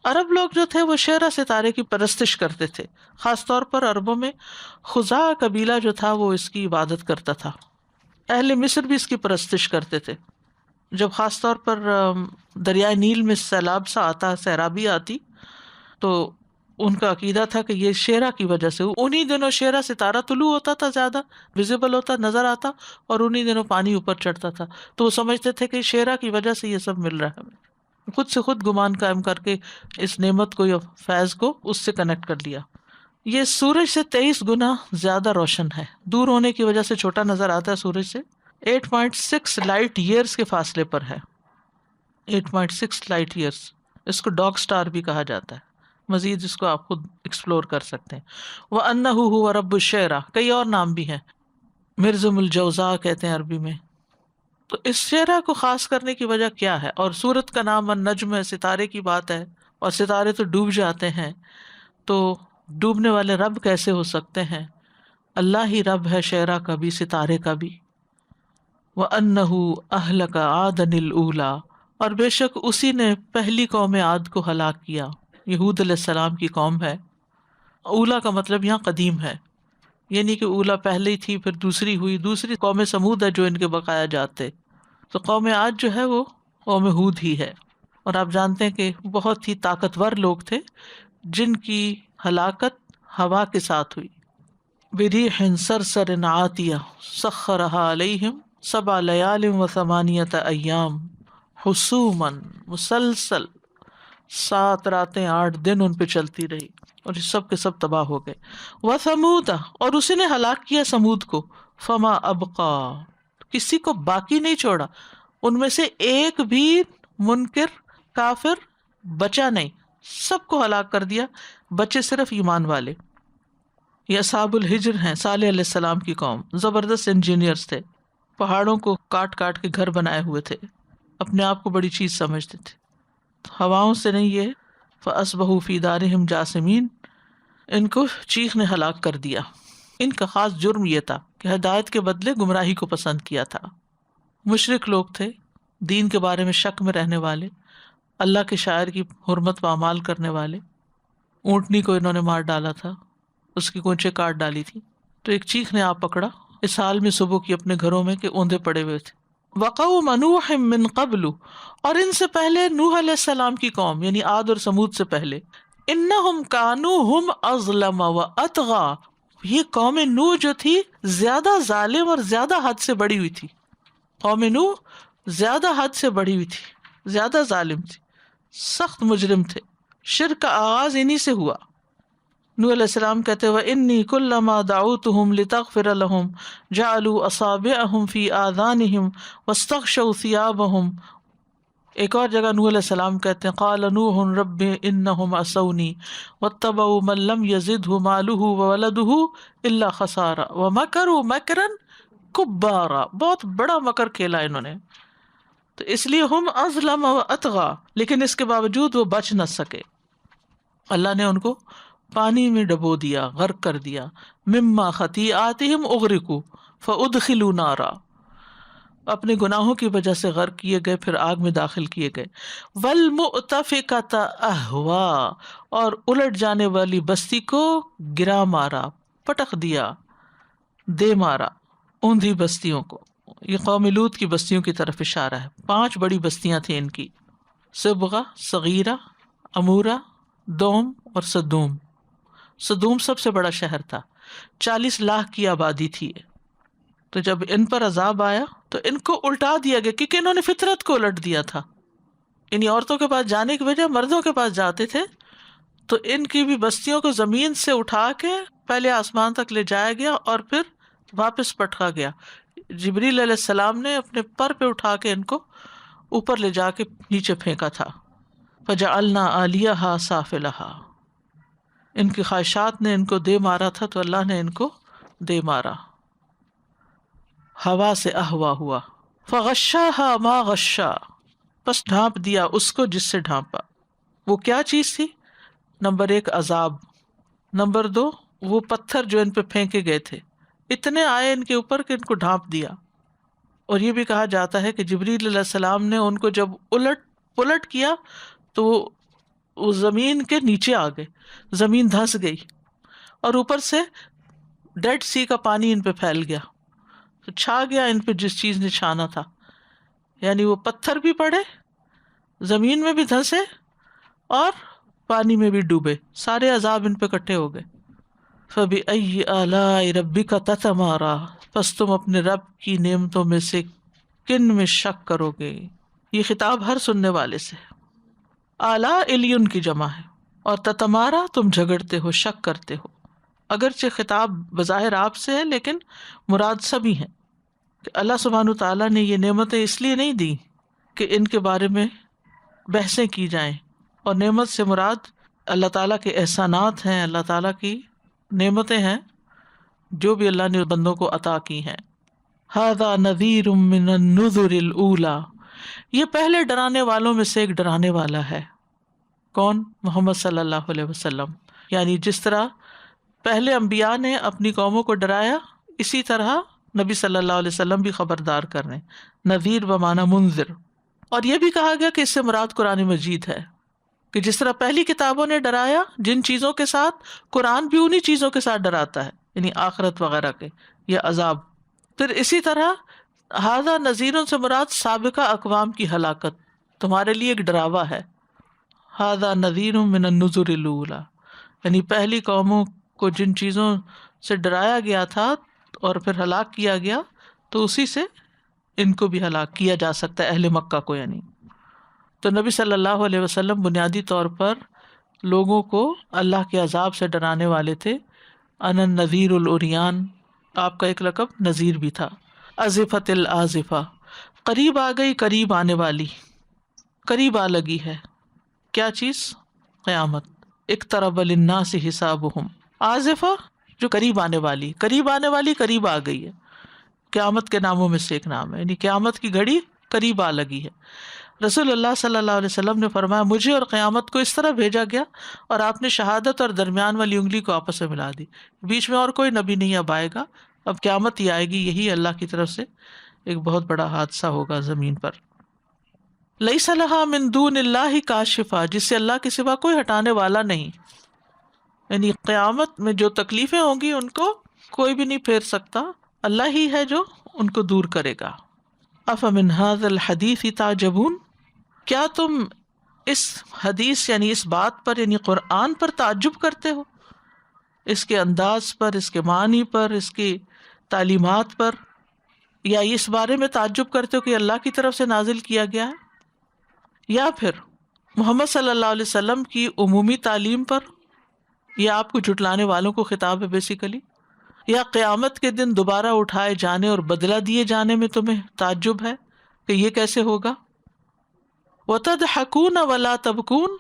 عرب لوگ جو تھے وہ شعرا ستارے کی پرستش کرتے تھے. خاص طور پر عربوں میں خزاع قبیلہ جو تھا وہ اس کی عبادت کرتا تھا. اہل مصر بھی اس کی پرستش کرتے تھے. جب خاص طور پر دریائے نیل میں سیلاب سا آتا، سیرابی آتی، تو ان کا عقیدہ تھا کہ یہ شعرا کی وجہ سے. انہی دنوں شعرا ستارہ طلوع ہوتا تھا، زیادہ ویزیبل ہوتا، نظر آتا، اور انہی دنوں پانی اوپر چڑھتا تھا. تو وہ سمجھتے تھے کہ شعرا کی وجہ سے یہ سب مل رہا ہے ہمیں. خود سے خود گمان قائم کر کے اس نعمت کو یا فیض کو اس سے کنیکٹ کر لیا. یہ سورج سے 23 گنا زیادہ روشن ہے. دور ہونے کی وجہ سے چھوٹا نظر آتا ہے سورج سے. 8.6 لائٹ ایئرز کے فاصلے پر ہے. 8.6 لائٹ ایئرز. اس کو ڈاگ سٹار بھی کہا جاتا ہے. مزید اس کو آپ خود ایکسپلور کر سکتے ہیں. وَأَنَّهُ هُوَ رَبُّ الشِّعْرَى، کئی اور نام بھی ہیں. مرزم الجوزاء کہتے ہیں عربی میں. تو اس شعرا کو خاص کرنے کی وجہ کیا ہے؟ اور سورت کا نام النجم ہے، ستارے کی بات ہے، اور ستارے تو ڈوب جاتے ہیں، تو ڈوبنے والے رب کیسے ہو سکتے ہیں؟ اللہ ہی رب ہے شعرا کا بھی، ستارے کا بھی. وَأَنَّهُ أَهْلَكَ عَادًا الْأُولَى، اور بے شک اسی نے پہلی قوم عاد کو ہلاک کیا، یہ ہود علیہ السلام کی قوم ہے۔ اولا کا مطلب یہاں قدیم ہے، یعنی کہ اولا پہلے ہی تھی، پھر دوسری ہوئی، دوسری قوم سمود ہے جو ان کے بقایا جاتے، تو قوم عاد جو ہے وہ قوم ہود ہی ہے۔ اور آپ جانتے ہیں کہ بہت ہی طاقتور لوگ تھے جن کی ہلاکت ہوا کے ساتھ ہوئی۔ بِرِيحٍ صَرْصَرٍ عَاتِيَةٍ سَخَّرَهَا عَلَيْهِمْ 7 لَيَالٍ و8 أَيَّامٍ حُسُومًا، مسلسل 7 راتیں 8 دن ان پہ چلتی رہی، اور یہ سب کے سب تباہ ہو گئے۔ وَثَمُودَ، اور اسی نے ہلاک کیا سمود کو، فَمَا أَبْقَى، کسی کو باقی نہیں چھوڑا، ان میں سے ایک بھی منکر کافر بچا نہیں، سب کو ہلاک کر دیا، بچے صرف ایمان والے۔ یہ اصحاب الحجر ہیں، صالح علیہ السلام کی قوم، زبردست انجینئرز تھے، پہاڑوں کو کاٹ کاٹ کے گھر بنائے ہوئے تھے، اپنے آپ کو بڑی چیز سمجھتے تھے، ہواؤں سے نہیں یہ فَأَصْبَحُوا فِي دَارِهِمْ جَاثِمِينَ، ان کو چیخ نے ہلاک کر دیا۔ ان کا خاص جرم یہ تھا کہ ہدایت کے بدلے گمراہی کو پسند کیا تھا۔ مشرک لوگ تھے، دین کے بارے میں شک میں رہنے والے، اللہ کے شاعر کی حرمت پامال کرنے والے۔ اونٹنی کو انہوں نے مار ڈالا تھا، اس کی کونچے کاٹ ڈالی تھی، تو ایک چیخ نے آپ پکڑا اس حال میں صبح کی اپنے گھروں میں کہ اوندے پڑے ہوئے تھے۔ وقوم نوح من قبل، اور ان سے پہلے نوح علیہ السلام کی قوم یعنی عاد اور سمود سے پہلے، انہم کانوا ہم اظلم واطغى، یہ قوم نوح جو تھی زیادہ ظالم اور زیادہ حد سے بڑی ہوئی تھی۔ قوم نوح زیادہ حد سے بڑی ہوئی تھی، زیادہ ظالم تھی، سخت مجرم تھے۔ شرک کا آغاز انہی سے ہوا۔ نوح علیہ السلام کہتے ہیں وَإِنِّي كُلَّمَا دَعَوْتُهُمْ لِتَغْفِرَ لَهُمْ جَعَلُوا أَصَابِعَهُمْ فِي آذَانِهِمْ وَاسْتَغْشَوْا ثِيَابَهُمْ۔ ایک اور جگہ نوح علیہ السلام کہتے ہیں قَالَ نُوحٌ رَبِّ إِنَّهُمْ عَصَوْنِي وَاتَّبَعُوا مَن لَّمْ يَزِدْهُ مَالُهُ وَوَلَدُهُ إِلَّا خَسَارًا وَمَكَرُوا مَكْرًا كُبَّارًا، بہت بڑا مکر کھیلا انہوں نے، تو اس لیے ہم اظلم واطغى، لیکن اس کے باوجود وہ بچ نہ سکے، اللہ نے ان کو پانی میں ڈبو دیا، غرق کر دیا۔ مما خطیئاتہم اغرقوا فادخلوا نارا، اپنے گناہوں کی وجہ سے غرق کیے گئے، پھر آگ میں داخل کیے گئے۔ والمؤتفکۃ اہوا، اور الٹ جانے والی بستی کو گرا مارا، پٹخ دیا، دے مارا، اوندھی بستیوں کو۔ یہ قوم لوط کی بستیوں کی طرف اشارہ ہے۔ 5 بڑی بستیاں تھیں ان کی، صبغہ، صغیرہ، امورہ، دوم اور صدوم۔ صدوم سب سے بڑا شہر تھا، 40 لاکھ کی آبادی تھی۔ تو جب ان پر عذاب آیا تو ان کو الٹا دیا گیا، کیونکہ انہوں نے فطرت کو الٹ دیا تھا۔ انہیں عورتوں کے پاس جانے کی وجہ مردوں کے پاس جاتے تھے، تو ان کی بھی بستیوں کو زمین سے اٹھا کے پہلے آسمان تک لے جایا گیا اور پھر واپس پٹکا گیا۔ جبریل علیہ السلام نے اپنے پر پہ اٹھا کے ان کو اوپر لے جا کے نیچے پھینکا تھا۔ فجعلنا عالیہا سافلہا، ان کی خواہشات نے ان کو دے مارا تھا تو اللہ نے ان کو دے مارا، ہوا سے اہوا ہوا۔ فغشاہا ما غشا، پس ڈھانپ دیا اس کو جس سے ڈھانپا۔ وہ کیا چیز تھی؟ نمبر 1 عذاب، نمبر 2 وہ پتھر جو ان پہ پھینکے گئے تھے، اتنے آئے ان کے اوپر کہ ان کو ڈھانپ دیا۔ اور یہ بھی کہا جاتا ہے کہ جبریل علیہ السلام نے ان کو جب الٹ کیا تو وہ زمین کے نیچے آ گئے، زمین دھنس گئی، اور اوپر سے ڈیڈ سی کا پانی ان پہ پھیل گیا، تو چھا گیا ان پہ جس چیز نے چھانا تھا، یعنی وہ پتھر بھی پڑے، زمین میں بھی دھنسے اور پانی میں بھی ڈوبے، سارے عذاب ان پہ اکٹھے ہو گئے۔ فَبِأَيِّ آلَاءِ رَبِّكَ تَتَمَارَىٰ، پس تم اپنے رب کی نعمتوں میں سے کن میں شک کرو گے؟ یہ خطاب ہر سننے والے سے ہے۔ آلاء الیون کی جمع ہے، اور تتمارا تم جھگڑتے ہو، شک کرتے ہو۔ اگرچہ خطاب بظاہر آپ سے ہے لیکن مراد سبھی ہیں، کہ اللہ سبحانہ تعالیٰ نے یہ نعمتیں اس لیے نہیں دی کہ ان کے بارے میں بحثیں کی جائیں، اور نعمت سے مراد اللہ تعالیٰ کے احسانات ہیں، اللہ تعالیٰ کی نعمتیں ہیں جو بھی اللہ نے بندوں کو عطا کی ہیں۔ ھذا نذیر من النذر الاولی، یہ پہلے ڈرانے والوں میں سے ایک ڈرانے والا ہے۔ کون؟ محمد صلی اللہ علیہ وسلم، یعنی جس طرح پہلے انبیاء نے اپنی قوموں کو ڈرایا، اسی طرح نبی صلی اللہ علیہ وسلم بھی خبردار کر رہے ہیں، نذیر بمعنی منذر. اور یہ بھی کہا گیا کہ اس سے مراد قرآن مجید ہے، کہ جس طرح پہلی کتابوں نے ڈرایا جن چیزوں کے ساتھ، قرآن بھی انہی چیزوں کے ساتھ ڈراتا ہے، یعنی آخرت وغیرہ کے یا عذاب. پھر اسی طرح ھذا نذیروں سے مراد سابقہ اقوام کی ہلاکت، تمہارے لیے ایک ڈراوا ہے. ھذا نذیر من النذر الاولی، یعنی پہلی قوموں کو جن چیزوں سے ڈرایا گیا تھا اور پھر ہلاک کیا گیا، تو اسی سے ان کو بھی ہلاک کیا جا سکتا ہے، اہل مکہ کو یعنی. تو نبی صلی اللہ علیہ وسلم بنیادی طور پر لوگوں کو اللہ کے عذاب سے ڈرانے والے تھے. انا النذیر العریان، آپ کا ایک لقب نذیر بھی تھا. ازفت الازفہ، قریب آ گئی، قریب آنے والی، قریب آ لگی ہے. کیا چیز؟ قیامت. اقترب للناس حسابہم. آزفہ جو قریب آنے والی، قریب آنے والی قریب آ گئی ہے. قیامت کے ناموں میں سے ایک نام ہے، یعنی قیامت کی گھڑی قریب آ لگی ہے. رسول اللہ صلی اللہ علیہ وسلم نے فرمایا مجھے اور قیامت کو اس طرح بھیجا گیا، اور آپ نے شہادت اور درمیان والی انگلی کو آپس میں ملا دی. بیچ میں اور کوئی نبی نہیں اب آئے گا، اب قیامت ہی آئے گی. یہی اللہ کی طرف سے ایک بہت بڑا حادثہ ہوگا زمین پر. لیس لہا من دون اللہ کاشفہ، جس سے اللہ کے سوا کوئی ہٹانے والا نہیں. یعنی قیامت میں جو تکلیفیں ہوں گی ان کو کوئی بھی نہیں پھیر سکتا، اللہ ہی ہے جو ان کو دور کرے گا. افمن ھذا الحدیث تعجبون، کیا تم اس حدیث یعنی اس بات پر یعنی قرآن پر تعجب کرتے ہو، اس کے انداز پر، اس کے معنی پر، اس کی تعلیمات پر، یا اس بارے میں تعجب کرتے ہو کہ اللہ کی طرف سے نازل کیا گیا ہے، یا پھر محمد صلی اللہ علیہ وسلم کی عمومی تعلیم پر، یا آپ کو جھٹلانے والوں کو خطاب ہے بیسیکلی، یا قیامت کے دن دوبارہ اٹھائے جانے اور بدلہ دیے جانے میں تمہیں تعجب ہے کہ یہ کیسے ہوگا. وَتَضْحَكُونَ وَلَا تَبْكُونَ،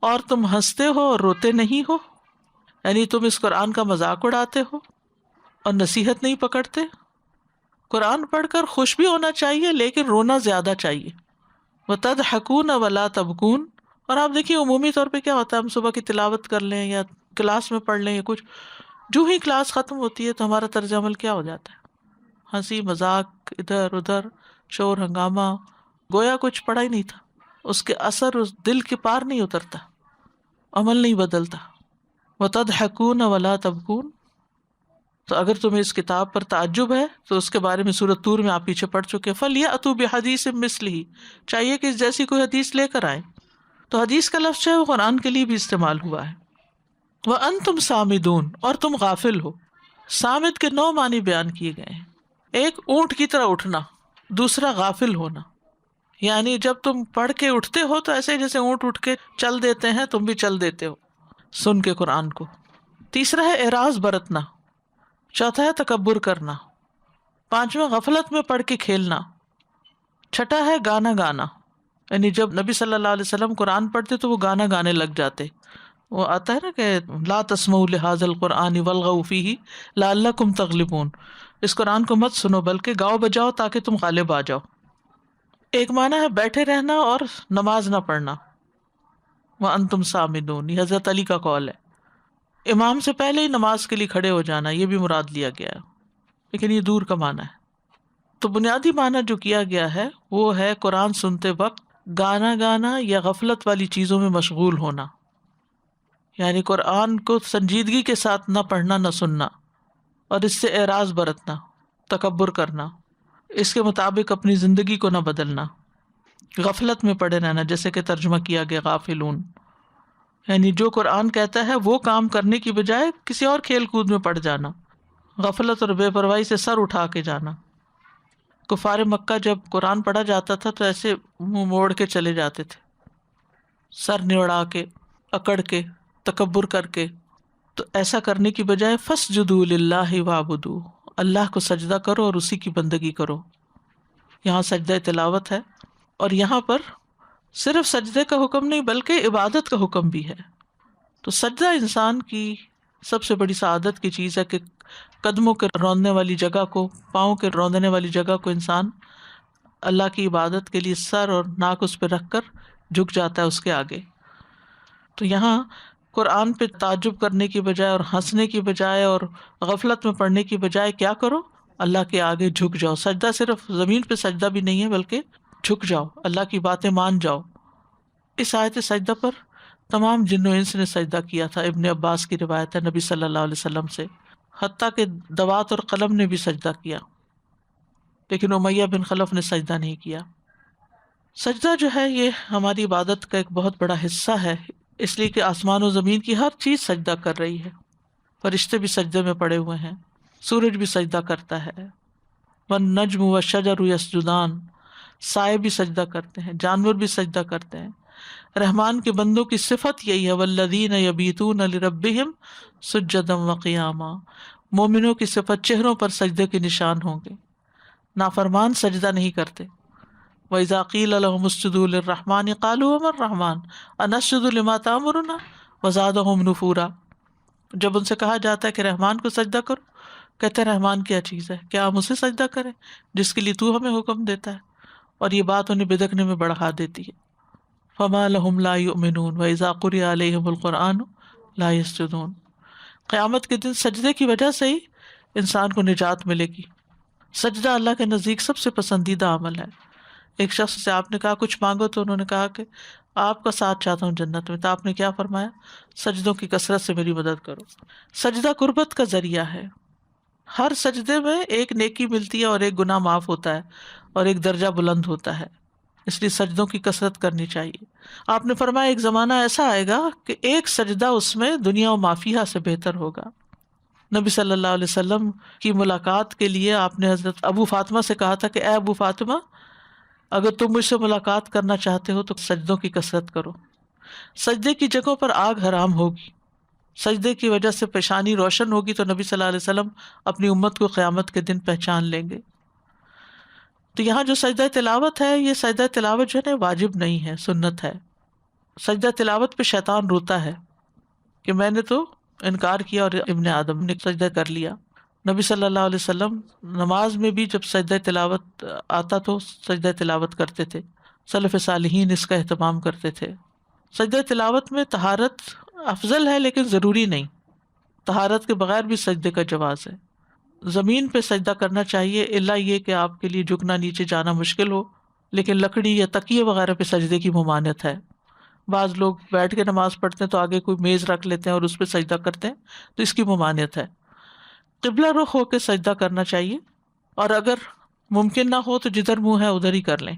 اور تم ہنستے ہو اور روتے نہیں ہو، یعنی تم اس قرآن کا مذاق اڑاتے ہو اور نصیحت نہیں پکڑتے. قرآن پڑھ کر خوش بھی ہونا چاہیے لیکن رونا زیادہ چاہیے. وَتَضْحَكُونَ وَلَا تَبْكُونَ. اور آپ دیکھیے عمومی طور پہ کیا ہوتا ہے، ہم صبح کی تلاوت کر لیں یا کلاس میں پڑھ لیں یا کچھ، جو ہی کلاس ختم ہوتی ہے تو ہمارا طرز عمل کیا ہو جاتا ہے، ہنسی مذاق، ادھر ادھر شور ہنگامہ، گویا کچھ پڑھا ہی نہیں تھا. اس کے اثر اس دل کے پار نہیں اترتا، عمل نہیں بدلتا. وَتَضْحَكُونَ وَلَا تَبْكُونَ. تو اگر تمہیں اس کتاب پر تعجب ہے تو اس کے بارے میں سورۃ طور میں آپ پیچھے پڑھ چکے. فَلْيَأْتُوا بِحَدِيثٍ مِثْلِهِ، چاہیے کہ اس جیسی کوئی حدیث لے کر آئیں. تو حدیث کا لفظ ہے وہ قرآن کے لیے بھی استعمال ہوا ہے. وَأَنْتُمْ سَامِدُونَ، اور تم غافل ہو. سامد کے 9 معنی بیان کیے گئے ہیں. ایک اونٹ کی طرح اٹھنا، دوسرا غافل ہونا، یعنی جب تم پڑھ کے اٹھتے ہو تو ایسے جیسے اونٹ اٹھ کے چل دیتے ہیں تم بھی چل دیتے ہو سن کے قرآن کو. تیسرا ہے اعراض برتنا. چوتھا ہے تکبر کرنا. پانچواں غفلت میں پڑھ کے کھیلنا. چھٹا ہے گانا گانا، یعنی جب نبی صلی اللہ علیہ وسلم قرآن پڑھتے تو وہ گانا گانے لگ جاتے. وہ آتا ہے نا کہ لا تسمعوا لہذا القرآن والغوا فیہ لعلکم تغلبون، اس قرآن کو مت سنو بلکہ گاؤ بجاؤ تاکہ تم غالب آ جاؤ. ایک معنی ہے بیٹھے رہنا اور نماز نہ پڑھنا. وَأَنْتُمْ سَامِدُونَ، یہ حضرت علی کا قول ہے. امام سے پہلے ہی نماز کے لیے کھڑے ہو جانا، یہ بھی مراد لیا گیا ہے، لیکن یہ دور کا معنی ہے. تو بنیادی معنی جو کیا گیا ہے وہ ہے قرآن سنتے وقت گانا گانا یا غفلت والی چیزوں میں مشغول ہونا، یعنی قرآن کو سنجیدگی کے ساتھ نہ پڑھنا نہ سننا، اور اس سے اعراض برتنا، تکبر کرنا، اس کے مطابق اپنی زندگی کو نہ بدلنا، غفلت میں پڑے رہنا، جیسے کہ ترجمہ کیا گیا غافلون، یعنی جو قرآن کہتا ہے وہ کام کرنے کی بجائے کسی اور کھیل کود میں پڑ جانا، غفلت اور بے پرواہی سے سر اٹھا کے جانا. کفار مکہ جب قرآن پڑھا جاتا تھا تو ایسے منہ موڑ کے چلے جاتے تھے، سر نڑا کے، اکڑ کے، تکبر کر کے. تو ایسا کرنے کی بجائے فَاسْجُدُوا لِلَّهِ وَاعْبُدُوا، اللہ کو سجدہ کرو اور اسی کی بندگی کرو. یہاں سجدہ تلاوت ہے، اور یہاں پر صرف سجدے کا حکم نہیں بلکہ عبادت کا حکم بھی ہے. تو سجدہ انسان کی سب سے بڑی سعادت کی چیز ہے کہ قدموں کے روندنے والی جگہ کو، پاؤں کے روندنے والی جگہ کو انسان اللہ کی عبادت کے لیے سر اور ناک اس پہ رکھ کر جھک جاتا ہے اس کے آگے. تو یہاں قرآن پہ تعجب کرنے کی بجائے اور ہنسنے کی بجائے اور غفلت میں پڑھنے کی بجائے کیا کرو؟ اللہ کے آگے جھک جاؤ. سجدہ صرف زمین پہ سجدہ بھی نہیں ہے بلکہ جھک جاؤ, اللہ کی باتیں مان جاؤ. اس آیت سجدہ پر تمام جن و انس نے سجدہ کیا تھا. ابن عباس کی روایت ہے نبی صلی اللہ علیہ وسلم سے, حتیٰ کہ دوات اور قلم نے بھی سجدہ کیا, لیکن امیہ بن خلف نے سجدہ نہیں کیا. سجدہ جو ہے یہ ہماری عبادت کا ایک بہت بڑا حصہ ہے, اس لیے کہ آسمان و زمین کی ہر چیز سجدہ کر رہی ہے. فرشتے بھی سجدے میں پڑے ہوئے ہیں, سورج بھی سجدہ کرتا ہے, والنجم والشجر یسجدان, سائے بھی سجدہ کرتے ہیں, جانور بھی سجدہ کرتے ہیں. رحمان کے بندوں کی صفت یہی ہے, والذین یبیتون لربہم سجدا وقیاما. مومنوں کی صفت چہروں پر سجدے کے نشان ہوں گے. نافرمان سجدہ نہیں کرتے. وَإِذَا قِيلَ لَهُمُ اسْجُدُوا لِلرَّحْمَنِ قَالُوا وَمَا الرَّحْمَنُ أَنَسْجُدُ لِمَا تَأْمُرُنَا وَزَادَهُمْ نُفُورًا. جب ان سے کہا جاتا ہے کہ رحمان کو سجدہ کرو, کہتے ہیں رحمان کیا چیز ہے, کیا ہم اسے سجدہ کریں جس کے لیے تو ہمیں حکم دیتا ہے. اور یہ بات انہیں بدکنے میں بڑھا دیتی ہے. فَمَا لَهُمْ لَا يُؤْمِنُونَ وَإِذَا قُرِئَ عَلَيْهِمُ الْقُرْآنُ لَا يَسْجُدُونَ. قیامت کے دن سجدے کی وجہ سے ہی انسان کو نجات ملے گی. سجدہ اللہ کے نزدیک سب سے پسندیدہ عمل ہے. ایک شخص سے آپ نے کہا کچھ مانگو, تو انہوں نے کہا کہ آپ کا ساتھ چاہتا ہوں جنت میں. تو آپ نے کیا فرمایا؟ سجدوں کی کثرت سے میری مدد کرو. سجدہ قربت کا ذریعہ ہے. ہر سجدے میں ایک نیکی ملتی ہے اور ایک گناہ معاف ہوتا ہے اور ایک درجہ بلند ہوتا ہے. اس لیے سجدوں کی کثرت کرنی چاہیے. آپ نے فرمایا ایک زمانہ ایسا آئے گا کہ ایک سجدہ اس میں دنیا و ما فیہا سے بہتر ہوگا. نبی صلی اللہ علیہ وسلم کی ملاقات کے لیے آپ نے حضرت ابو فاطمہ سے کہا تھا کہ اے ابو فاطمہ, اگر تم مجھ سے ملاقات کرنا چاہتے ہو تو سجدوں کی کثرت کرو. سجدے کی جگہوں پر آگ حرام ہوگی. سجدے کی وجہ سے پیشانی روشن ہوگی تو نبی صلی اللہ علیہ وسلم اپنی امت کو قیامت کے دن پہچان لیں گے. تو یہاں جو سجدہ تلاوت ہے, یہ سجدہ تلاوت جو ہے واجب نہیں ہے, سنت ہے. سجدہ تلاوت پہ شیطان روتا ہے کہ میں نے تو انکار کیا اور ابن آدم نے سجدہ کر لیا. نبی صلی اللہ علیہ وسلم نماز میں بھی جب سجدہ تلاوت آتا تو سجدہ تلاوت کرتے تھے. سلف صالحین اس کا اہتمام کرتے تھے. سجدہ تلاوت میں طہارت افضل ہے لیکن ضروری نہیں. طہارت کے بغیر بھی سجدے کا جواز ہے. زمین پہ سجدہ کرنا چاہیے, الا یہ کہ آپ کے لیے جھکنا نیچے جانا مشکل ہو, لیکن لکڑی یا تکیے وغیرہ پہ سجدے کی ممانعت ہے. بعض لوگ بیٹھ کے نماز پڑھتے ہیں تو آگے کوئی میز رکھ لیتے ہیں اور اس پہ سجدہ کرتے ہیں, تو اس کی ممانعت ہے. قبلہ رخ ہو کے سجدہ کرنا چاہیے, اور اگر ممکن نہ ہو تو جدھر منہ ہے ادھر ہی کر لیں.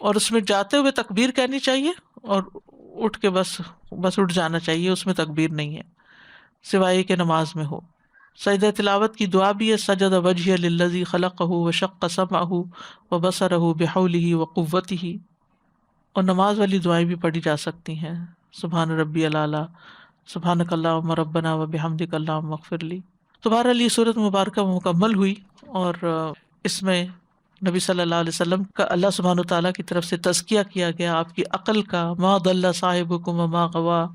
اور اس میں جاتے ہوئے تکبیر کہنی چاہیے اور اٹھ کے بس اٹھ جانا چاہیے, اس میں تکبیر نہیں ہے سوائے کہ نماز میں ہو. سجدہ تلاوت کی دعا بھی ہے, سجد وجہ للذی خلقہ وشق سمعہ وبصرہ بحولہ وقوتہ. اور نماز والی دعائیں بھی پڑھی جا سکتی ہیں, سبحان ربی الاعلیٰ, سبحانک اللہم ربنا وبحمدک اللہم اغفر لی. تو بہرحال یہ صورت مبارکہ مکمل ہوئی, اور اس میں نبی صلی اللہ علیہ وسلم کا اللہ سبحانہ وتعالیٰ کی طرف سے تزکیہ کیا گیا, آپ کی عقل کا, ما ضل صاحبکم وما غویٰ,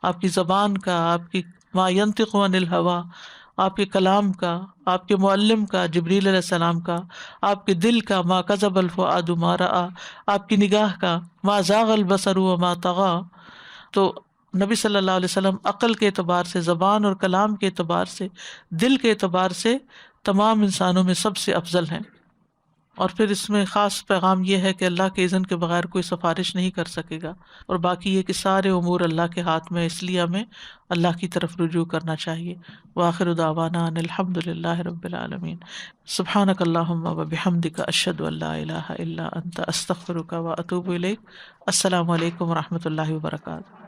آپ کی زبان کا, آپ کی ما ینطق عن الہویٰ, آپ کے کلام کا, آپ کے معلم کا جبریل علیہ السلام کا, آپ کے دل کا, ما کذب الفؤاد ما رأى, آپ کی نگاہ کا, ما زاغ البصر وما طغى. تو نبی صلی اللہ علیہ وسلم عقل کے اعتبار سے, زبان اور کلام کے اعتبار سے, دل کے اعتبار سے تمام انسانوں میں سب سے افضل ہیں. اور پھر اس میں خاص پیغام یہ ہے کہ اللہ کے اذن کے بغیر کوئی سفارش نہیں کر سکے گا, اور باقی یہ کہ سارے امور اللہ کے ہاتھ میں, اس لیے ہمیں اللہ کی طرف رجوع کرنا چاہیے. وآخر دعوانا ان الحمد للہ رب العالمین. سبحانک اللہم وبحمدک, اشہد ان لا الہ الا انت, استغفرک واتوب الیک. السلام علیکم ورحمۃ اللہ وبرکاتہ.